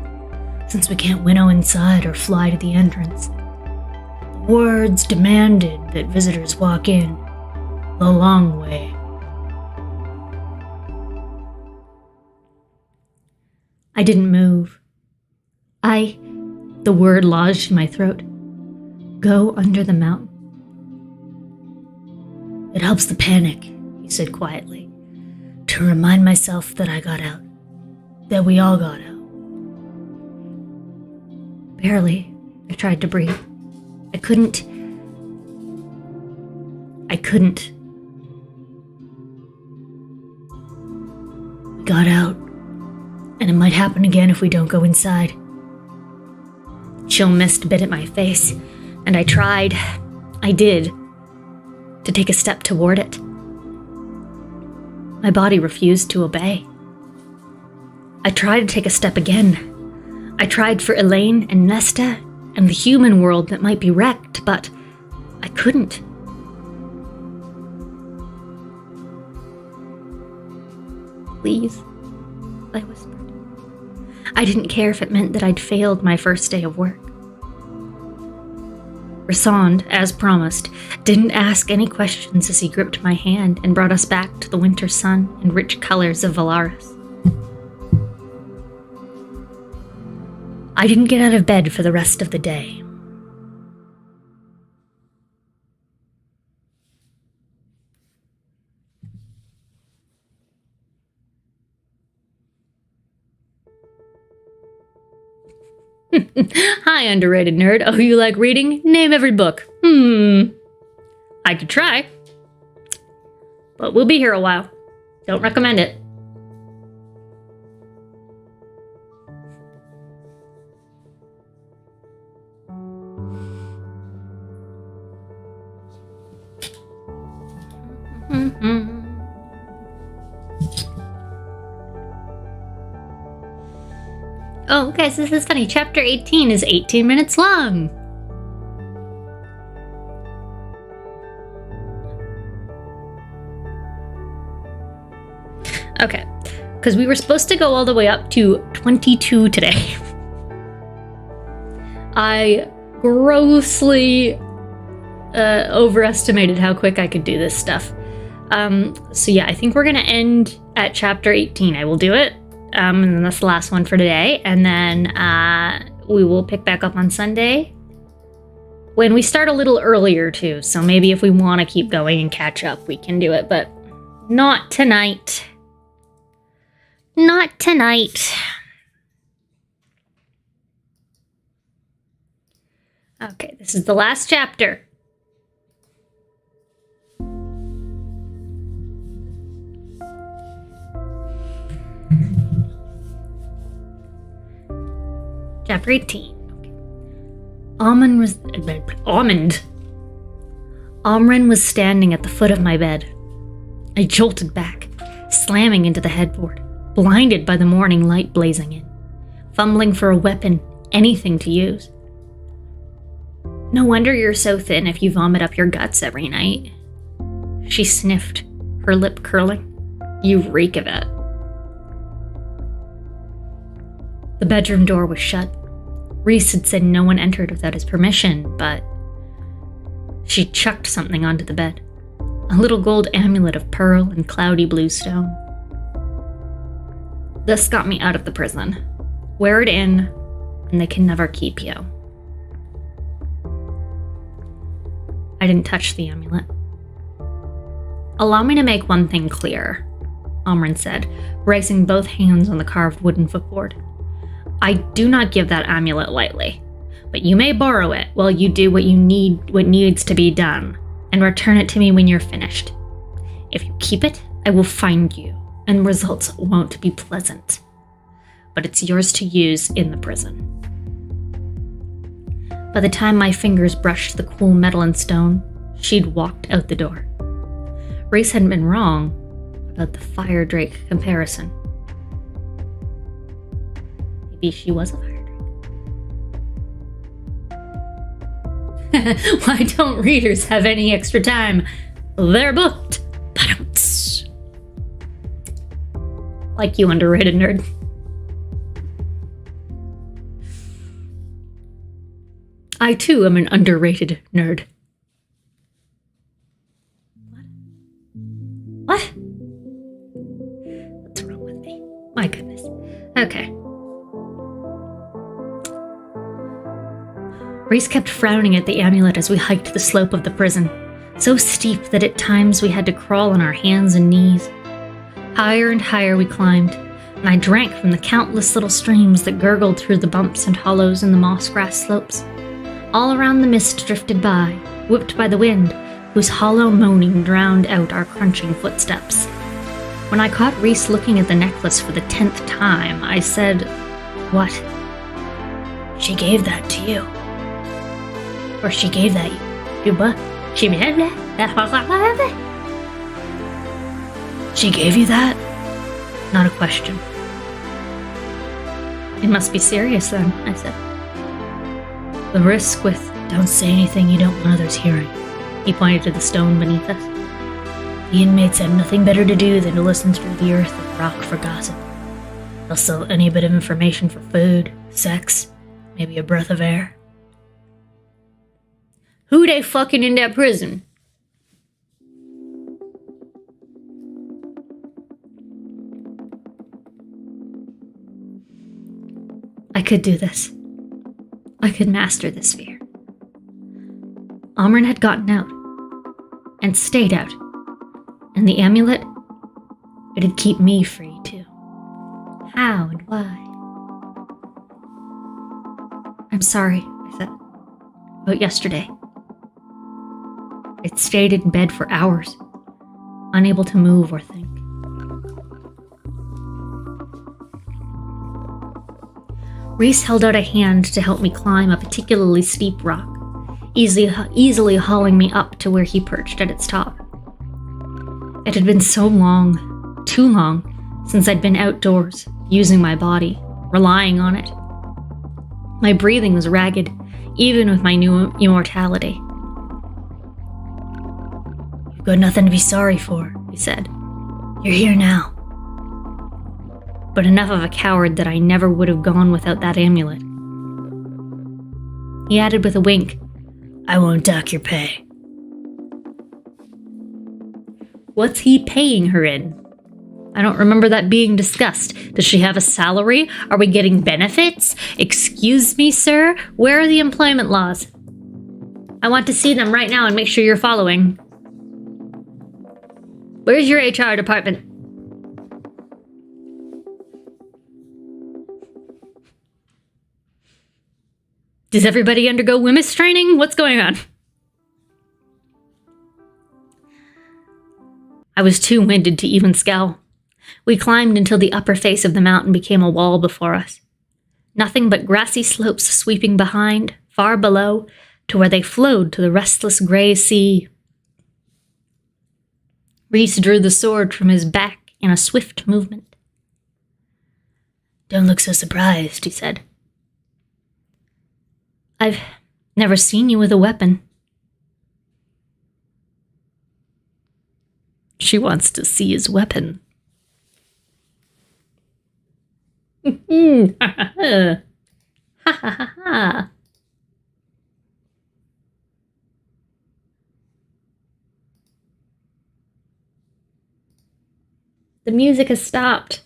"since we can't winnow inside or fly to the entrance. The wards demanded that visitors walk in the long way." I didn't move. The word lodged in my throat. Go under the mountain. "It helps the panic," he said quietly, "to remind myself that I got out. That we all got out." Barely. I tried to breathe. I couldn't. We got out, and it might happen again if we don't go inside. Chill mist bit at my face, and I did, to take a step toward it. My body refused to obey. I tried to take a step again. I tried for Elaine and Nesta and the human world that might be wrecked, but I couldn't. "Please," I whispered. I didn't care if it meant that I'd failed my first day of work. Rassand, as promised, didn't ask any questions as he gripped my hand and brought us back to the winter sun and rich colors of Valaris. I didn't get out of bed for the rest of the day. Hi, underrated nerd. Oh, you like reading? Name every book. I could try. But we'll be here a while. Don't recommend it. Oh, guys, this is funny. Chapter 18 is 18 minutes long. Okay, because we were supposed to go all the way up to 22 today. I grossly overestimated how quick I could do this stuff. So yeah, I think we're going to end at chapter 18. I will do it. And then that's the last one for today. And then we will pick back up on Sunday when we start a little earlier too. So maybe if we want to keep going and catch up, we can do it, but not tonight. Not tonight. Okay, this is the last chapter. Chapter 18. Okay. Amren was standing at the foot of my bed. I jolted back, slamming into the headboard, blinded by the morning light blazing in, fumbling for a weapon, anything to use. No wonder you're so thin if you vomit up your guts every night. She sniffed, her lip curling. You reek of it. The bedroom door was shut. Reese had said no one entered without his permission, but she chucked something onto the bed. A little gold amulet of pearl and cloudy blue stone. This got me out of the prison. Wear it in, and they can never keep you. I didn't touch the amulet. Allow me to make one thing clear, Amren said, raising both hands on the carved wooden footboard. I do not give that amulet lightly, but you may borrow it while you do what needs to be done, and return it to me when you're finished. If you keep it, I will find you, and results won't be pleasant. But it's yours to use in the prison. By the time my fingers brushed the cool metal and stone, she'd walked out the door. Reese hadn't been wrong about the fire drake comparison. Maybe she was a fire drake. Why don't readers have any extra time? They're booked. Ba-dum-ts. Like you, underrated nerd. I too am an underrated nerd. What? What's wrong with me? My goodness. Okay. Reese kept frowning at the amulet as we hiked the slope of the prison, so steep that at times we had to crawl on our hands and knees. Higher and higher we climbed, and I drank from the countless little streams that gurgled through the bumps and hollows in the moss grass slopes. All around the mist drifted by, whipped by the wind, whose hollow moaning drowned out our crunching footsteps. When I caught Reese looking at the necklace for the 10th time, I said, "What?" "She gave that to you." "Or she gave that you what? She gave you that?" Not a question. "It must be serious then," I said. "The risk with don't say anything you don't want others hearing." He pointed to the stone beneath us. "The inmates have nothing better to do than to listen through the earth and rock for gossip. They'll sell any bit of information for food, sex, maybe a breath of air." "Who they fucking in that prison?" I could do this. I could master this fear. Amren had gotten out, and stayed out, and the amulet, it'd keep me free too. How and why? I'm sorry, I said. About yesterday. I'd stayed in bed for hours, unable to move or think. Reese held out a hand to help me climb a particularly steep rock, easily hauling me up to where he perched at its top. It had been so long, too long, since I'd been outdoors, using my body, relying on it. My breathing was ragged, even with my new immortality. You've got nothing to be sorry for, he said. You're here now. But enough of a coward that I never would have gone without that amulet. He added with a wink, I won't dock your pay. What's he paying her in? I don't remember that being discussed. Does she have a salary? Are we getting benefits? Excuse me, sir? Where are the employment laws? I want to see them right now and make sure you're following. Where's your HR department? Does everybody undergo WMIS training? What's going on? I was too winded to even scowl. We climbed until the upper face of the mountain became a wall before us. Nothing but grassy slopes sweeping behind, far below, to where they flowed to the restless gray sea. Reese drew the sword from his back in a swift movement. Don't look so surprised, he said. I've never seen you with a weapon. She wants to see his weapon. Ha ha ha ha. The music has stopped.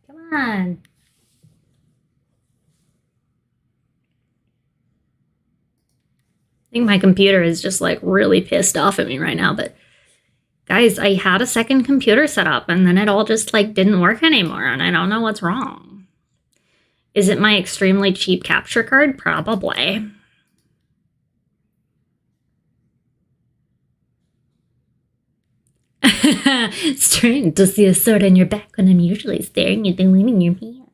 Come on. I think my computer is just like really pissed off at me right now, but guys, I had a second computer set up and then it all just like didn't work anymore and I don't know what's wrong. Is it my extremely cheap capture card? Probably. Strange to see a sword on your back when I'm usually staring at the wind in your pants.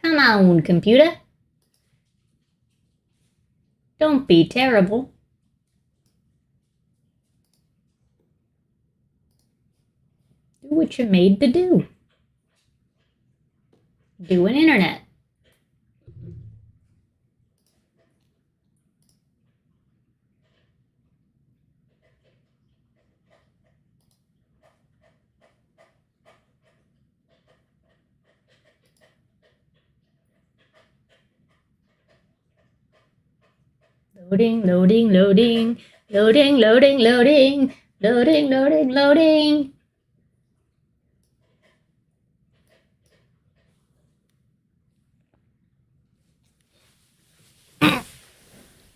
Come on, computer. Don't be terrible. Do what you're made to do. Do an internet. Loading, loading, loading, loading, loading, loading, loading, loading, loading.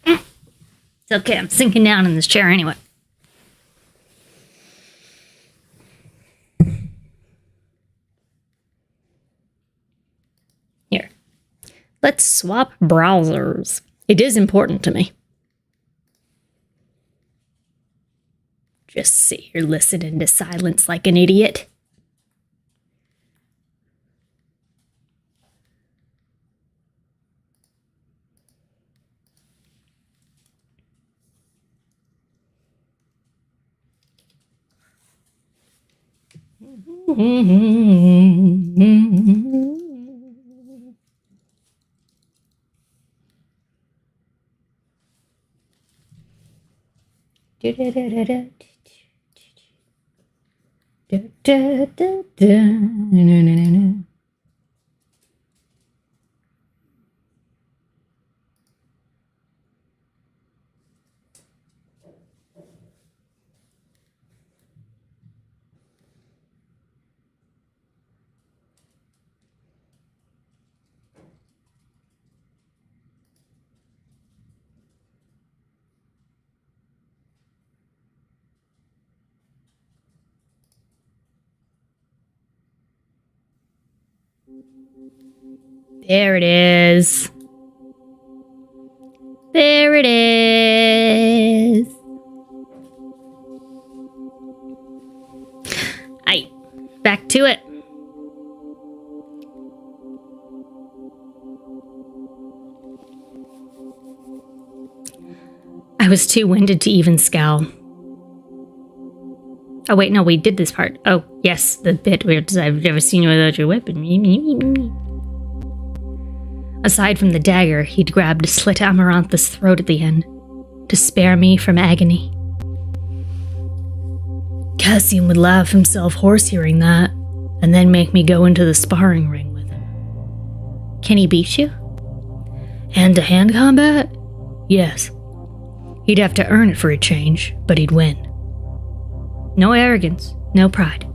It's okay, I'm sinking down in this chair anyway. Here, let's swap browsers. It is important to me. Just sit here listening to silence like an idiot. There it is. There it is. Aye, back to it. I was too winded to even scowl. Oh wait, no, we did this part. Oh, yes, the bit where I've never seen you without your weapon. Aside from the dagger, he'd grabbed to slit Amarantha's throat at the end, to spare me from agony. Cassian would laugh himself hoarse hearing that, and then make me go into the sparring ring with him. Can he beat you? Hand-to-hand combat? Yes. He'd have to earn it for a change, but he'd win. No arrogance, no pride.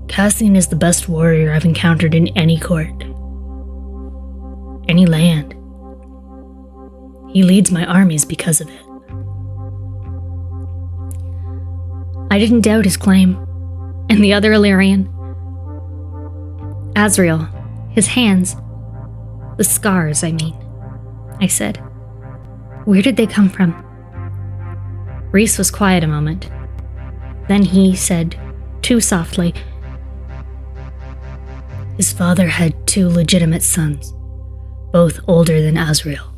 Cassian is the best warrior I've encountered in any court. Any land. He leads my armies because of it. I didn't doubt his claim. And the other Illyrian? Azrael. His hands. The scars, I mean. I said. Where did they come from? Rhys was quiet a moment. Then he said, too softly, his father had 2 legitimate sons, both older than Azrael.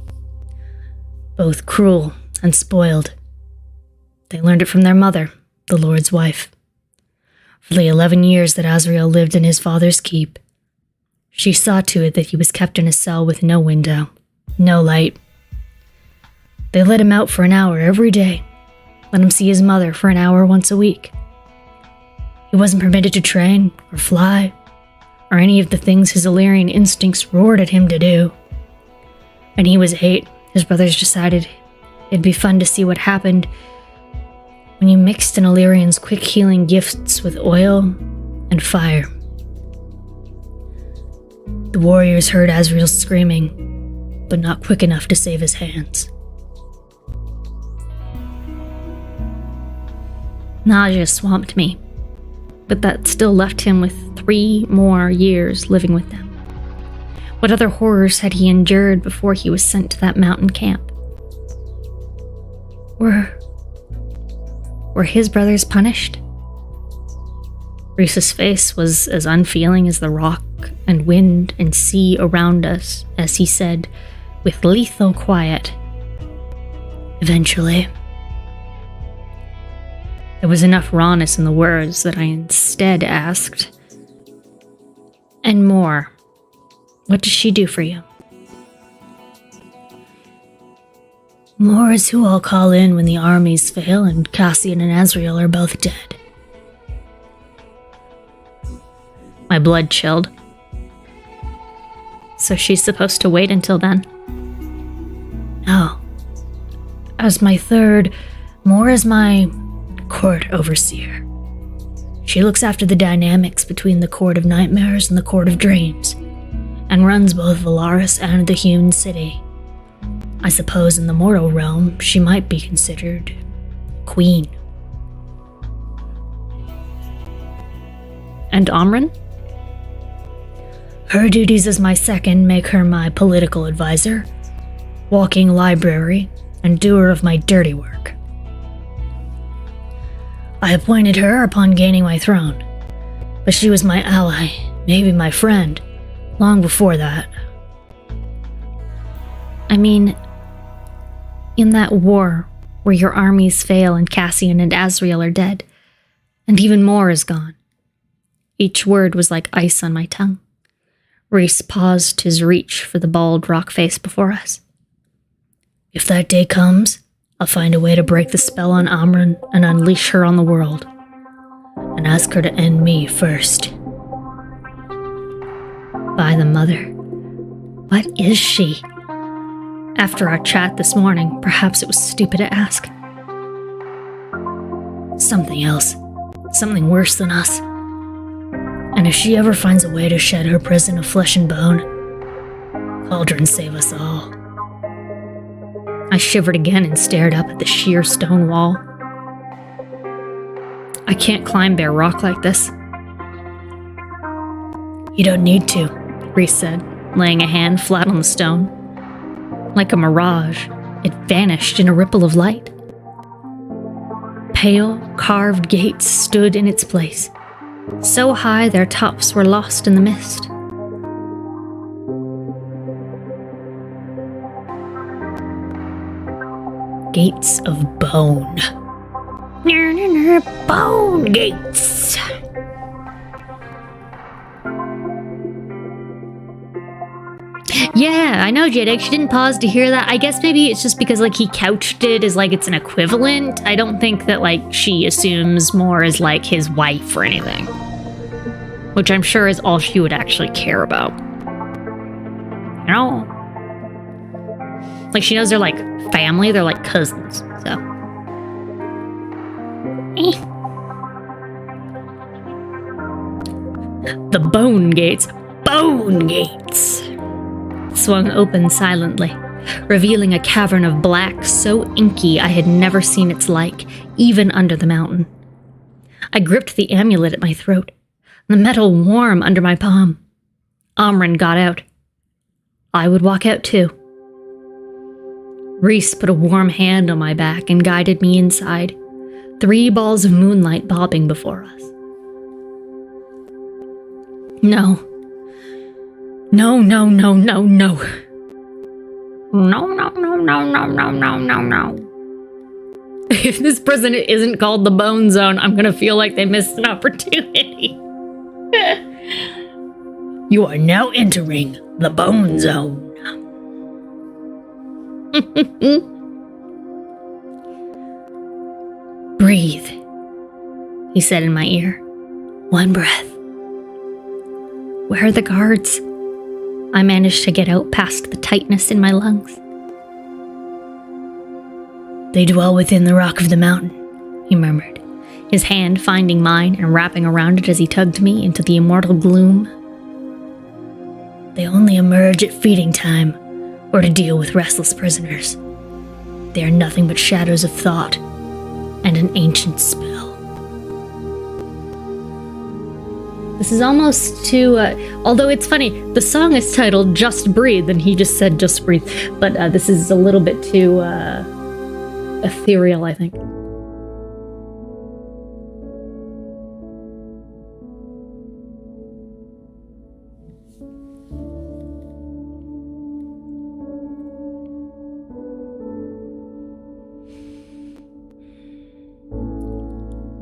Both cruel and spoiled. They learned it from their mother, the Lord's wife. For the 11 years that Azrael lived in his father's keep, she saw to it that he was kept in a cell with no window, no light. They let him out for an hour every day, let him see his mother for an hour once a week. He wasn't permitted to train or fly, or any of the things his Illyrian instincts roared at him to do. When he was 8, his brothers decided it'd be fun to see what happened when you mixed an Illyrian's quick healing gifts with oil and fire. The warriors heard Azrael screaming, but not quick enough to save his hands. Nausea swamped me, but that still left him with 3 more years living with them. What other horrors had he endured before he was sent to that mountain camp? Were his brothers punished? Rhys's face was as unfeeling as the rock and wind and sea around us as he said, with lethal quiet, eventually. There was enough rawness in the words that I instead asked, and more, what does she do for you? More is who I'll call in when the armies fail and Cassian and Azrael are both dead. My blood chilled. So she's supposed to wait until then? No. As my third, More is my court overseer. She looks after the dynamics between the court of nightmares and the court of dreams, and runs both Valaris and the human city. I suppose in the mortal realm, she might be considered queen. And Amren? Her duties as my second make her my political advisor, walking library, and doer of my dirty work. I appointed her upon gaining my throne, but she was my ally, maybe my friend, long before that. I mean, in that war where your armies fail and Cassian and Azrael are dead, and even more is gone. Each word was like ice on my tongue. Rhys paused his reach for the bald rock face before us. If that day comes, I'll find a way to break the spell on Amren and unleash her on the world, and ask her to end me first. By the mother, what is she? After our chat this morning, perhaps it was stupid to ask. Something else. Something worse than us. And if she ever finds a way to shed her prison of flesh and bone, Cauldron save us all. I shivered again and stared up at the sheer stone wall. I can't climb bare rock like this. You don't need to, Reese said, laying a hand flat on the stone. Like a mirage, it vanished in a ripple of light. Pale, carved gates stood in its place, so high their tops were lost in the mist. Gates of bone. Bone gates. Yeah, I know, Jadek. She didn't pause to hear that. I guess maybe it's just because, like, he couched it as, like, it's an equivalent. I don't think that, like, she assumes more as, like, his wife or anything. Which I'm sure is all she would actually care about. You know? Like, she knows they're, like, family. They're, like, cousins, so. The bone gates. Bone gates! Swung open silently, revealing a cavern of black so inky I had never seen its like, even under the mountain. I gripped the amulet at my throat, the metal warm under my palm. Amren got out. I would walk out too. Reese put a warm hand on my back and guided me inside, 3 balls of moonlight bobbing before us. No. No, no, no, no, no. No, no, no, no, no, no, no, no, no. If this prison isn't called the Bone Zone, I'm gonna feel like they missed an opportunity. You are now entering the Bone Zone. Breathe, he said in my ear. 1 breath. Where are the guards? I managed to get out past the tightness in my lungs. They dwell within the rock of the mountain, he murmured, his hand finding mine and wrapping around it as he tugged me into the immortal gloom. They only emerge at feeding time, or to deal with restless prisoners. They are nothing but shadows of thought and an ancient spell. This is almost too, although it's funny, the song is titled Just Breathe, and he just said Just Breathe, but this is a little bit too ethereal, I think.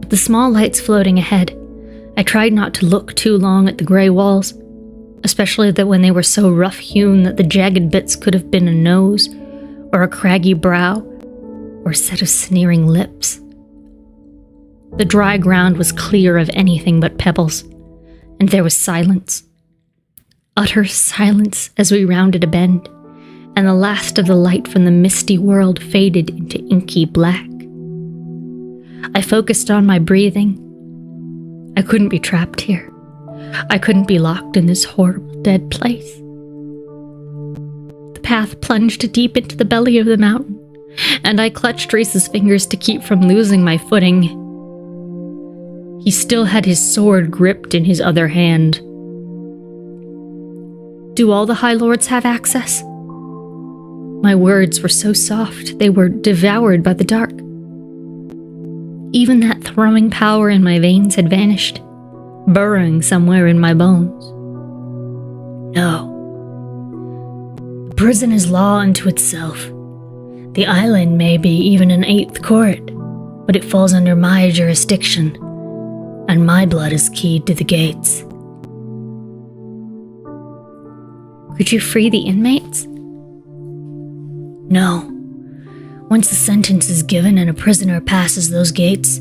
The small lights floating ahead, I tried not to look too long at the gray walls, especially that when they were so rough-hewn that the jagged bits could have been a nose, or a craggy brow, or a set of sneering lips. The dry ground was clear of anything but pebbles, and there was silence. Utter silence as we rounded a bend, and the last of the light from the misty world faded into inky black. I focused on my breathing. I couldn't be trapped here. I couldn't be locked in this horrible, dead place. The path plunged deep into the belly of the mountain, and I clutched Reese's fingers to keep from losing my footing. He still had his sword gripped in his other hand. Do all the High Lords have access? My words were so soft, they were devoured by the dark. Even that thrumming power in my veins had vanished, burrowing somewhere in my bones. No. The prison is law unto itself. The island may be even an 8th court, but it falls under my jurisdiction, and my blood is keyed to the gates. Could you free the inmates? No. Once the sentence is given and a prisoner passes those gates,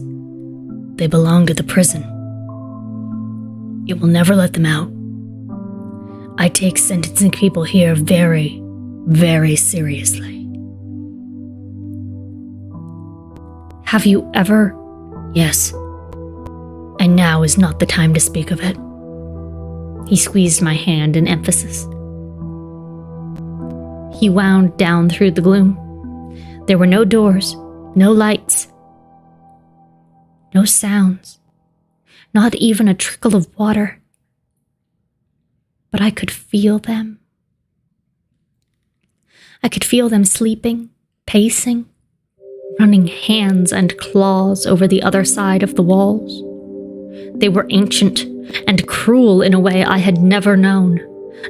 they belong to the prison. It will never let them out. I take sentencing people here very, very seriously. Have you ever? Yes. And now is not the time to speak of it. He squeezed my hand in emphasis. He wound down through the gloom. There were no doors, no lights, no sounds, not even a trickle of water. but I could feel them. I could feel them sleeping, pacing, running hands and claws over the other side of the walls. They were ancient and cruel in a way I had never known,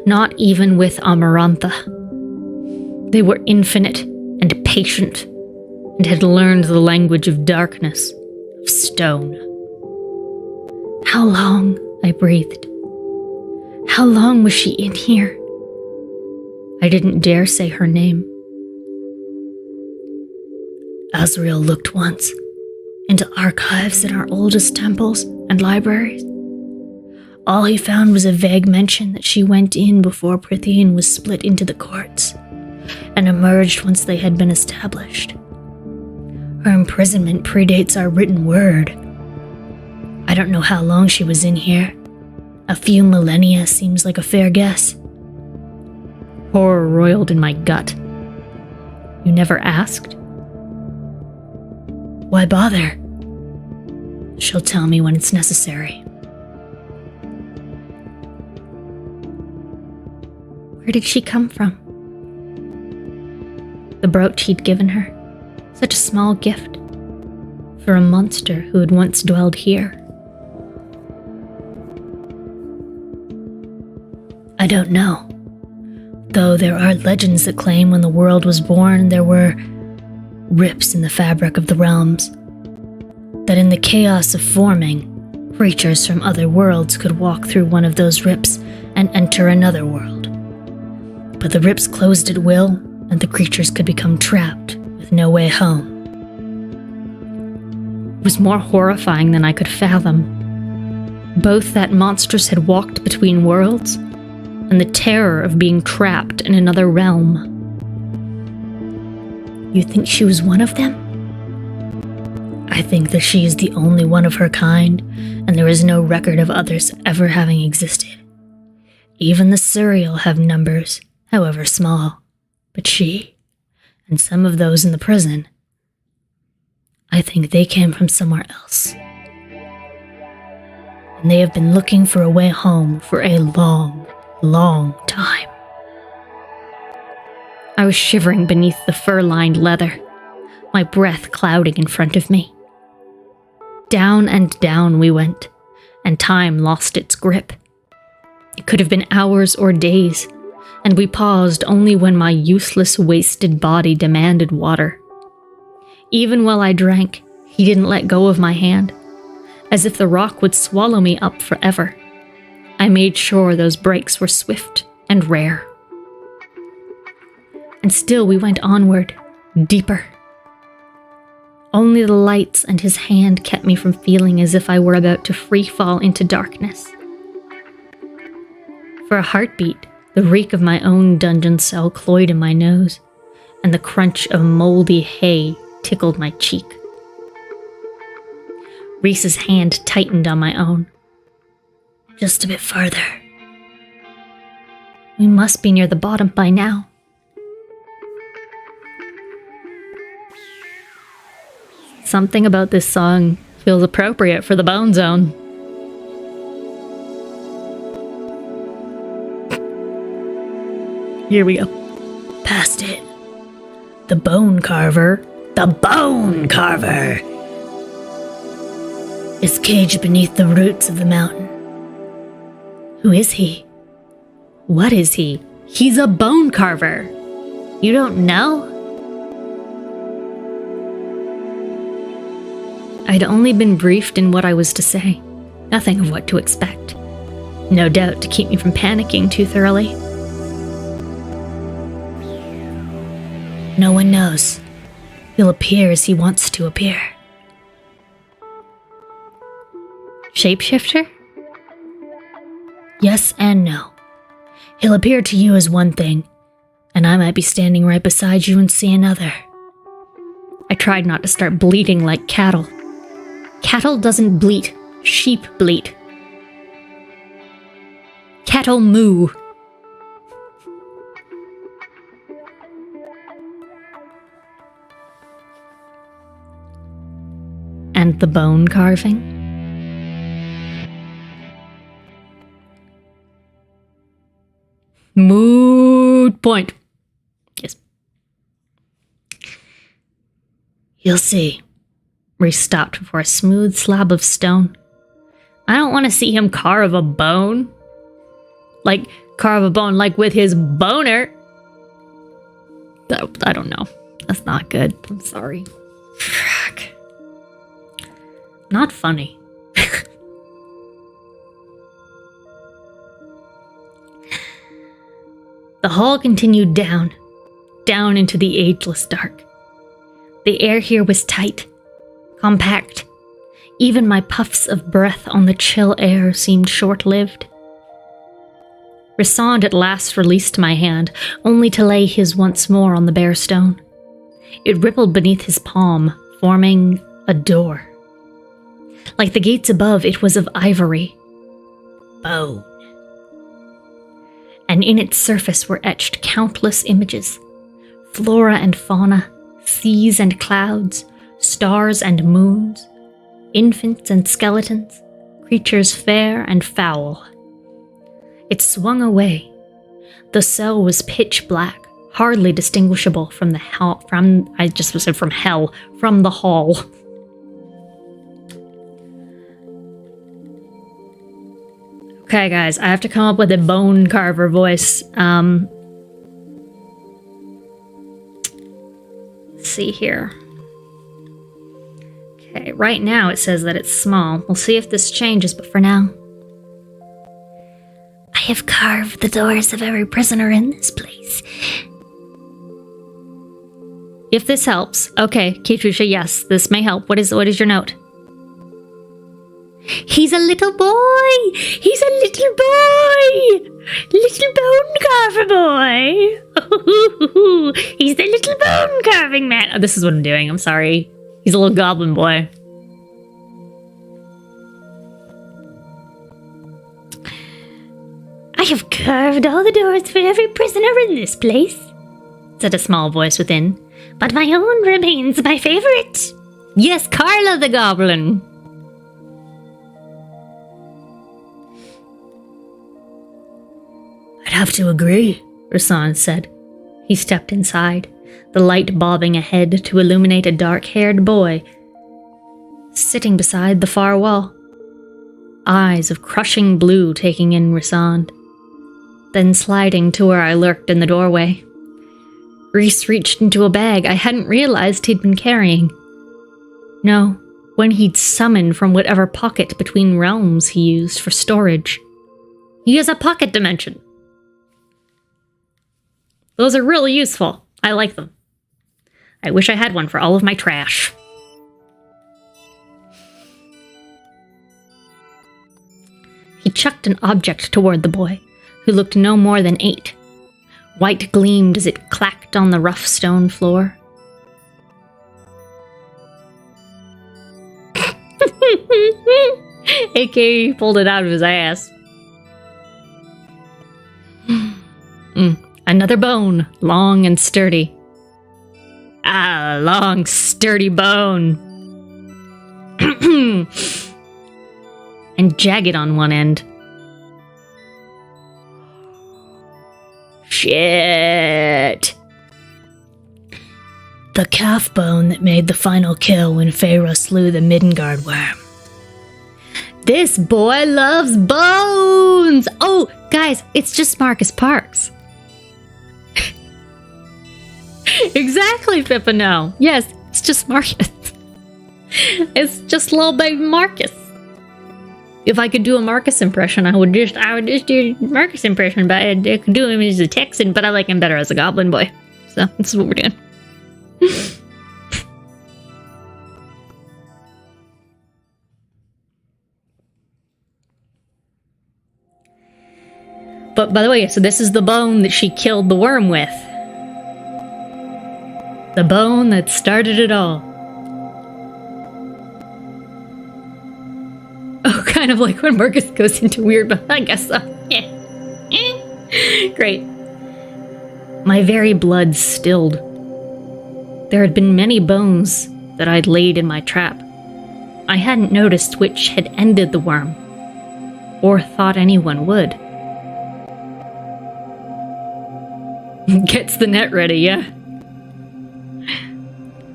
not even with Amarantha. They were infinite and patient, and had learned the language of darkness, of stone. How long? I breathed. How long was she in here? I didn't dare say her name. Asriel looked once into archives in our oldest temples and libraries. All he found was a vague mention that she went in before Prythian was split into the courts, and emerged once they had been established. Her imprisonment predates our written word. I don't know how long she was in here. A few millennia seems like a fair guess. Horror roiled in my gut. You never asked? Why bother? She'll tell me when it's necessary. Where did she come from? The brooch he'd given her. Such a small gift for a monster who had once dwelled here. I don't know. Though there are legends that claim when the world was born there were rips in the fabric of the realms. That in the chaos of forming, creatures from other worlds could walk through one of those rips and enter another world. But the rips closed at will, and the creatures could become trapped with no way home. It was more horrifying than I could fathom. Both that monstrous had walked between worlds, and the terror of being trapped in another realm. You think she was one of them? I think that she is the only one of her kind, and there is no record of others ever having existed. Even the Suriel have numbers, however small, but she, and some of those in the prison, I think they came from somewhere else. And they have been looking for a way home for a long, long time. I was shivering beneath the fur-lined leather, my breath clouding in front of me. Down and down we went, and time lost its grip. It could have been hours or days, and we paused only when my useless, wasted body demanded water. Even while I drank, he didn't let go of my hand, as if the rock would swallow me up forever. I made sure those breaks were swift and rare. And still we went onward, deeper. Only the lights and his hand kept me from feeling as if I were about to free fall into darkness. For a heartbeat, the reek of my own dungeon cell cloyed in my nose, and the crunch of moldy hay tickled my cheek. Reese's hand tightened on my own. Just a bit farther. We must be near the bottom by now. Something about this song feels appropriate for the Bone Zone. Here we go. Past it. The bone carver. The bone carver! Is caged beneath the roots of the mountain. Who is he? What is he? He's a bone carver. You don't know? I'd only been briefed in what I was to say. Nothing of what to expect. No doubt to keep me from panicking too thoroughly. No one knows. He'll appear as he wants to appear. Shapeshifter? Yes and no. He'll appear to you as one thing, and I might be standing right beside you and see another. I tried not to start bleating like cattle. Cattle doesn't bleat, sheep bleat. Cattle moo. And the bone carving? Mood point. Yes. You'll see. Reese stopped before a smooth slab of stone. I don't want to see him carve a bone. Like, carve a bone like with his boner. I don't know. That's not good. I'm sorry. Fuck. Not funny. The hall continued down into the ageless dark. The air here was tight, compact. Even my puffs of breath on the chill air seemed short-lived. Rissand at last released my hand, only to lay his once more on the bare stone. It rippled beneath his palm, forming a door. Like the gates above, it was of ivory. Bone. And in its surface were etched countless images. Flora and fauna, seas and clouds, stars and moons, infants and skeletons, creatures fair and foul. It swung away. The cell was pitch black, hardly distinguishable from the hell, from the hall. Okay, guys, I have to come up with a bone carver voice. Let's see here. Okay, right now it says that it's small. We'll see if this changes, but for now. I have carved the doors of every prisoner in this place. If this helps. Okay, Keytrucia, yes, this may help. What is your note? He's a little boy! He's a little boy! Little bone carver boy! He's the little bone carving man. Oh, this is what I'm doing. I'm sorry. He's a little goblin boy. I have carved all the doors for every prisoner in this place, said a small voice within, but my own remains my favorite. Yes, Carla the goblin. I'd have to agree, Rissand said. He stepped inside, the light bobbing ahead to illuminate a dark-haired boy sitting beside the far wall, eyes of crushing blue taking in Rissand, then sliding to where I lurked in the doorway. Reese reached into a bag I hadn't realized he'd been carrying. No, one he'd summoned from whatever pocket between realms he used for storage. He has a pocket dimension. Those are really useful. I like them. I wish I had one for all of my trash. He chucked an object toward the boy, who looked no more than 8. White gleamed as it clacked on the rough stone floor. A.K.A. pulled it out of his ass. Another bone, long and sturdy. Ah, long, sturdy bone. And jagged on one end. Shit. The calf bone that made the final kill when Feyre slew the Middengard worm. This boy loves bones! Oh, guys, it's just Marcus Parks. Exactly, Pippino. Yes, it's just Marcus. It's just little baby Marcus. If I could do a Marcus impression, I would just do a Marcus impression, but I could do him as a Texan, but I like him better as a goblin boy. So, this is what we're doing. But, by the way, so this is the bone that she killed the worm with. The bone that started it all. Oh, kind of like when Marcus goes into weird, but I guess so. Yeah. Great. My very blood stilled. There had been many bones that I'd laid in my trap. I hadn't noticed which had ended the worm, or thought anyone would. Gets the net ready, yeah?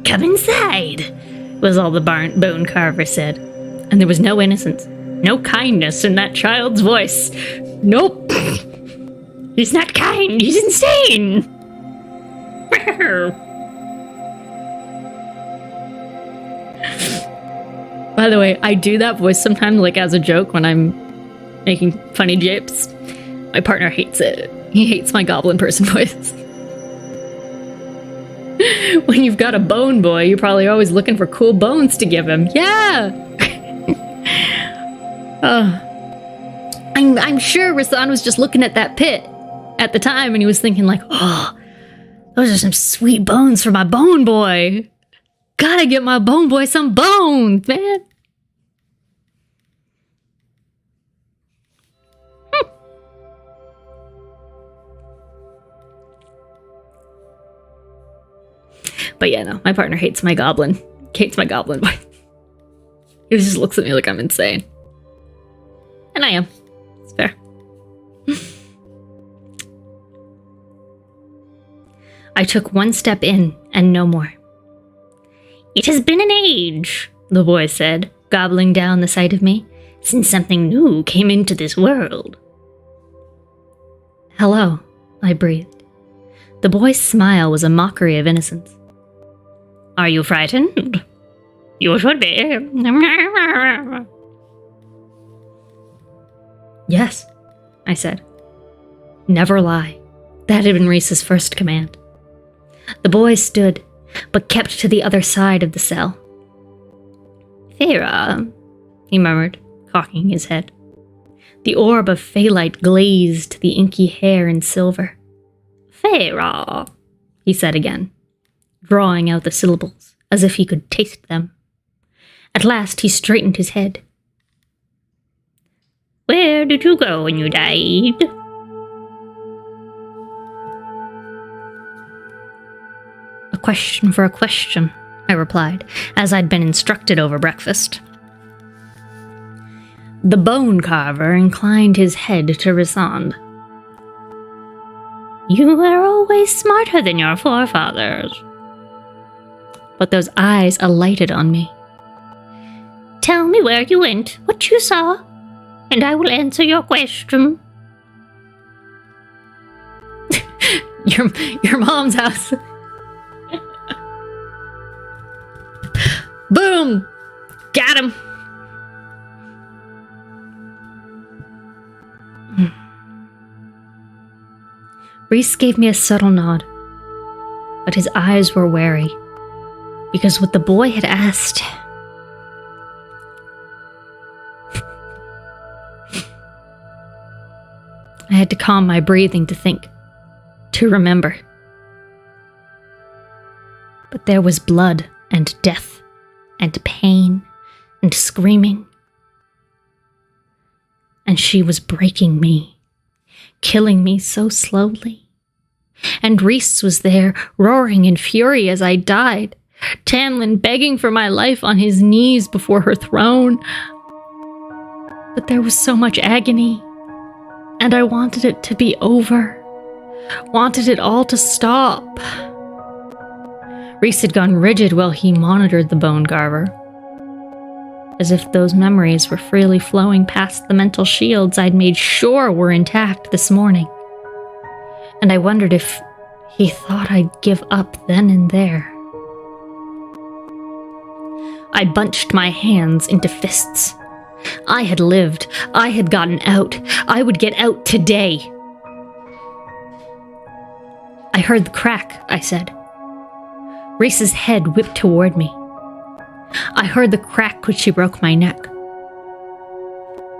Come inside, was all the bone carver said. And there was no innocence, no kindness in that child's voice. Nope. He's not kind, he's insane. By the way, I do that voice sometimes, like as a joke when I'm making funny japes. My partner hates it. He hates my goblin person voice. When you've got a bone boy, you're probably always looking for cool bones to give him. Yeah! I'm sure Rasan was just looking at that pit at the time and he was thinking like, oh, those are some sweet bones for my bone boy. Gotta get my bone boy some bones, man. But yeah, no, my partner hates my goblin. Hates my goblin boy. He just looks at me like I'm insane. And I am. It's fair. I took one step in and no more. It has been an age, the boy said, gobbling down the sight of me, since something new came into this world. Hello, I breathed. The boy's smile was a mockery of innocence. Are you frightened? You should be. Yes, I said. Never lie. That had been Reese's first command. The boy stood, but kept to the other side of the cell. Farah, he murmured, cocking his head. The orb of Phalite glazed the inky hair in silver. Farah, he said again, drawing out the syllables as if he could taste them. At last he straightened his head. Where did you go when you died? A question for a question, I replied, as I'd been instructed over breakfast. The bone carver inclined his head to respond. You were always smarter than your forefathers. But those eyes alighted on me. Tell me where you went, what you saw, and I will answer your question. your mom's house. Boom! Got him! Reese gave me a subtle nod, but his eyes were wary, because what the boy had asked... I had to calm my breathing to think, to remember. But there was blood and death and pain and screaming. And she was breaking me, killing me so slowly. And Reese was there, roaring in fury as I died, Tamlin begging for my life on his knees before her throne. But there was so much agony, and I wanted it to be over, wanted it all to stop. Reese had gone rigid while he monitored the bone carver, as if those memories were freely flowing past the mental shields I'd made sure were intact this morning. And I wondered if he thought I'd give up then and there. I bunched my hands into fists. I had lived. I had gotten out. I would get out today. I heard the crack, I said. Reese's head whipped toward me. I heard the crack when she broke my neck.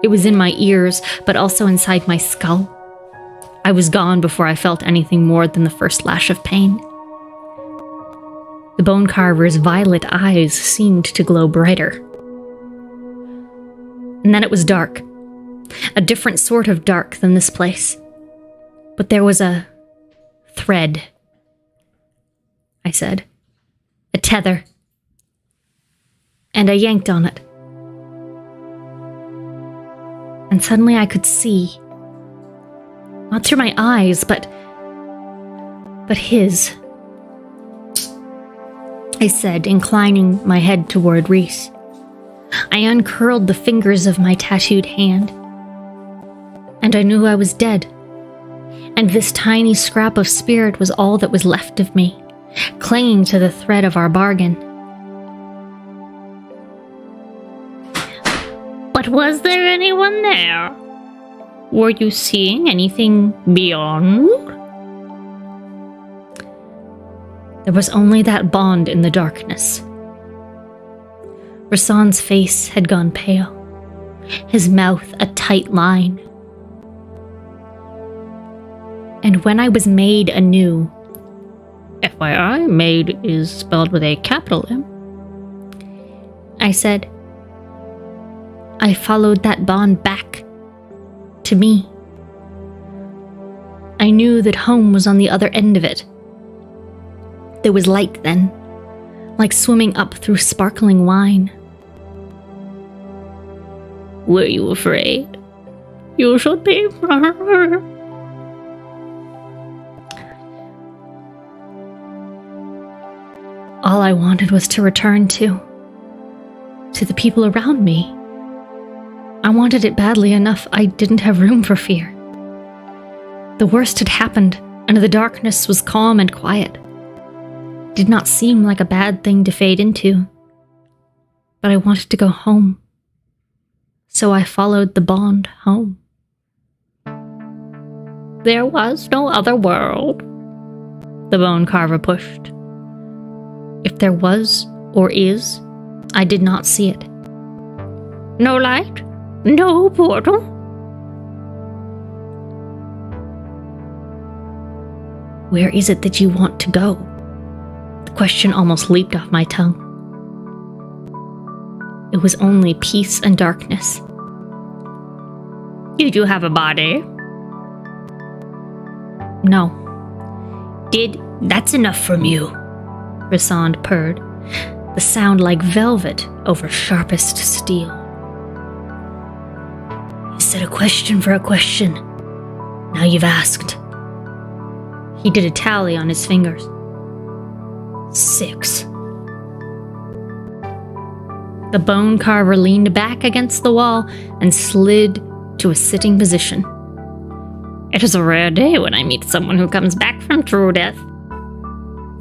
It was in my ears, but also inside my skull. I was gone before I felt anything more than the first lash of pain. The bone carver's violet eyes seemed to glow brighter. And then it was dark. A different sort of dark than this place. But there was a thread, I said. A tether. And I yanked on it. And suddenly I could see. Not through my eyes, but but his, I said, inclining my head toward Reese. I uncurled the fingers of my tattooed hand, and I knew I was dead. And this tiny scrap of spirit was all that was left of me, clinging to the thread of our bargain. But was there anyone there? Were you seeing anything beyond? There was only that bond in the darkness. Rasan's face had gone pale, his mouth a tight line. And when I was made anew, FYI, made is spelled with a capital M, I said, I followed that bond back to me. I knew that home was on the other end of it. There was light then, like swimming up through sparkling wine. Were you afraid? You should be. All I wanted was to return to the people around me. I wanted it badly enough. I didn't have room for fear. The worst had happened, and the darkness was calm and quiet. It did not seem like a bad thing to fade into. But I wanted to go home. So I followed the bond home. There was no other world, the bone carver pushed. If there was, or is, I did not see it. No light? No portal? Where is it that you want to go? The question almost leaped off my tongue. It was only peace and darkness. Did you have a body? No. That's enough from you, Rasan purred, the sound like velvet over sharpest steel. You said a question for a question. Now you've asked. He did a tally on his fingers. 6. The bone carver leaned back against the wall and slid to a sitting position. It is a rare day when I meet someone who comes back from true death.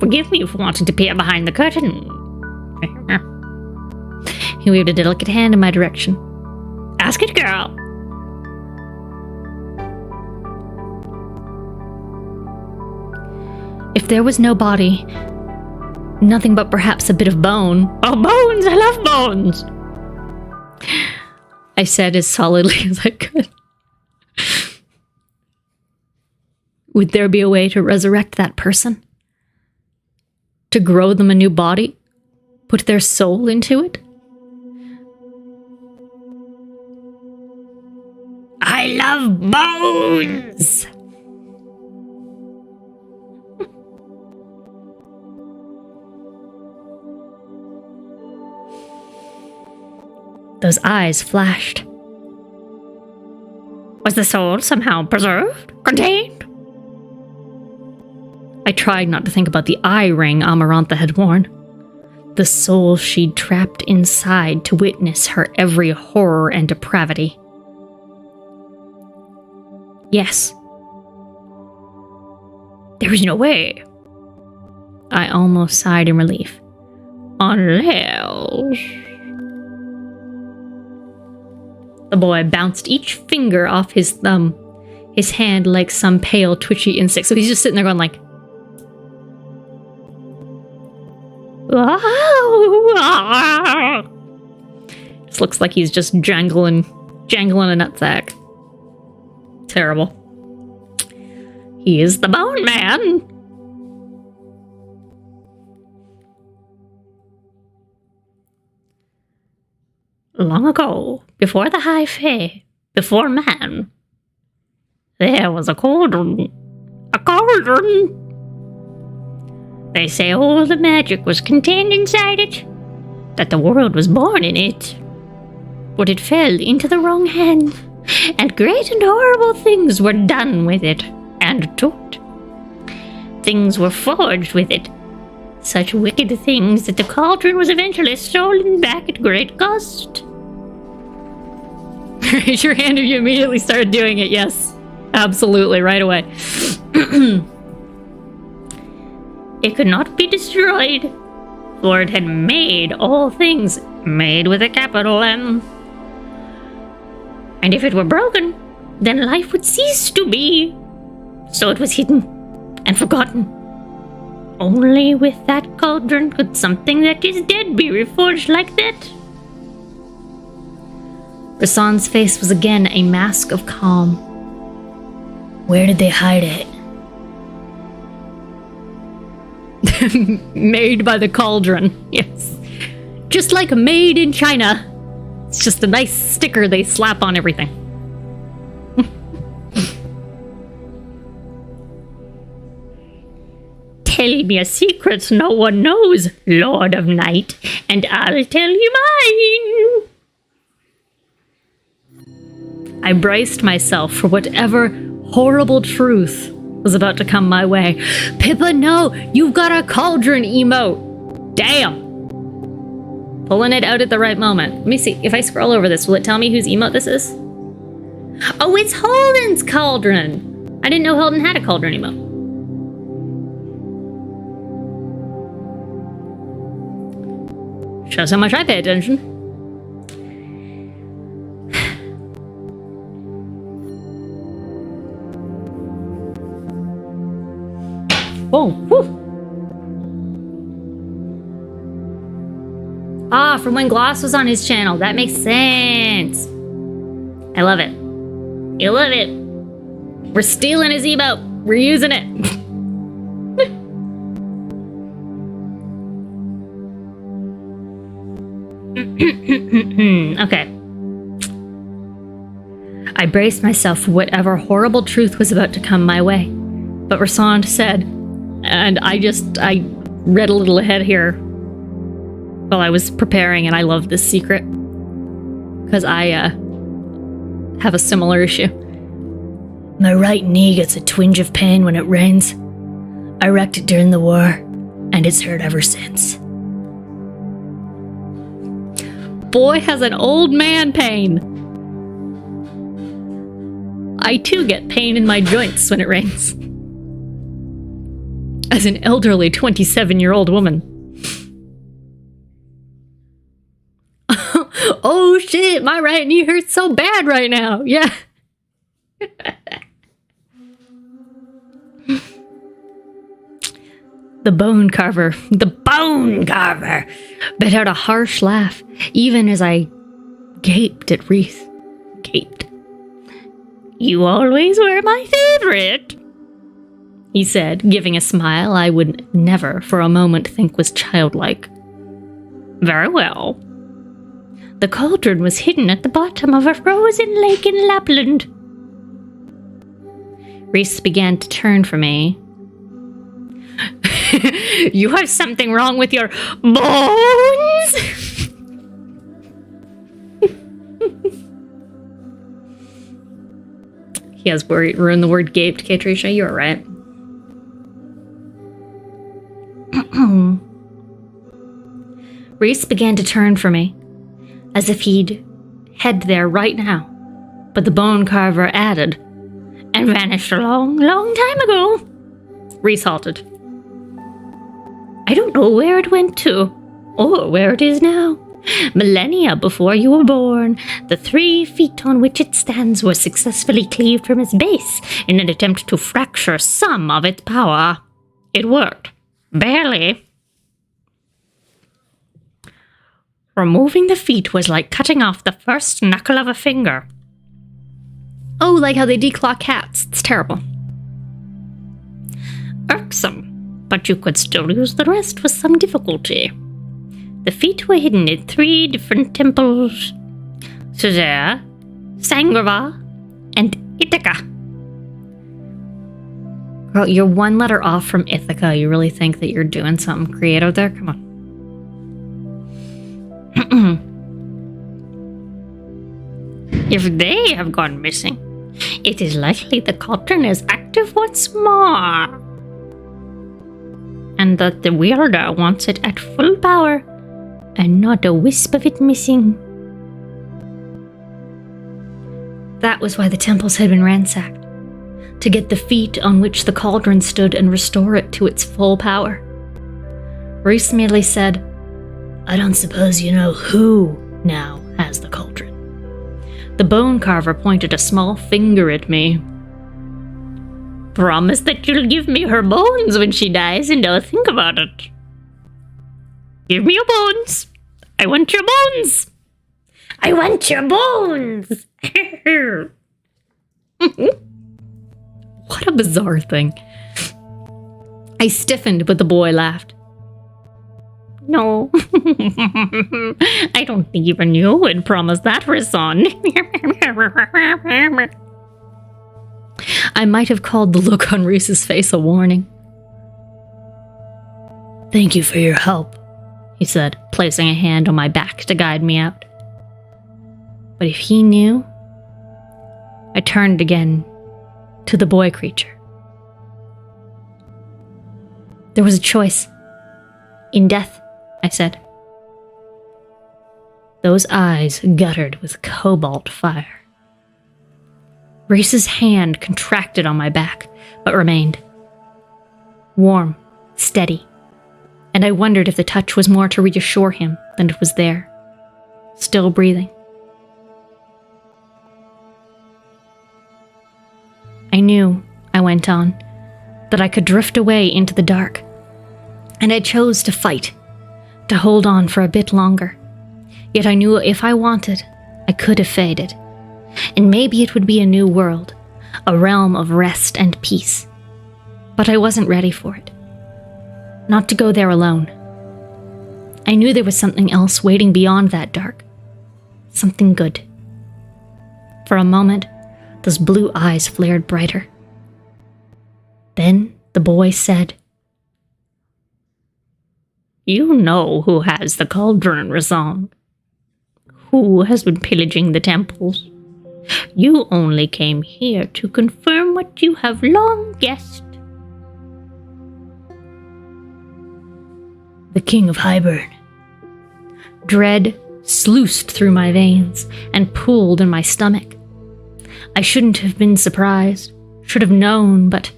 Forgive me for wanting to peer behind the curtain. He waved a delicate hand in my direction. Ask it, girl. If there was no body, nothing but perhaps a bit of bone. Oh, bones! I love bones! I said as solidly as I could. Would there be a way to resurrect that person? To grow them a new body? Put their soul into it? I love bones! Those eyes flashed. Was the soul somehow preserved? Contained? I tried not to think about the eye ring Amarantha had worn. The soul she'd trapped inside to witness her every horror and depravity. Yes. There is no way. I almost sighed in relief. Unless... The boy bounced each finger off his thumb, his hand like some pale, twitchy insect. So he's just sitting there going like... This looks like he's just jangling a nutsack. Terrible. He is the Bone Man. Long ago, before the high fae, before man, there was a cauldron. A cauldron! They say all the magic was contained inside it, that the world was born in it. But it fell into the wrong hands, and great and horrible things were done with it, and to it. things were forged with it. Such wicked things that the cauldron was eventually stolen back at great cost. Raise your hand if you immediately started doing it. Yes, absolutely, right away. It could not be destroyed, for it had made all things, made with a capital M. And if it were broken, then life would cease to be. So it was hidden and forgotten. Only with that cauldron could something that is dead be reforged like that. Rasan's face was again a mask of calm. Where did they hide it? Made by the cauldron. Yes. Just like made in China. It's just a nice sticker they slap on everything. Tell me a secret no one knows, Lord of Night, and I'll tell you mine. I braced myself for whatever horrible truth was about to come my way. Pippa, no! You've got a cauldron emote! Damn! Pulling it out at the right moment. Let me see. If I scroll over this, will it tell me whose emote this is? Oh, it's Holden's cauldron! I didn't know Holden had a cauldron emote. Shows how much I pay attention. Whoa, whew. Ah, from when Gloss was on his channel. That makes sense. I love it. I love it. We're stealing his emote. We're using it. Okay. I braced myself for whatever horrible truth was about to come my way. But Rasan said, and I read a little ahead here while I was preparing, and I love this secret because I have a similar issue. My right knee gets a twinge of pain when it rains. I wrecked it during the war, and it's hurt ever since. Boy has an old man pain. I too get pain in my joints when it rains. As an elderly 27-year-old woman. Oh shit, my right knee hurts so bad right now. Yeah. The bone carver let out a harsh laugh, even as I gaped at Reese. Gaped. You always were my favorite, he said, giving a smile I would never for a moment think was childlike. Very well. The cauldron was hidden at the bottom of a frozen lake in Lapland. Reese began to turn from me. You have something wrong with your bones? He has ruined the word gaped, Katrisha. You're right. Reese began to turn from me, as if he'd head there right now. But the bone carver added, and vanished a long, long time ago. Reese halted. I don't know where it went to, or where it is now. Millennia before you were born, the 3 feet on which it stands were successfully cleaved from its base in an attempt to fracture some of its power. It worked. Barely. Removing the feet was like cutting off the first knuckle of a finger. Oh, like how they declaw cats. It's terrible. Irksome, but you could still use the rest with some difficulty. The feet were hidden in 3 different temples: Suzera, Sangrava, and Ithaca. Girl, you're 1 letter off from Ithaca. You really think that you're doing something creative there? Come on. If they have gone missing, it is likely the cauldron is active once more. and that the wielder wants it at full power, and not a wisp of it missing. That was why the temples had been ransacked, to get the feet on which the cauldron stood and restore it to its full power. Reese merely said, I don't suppose you know who now has the cauldron. The bone carver pointed a small finger at me. Promise that you'll give me her bones when she dies, and I'll think about it. Give me your bones. I want your bones. I want your bones. What a bizarre thing. I stiffened, but the boy laughed. No. I don't think even you would promise that for a son. I might have called the look on Reese's face a warning. Thank you for your help, he said, placing a hand on my back to guide me out. But if he knew... I turned again to the boy creature. There was a choice. In death, I said. Those eyes guttered with cobalt fire. Reese's hand contracted on my back, but remained. Warm, steady, and I wondered if the touch was more to reassure him than it was there, still breathing. I knew, I went on, that I could drift away into the dark, and I chose to fight, to hold on for a bit longer. Yet I knew if I wanted, I could have faded. And maybe it would be a new world, a realm of rest and peace. But I wasn't ready for it. Not to go there alone. I knew there was something else waiting beyond that dark. Something good. For a moment, those blue eyes flared brighter. Then the boy said, You know who has the cauldron, Razong. Who has been pillaging the temples? You only came here to confirm what you have long guessed. The King of Highburn. Dread sluiced through my veins and pooled in my stomach. I shouldn't have been surprised, should have known, but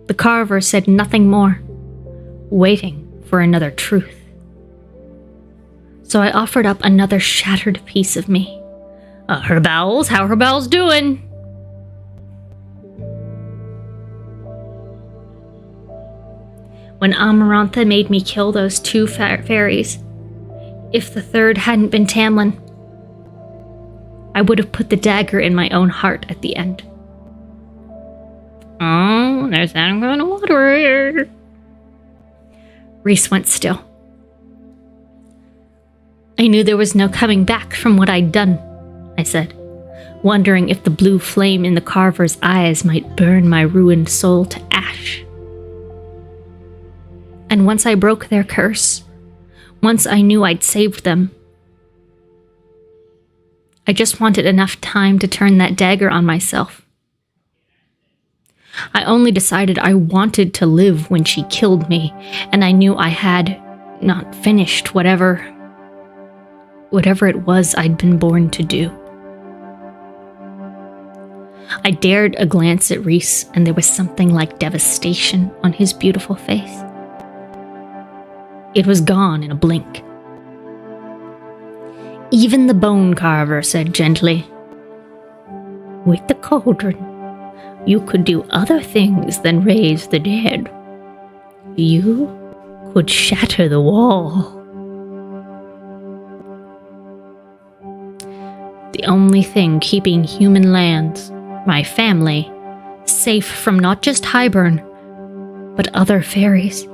the carver said nothing more, waiting for another truth. So I offered up another shattered piece of me. Her bowels, how her bowels doing? When Amarantha made me kill those two fairies, if the third hadn't been Tamlin, I would have put the dagger in my own heart at the end. Oh, there's that going to water. Reese went still. I knew there was no coming back from what I'd done, I said, wondering if the blue flame in the carver's eyes might burn my ruined soul to ash. And once I broke their curse, once I knew I'd saved them, I just wanted enough time to turn that dagger on myself. I only decided I wanted to live when she killed me, and I knew I had not finished whatever it was I'd been born to do. I dared a glance at Reese, and there was something like devastation on his beautiful face. It was gone in a blink. Even the bone carver said gently, With the cauldron, you could do other things than raise the dead. You could shatter the wall. The only thing keeping human lands, my family, safe from not just Highburn, but other fairies.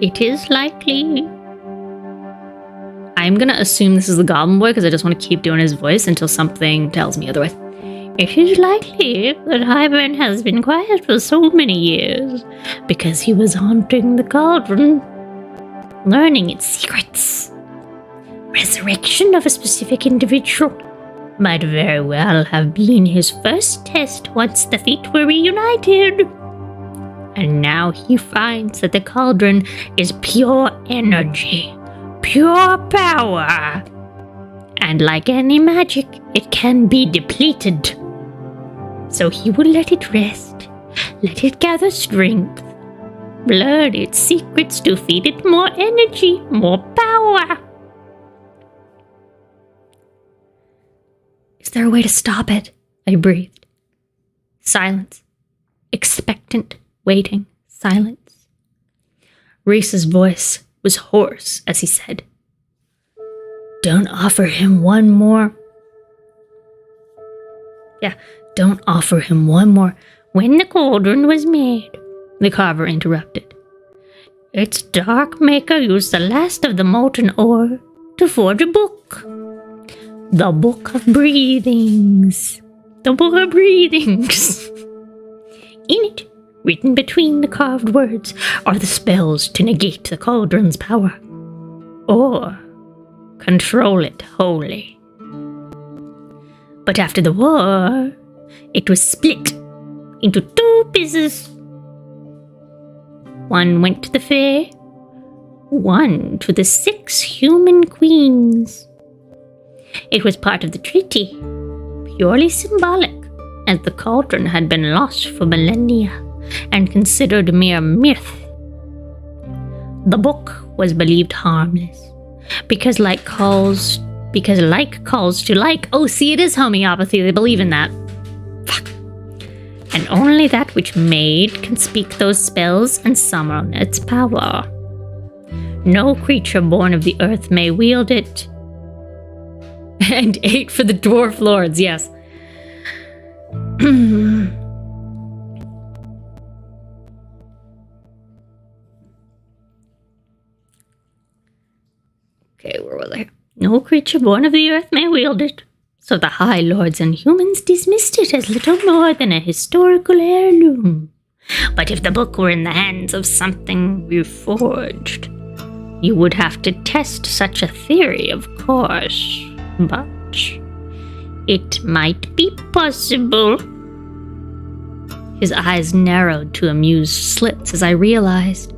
It is likely. I'm gonna assume this is the Goblin Boy because I just want to keep doing his voice until something tells me otherwise. It is likely that Highburn has been quiet for so many years because he was haunting the cauldron, learning its secrets. Resurrection of a specific individual, might very well have been his first test once the feet were reunited. And now he finds that the cauldron is pure energy, pure power. And like any magic, it can be depleted. So he will let it rest, let it gather strength, learn its secrets to feed it more energy, more power. Is there a way to stop it? I breathed. Silence. Expectant, waiting, silence. Reese's voice was hoarse as he said, "Don't offer him one more." Yeah, don't offer him one more. When the cauldron was made, the carver interrupted, its dark maker used the last of the molten ore to forge a book. The Book of Breathings. The Book of Breathings. In it, written between the carved words, are the spells to negate the cauldron's power, or control it wholly. But after the war, it was split into 2 pieces. One went to the Fae, one to the 6 human queens. It was part of the treaty, purely symbolic, as the cauldron had been lost for millennia and considered a mere myth. The book was believed harmless, because like calls to like. Oh, see, it is homeopathy. They believe in that. Fuck. And only that which made can speak those spells and summon its power. No creature born of the earth may wield it. And 8 for the dwarf lords, yes. Okay, where was I? No creature born of the earth may wield it. So the high lords and humans dismissed it as little more than a historical heirloom. But if the book were in the hands of something reforged, you would have to test such a theory, of course. But it might be possible. His eyes narrowed to amused slits as I realized.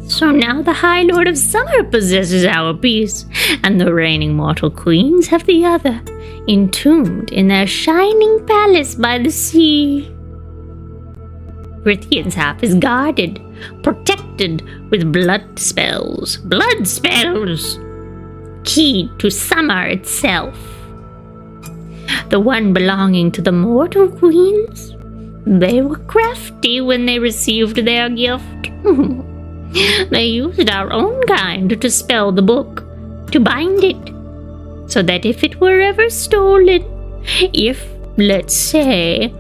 So now the High Lord of Summer possesses our piece, and the reigning mortal queens have the other, entombed in their shining palace by the sea. Prithian's half is guarded, protected with blood spells, keyed to summer itself. The one belonging to the mortal queens, they were crafty when they received their gift. They used our own kind to spell the book, to bind it, so that if it were ever stolen, if, let's say,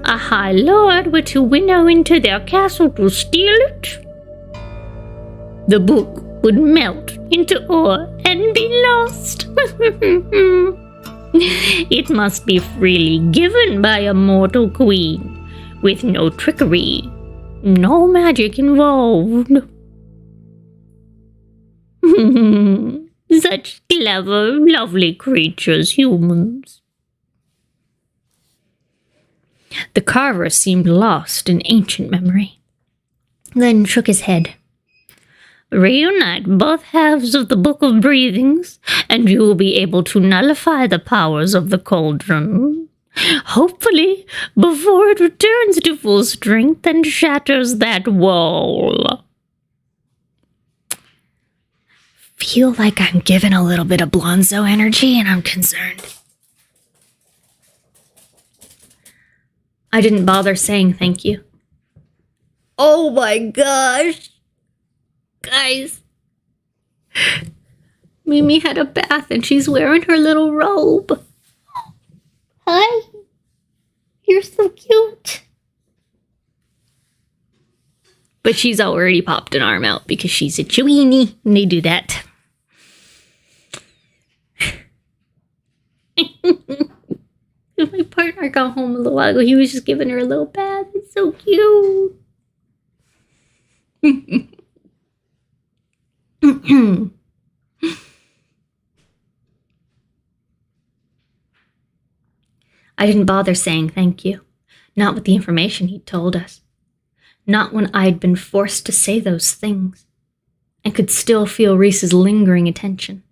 a high lord were to winnow into their castle to steal it, the book would melt into ore and be lost. It must be freely given by a mortal queen, with no trickery, no magic involved. Such clever, lovely creatures, humans. The carver seemed lost in ancient memory, then shook his head. Reunite both halves of the Book of Breathings, and you will be able to nullify the powers of the cauldron. Hopefully, before it returns to full strength and shatters that wall. Feel like I'm given a little bit of Blonzo energy and I'm concerned. I didn't bother saying thank you. Oh my gosh. Guys. Mimi had a bath and she's wearing her little robe. Hi. You're so cute. But she's already popped an arm out because she's a Chewini and they do that. My partner got home a little while ago. He was just giving her a little bath. It's So cute. I didn't bother saying thank you. Not with the information he'd told us. Not when I'd been forced to say those things, and could still feel Reese's lingering attention.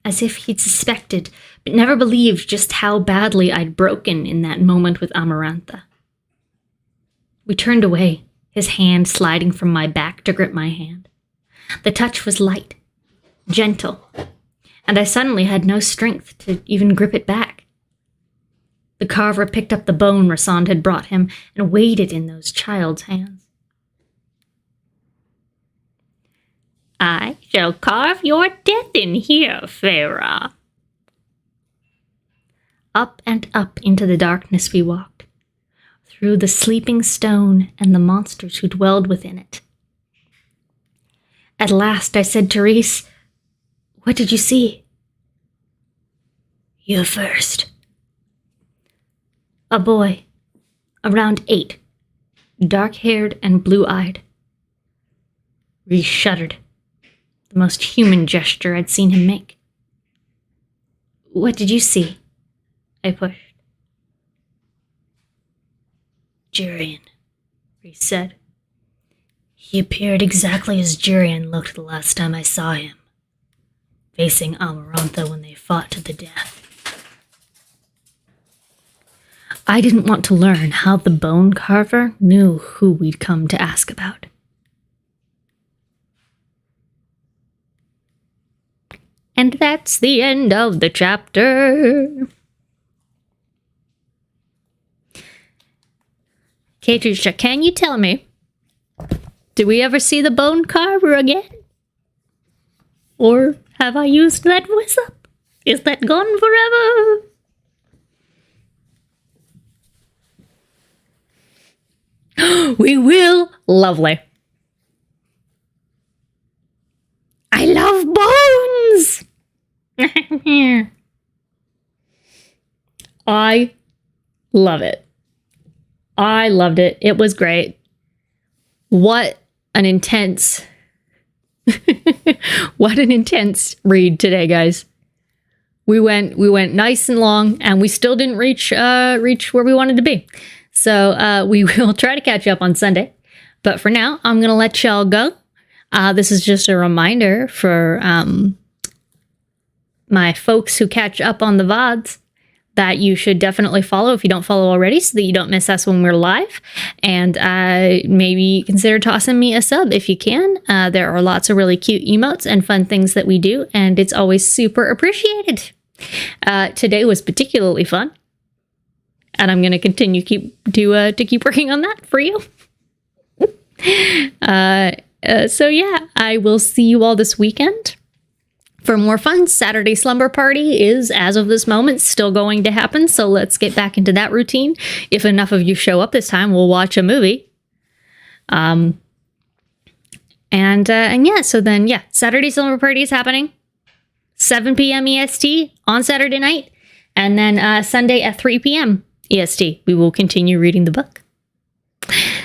As if he'd suspected, but never believed just how badly I'd broken in that moment with Amarantha. We turned away, his hand sliding from my back to grip my hand. The touch was light, gentle, and I suddenly had no strength to even grip it back. The carver picked up the bone Rassand had brought him and weighed it in those child's hands. I shall carve your death in here, Farah. Up and up into the darkness we walked, through the sleeping stone and the monsters who dwelled within it. At last I said to Reese, "What did you see?" You first. A boy, around 8, dark-haired and blue-eyed. Reese shuddered, the most human gesture I'd seen him make. "What did you see?" I pushed. Jurian, Reese said. He appeared exactly as Jurian looked the last time I saw him, facing Amarantha when they fought to the death. I didn't want to learn how the bone carver knew who we'd come to ask about. And that's the end of the chapter. Katrusha, can you tell me, do we ever see the bone carver again? Or have I used that voice up? Is that gone forever? We will. Lovely. I love bones! I love it. I loved it. It was great. What an intense what an intense read today, guys. We went nice and long, and we still didn't reach where we wanted to be. So we will try to catch up on Sunday. But for now, I'm going to let y'all go. This is just a reminder for my folks who catch up on the VODs that you should definitely follow if you don't follow already, so that you don't miss us when we're live. And maybe consider tossing me a sub if you can. There are lots of really cute emotes and fun things that we do, and it's always super appreciated. Today was particularly fun, and I'm going to continue to keep working on that for you. So yeah, I will see you all this weekend for more fun. Saturday Slumber Party is, as of this moment, still going to happen, so let's get back into that routine. If enough of you show up this time, we'll watch a movie. And yeah, so then, yeah, Saturday Slumber Party is happening. 7 p.m. EST on Saturday night. And then Sunday at 3 p.m. EST, we will continue reading the book.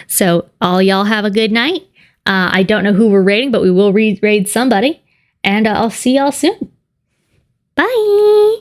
So all y'all have a good night. I don't know who we're raiding, but we will raid somebody. And I'll see y'all soon. Bye.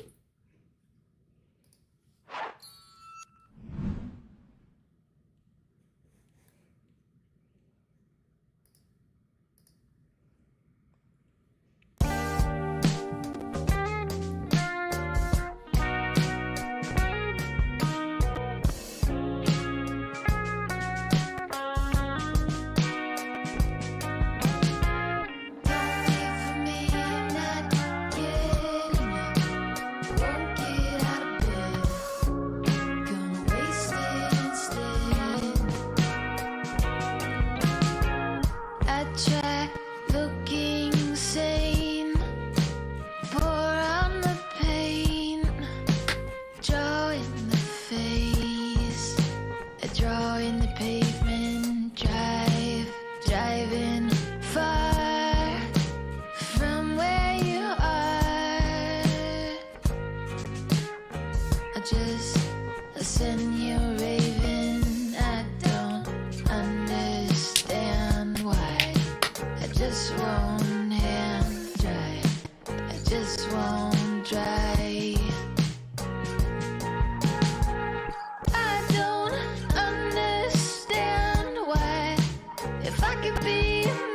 pretend you're raving. I don't understand why. I just won't hand dry. I just won't dry. I don't understand why. If I could be